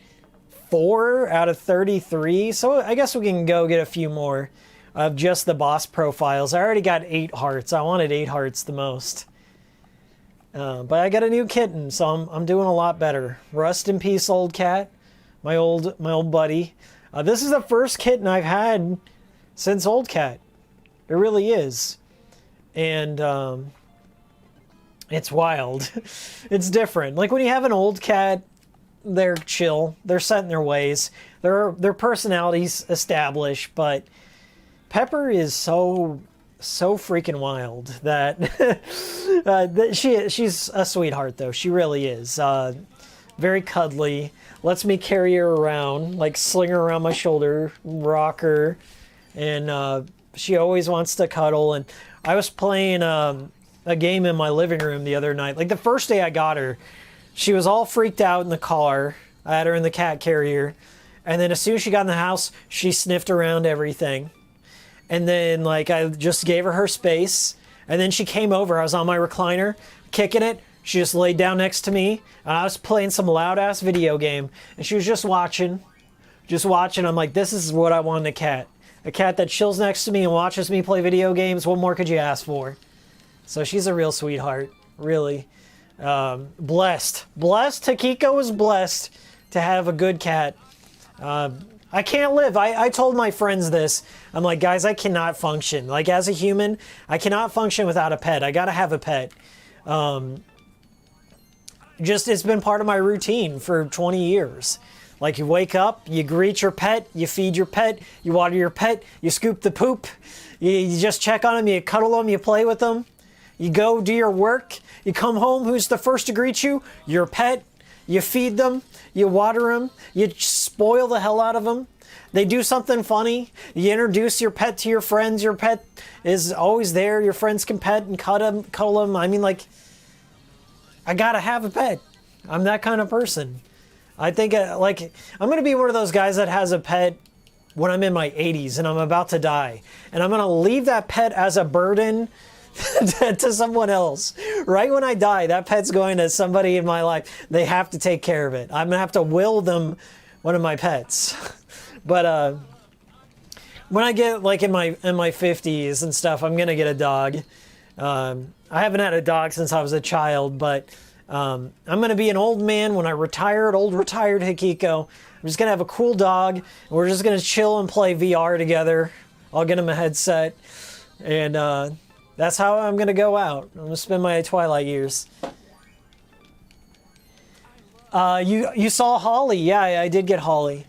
[SPEAKER 2] 4 out of 33? So I guess we can go get a few more of just the boss profiles. I already got 8 hearts. I wanted 8 hearts the most. But I got a new kitten, so I'm doing a lot better. Rest in peace, old cat. My old buddy. This is the first kitten I've had since old cat. It really is. And it's wild. It's different. Like when you have an old cat, they're chill. They're set in their ways. Their personalities established, but Pepper is so freaking wild that she's a sweetheart though. She really is. Very cuddly. Lets me carry her around, like sling her around my shoulder, rock her, and she always wants to cuddle. And I was playing a game in my living room the other night. Like the first day I got her, she was all freaked out in the car. I had her in the cat carrier. And then as soon as she got in the house, she sniffed around everything. And then like I just gave her space. And then she came over. I was on my recliner, kicking it. She just laid down next to me. And I was playing some loud ass video game. And she was just watching. I'm like, this is what I want in a cat. A cat that chills next to me and watches me play video games. What more could you ask for? So she's a real sweetheart, really. Blessed. Hikiko is blessed to have a good cat. I can't live. I told my friends this. I'm like, guys, I cannot function. Like as a human, I cannot function without a pet. I gotta have a pet. It's been part of my routine for 20 years. Like you wake up, you greet your pet, you feed your pet, you water your pet, you scoop the poop, you just check on them, you cuddle them, you play with them. You go do your work, you come home, who's the first to greet you? Your pet. You feed them, you water them, you spoil the hell out of them. They do something funny, you introduce your pet to your friends, your pet is always there, your friends can pet and cuddle them. I mean, like, I gotta have a pet. I'm that kind of person. I think, like, I'm gonna be one of those guys that has a pet when I'm in my 80s and I'm about to die. And I'm gonna leave that pet as a burden to someone else. Right when I die, that pet's going to somebody in my life. They have to take care of it. I'm gonna have to will them one of my pets. But when I get like in my 50s and stuff, I'm gonna get a dog. I haven't had a dog since I was a child, but I'm gonna be an old man when I retire, old retired Hikiko. I'm just gonna have a cool dog, and we're just gonna chill and play VR together. I'll get him a headset, and that's how I'm gonna go out. I'm gonna spend my twilight years. You saw Holly? Yeah, I did get Holly.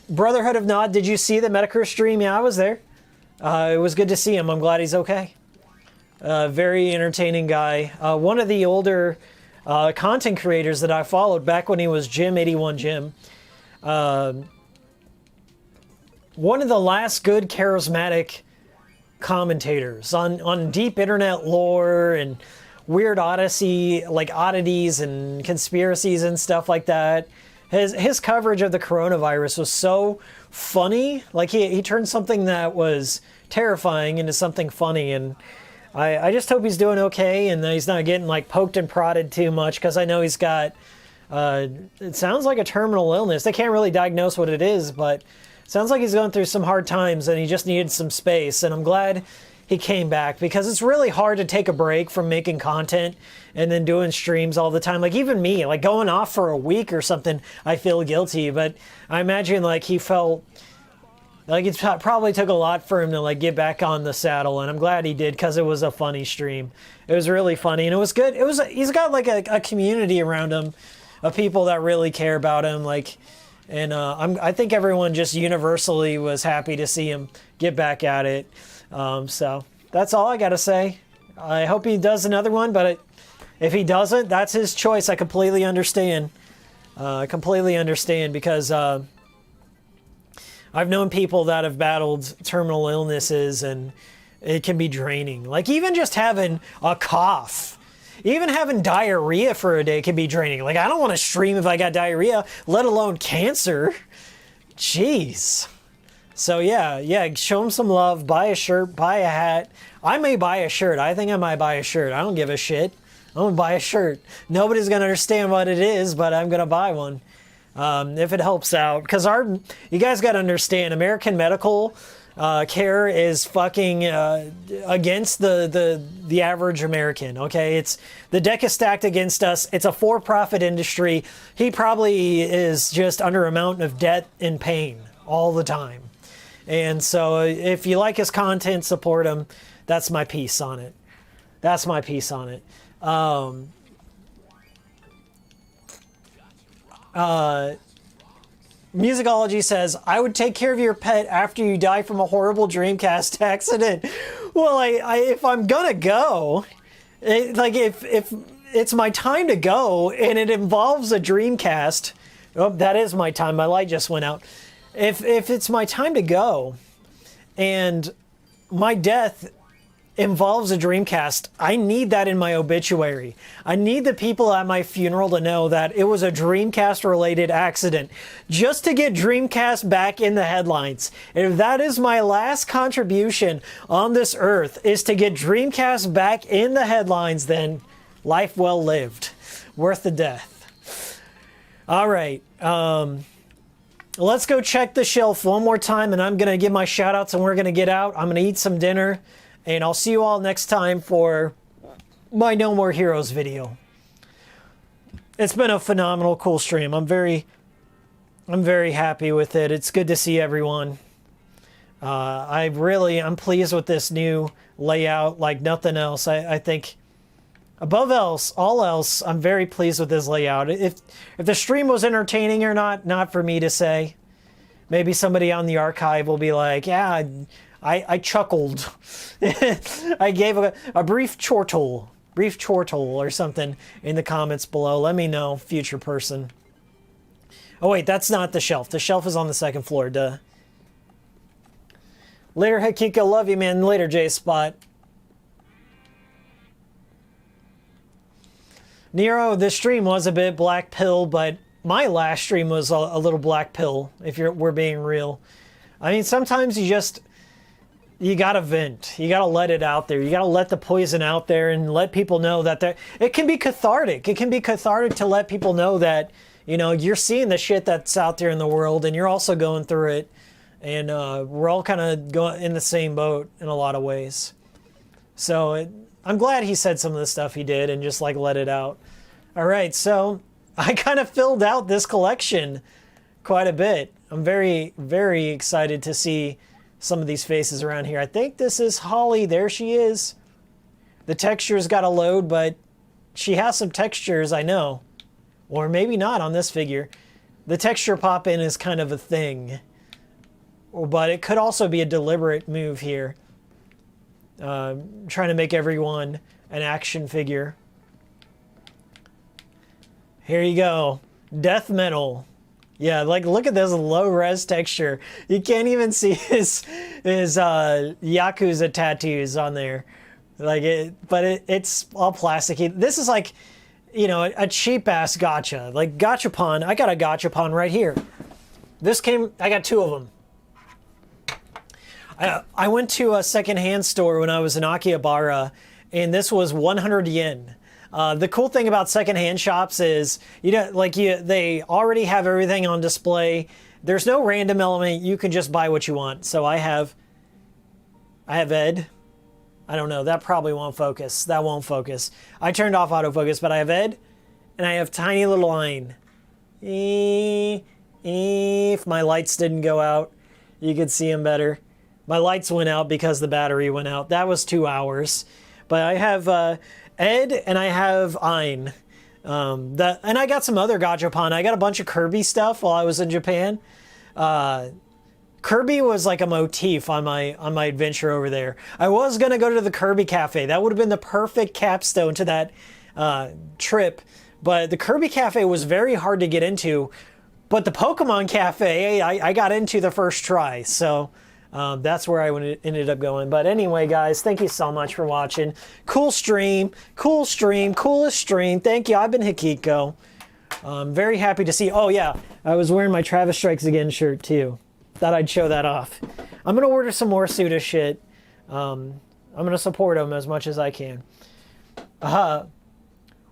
[SPEAKER 2] Brotherhood of Nod, did you see the Medicare stream? Yeah, I was there. It was good to see him. I'm glad he's okay. Very entertaining guy. One of the older content creators that I followed back when he was Jim81 Jim. One of the last good charismatic commentators on deep internet lore and weird oddities and conspiracies and stuff like that. His coverage of the coronavirus was so funny. Like he turned something that was terrifying into something funny, and I just hope he's doing okay and that he's not getting like poked and prodded too much, because I know he's got it sounds like a terminal illness. They can't really diagnose what it is, but it sounds like he's going through some hard times and he just needed some space. And I'm glad he came back, because it's really hard to take a break from making content and then doing streams all the time. Like even me, like going off for a week or something, I feel guilty, but I imagine like he felt like it probably took a lot for him to like get back on the saddle, and I'm glad he did, because it was a funny stream. It was really funny, and it was good. He's got like a community around him of people that really care about him, like, and I think everyone just universally was happy to see him get back at it. So that's all I gotta say. I hope he does another one, but if he doesn't, that's his choice. I completely understand. Because I've known people that have battled terminal illnesses, and it can be draining. Like even just having a cough, even having diarrhea for a day can be draining. Like I don't want to stream if I got diarrhea, let alone cancer. Jeez. So yeah, show him some love, buy a shirt, buy a hat. I may buy a shirt. I think I might buy a shirt. I don't give a shit. I'm gonna buy a shirt. Nobody's gonna understand what it is, but I'm gonna buy one. If it helps out. Because you guys gotta understand, American medical care is fucking against the average American, okay? The deck is stacked against us. It's a for-profit industry. He probably is just under a mountain of debt and pain all the time. And so if you like his content, support him. That's my piece on it. Musicology says, I would take care of your pet after you die from a horrible Dreamcast accident. Well, if I'm gonna go, if it's my time to go and it involves a Dreamcast, oh, that is my time. My light just went out. If it's my time to go and my death involves a Dreamcast, I need that in my obituary. I need the people at my funeral to know that it was a Dreamcast related accident, just to get Dreamcast back in the headlines. And if that is my last contribution on this earth, is to get Dreamcast back in the headlines, then life well lived, worth the death. All right, let's go check the shelf one more time, and I'm gonna give my shout outs and we're gonna get out. I'm gonna eat some dinner, and I'll see you all next time for my No More Heroes video. It's been a phenomenal, cool stream. I'm very happy with it. It's good to see everyone. I'm pleased with this new layout like nothing else. I think above all else, I'm very pleased with this layout. If the stream was entertaining or not for me to say. Maybe somebody on the archive will be like, yeah, I chuckled. I gave a brief chortle or something in the comments below. Let me know, future person. Oh wait, that's not the shelf. The shelf is on the second floor, duh. Later, Hikiko, love you, man. Later, J-Spot. Nero, this stream was a bit black pill, but my last stream was a little black pill, if we're being real. I mean, sometimes you gotta vent. You gotta let it out there. You gotta let the poison out there and let people know that it can be cathartic. It can be cathartic to let people know that, you know, you're seeing the shit that's out there in the world and you're also going through it. And we're all kind of going in the same boat in a lot of ways. So I'm glad he said some of the stuff he did and just like let it out. All right, so I kind of filled out this collection quite a bit. I'm very, very excited to see some of these faces around here. I think this is Holly. There she is. The texture's got to load, but she has some textures, I know. Or maybe not on this figure. The texture pop-in is kind of a thing. But it could also be a deliberate move here. Trying to make everyone an action figure. Here you go. Death metal. Yeah, like look at this low-res texture. You can't even see his Yakuza tattoos on there. Like it's all plasticky. This is like, you know, a cheap-ass gacha. Like gachapon. I got a gachapon right here. I got two of them. I went to a secondhand store when I was in Akihabara, and this was 100 yen. The cool thing about secondhand shops is, they already have everything on display. There's no random element. You can just buy what you want. So I have Ed. I don't know. That probably won't focus. That won't focus. I turned off autofocus, but I have Ed, and I have tiny little Ein. If my lights didn't go out, you could see him better. My lights went out because the battery went out. That was 2 hours. But I have Ed, and I have Ein. And I got some other gachapon. I got a bunch of Kirby stuff while I was in Japan. Kirby was like a motif on my adventure over there. I was gonna go to the Kirby Cafe. That would have been the perfect capstone to that trip. But the Kirby Cafe was very hard to get into. But the Pokemon Cafe, I got into the first try. So that's where I ended up going. But anyway, guys, thank you so much for watching. Cool stream, coolest stream. Thank you. I've been Hikiko. I'm very happy to see. Oh yeah, I was wearing my Travis Strikes Again shirt too. Thought I'd show that off. I'm gonna order some more Suda shit. I'm gonna support him as much as I can.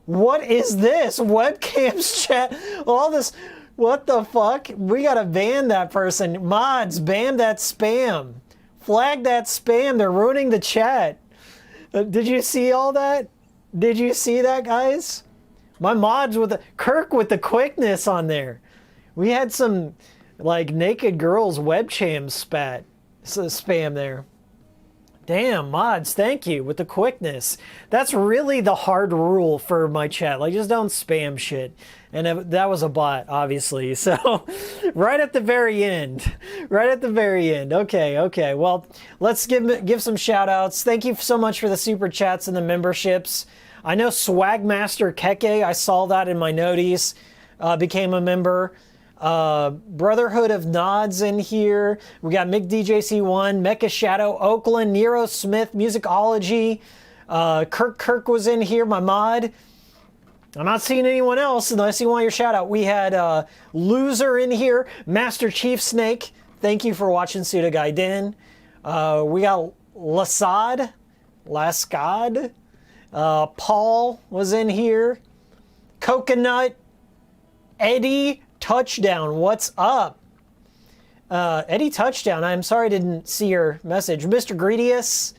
[SPEAKER 2] What is this? Webcams chat. All this. What the fuck? We gotta ban that person. Mods, ban that spam. Flag that spam. They're ruining the chat. Did you see all that? Did you see that, guys? My mods with Kirk with the quickness on there. We had some like naked girls webcam spam there. Damn, mods, thank you with the quickness. That's really the hard rule for my chat. Like, just don't spam shit. And that was a bot, obviously. So, right at the very end. Right at the very end. Okay. Well, let's give some shout outs. Thank you so much for the super chats and the memberships. I know Swagmaster Keke, I saw that in my noties, became a member. Brotherhood of Nods in here. We got Mick DJC1, Mecha Shadow, Oakland, Nero Smith, Musicology. Kirk was in here, my mod. I'm not seeing anyone else unless you want your shout out. We had Loser in here, Master Chief Snake. Thank you for watching Suda Gaiden. We got Lascad. Paul was in here. Coconut. Eddie Touchdown, what's up? Eddie Touchdown, I'm sorry I didn't see your message. Mr. Greedius.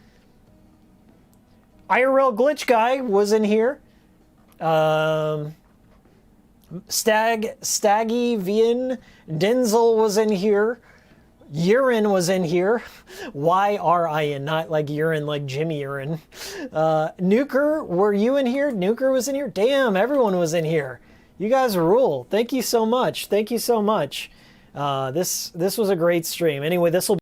[SPEAKER 2] IRL Glitch Guy was in here. Staggy Vian. Denzel was in here. Urine was in here. Y-R-I-N, not like urine like Jimmy Urine. Nuker, were you in here? Nuker was in here? Damn, everyone was in here. You guys rule. Thank you so much. Thank you so much. This was a great stream. Anyway, this will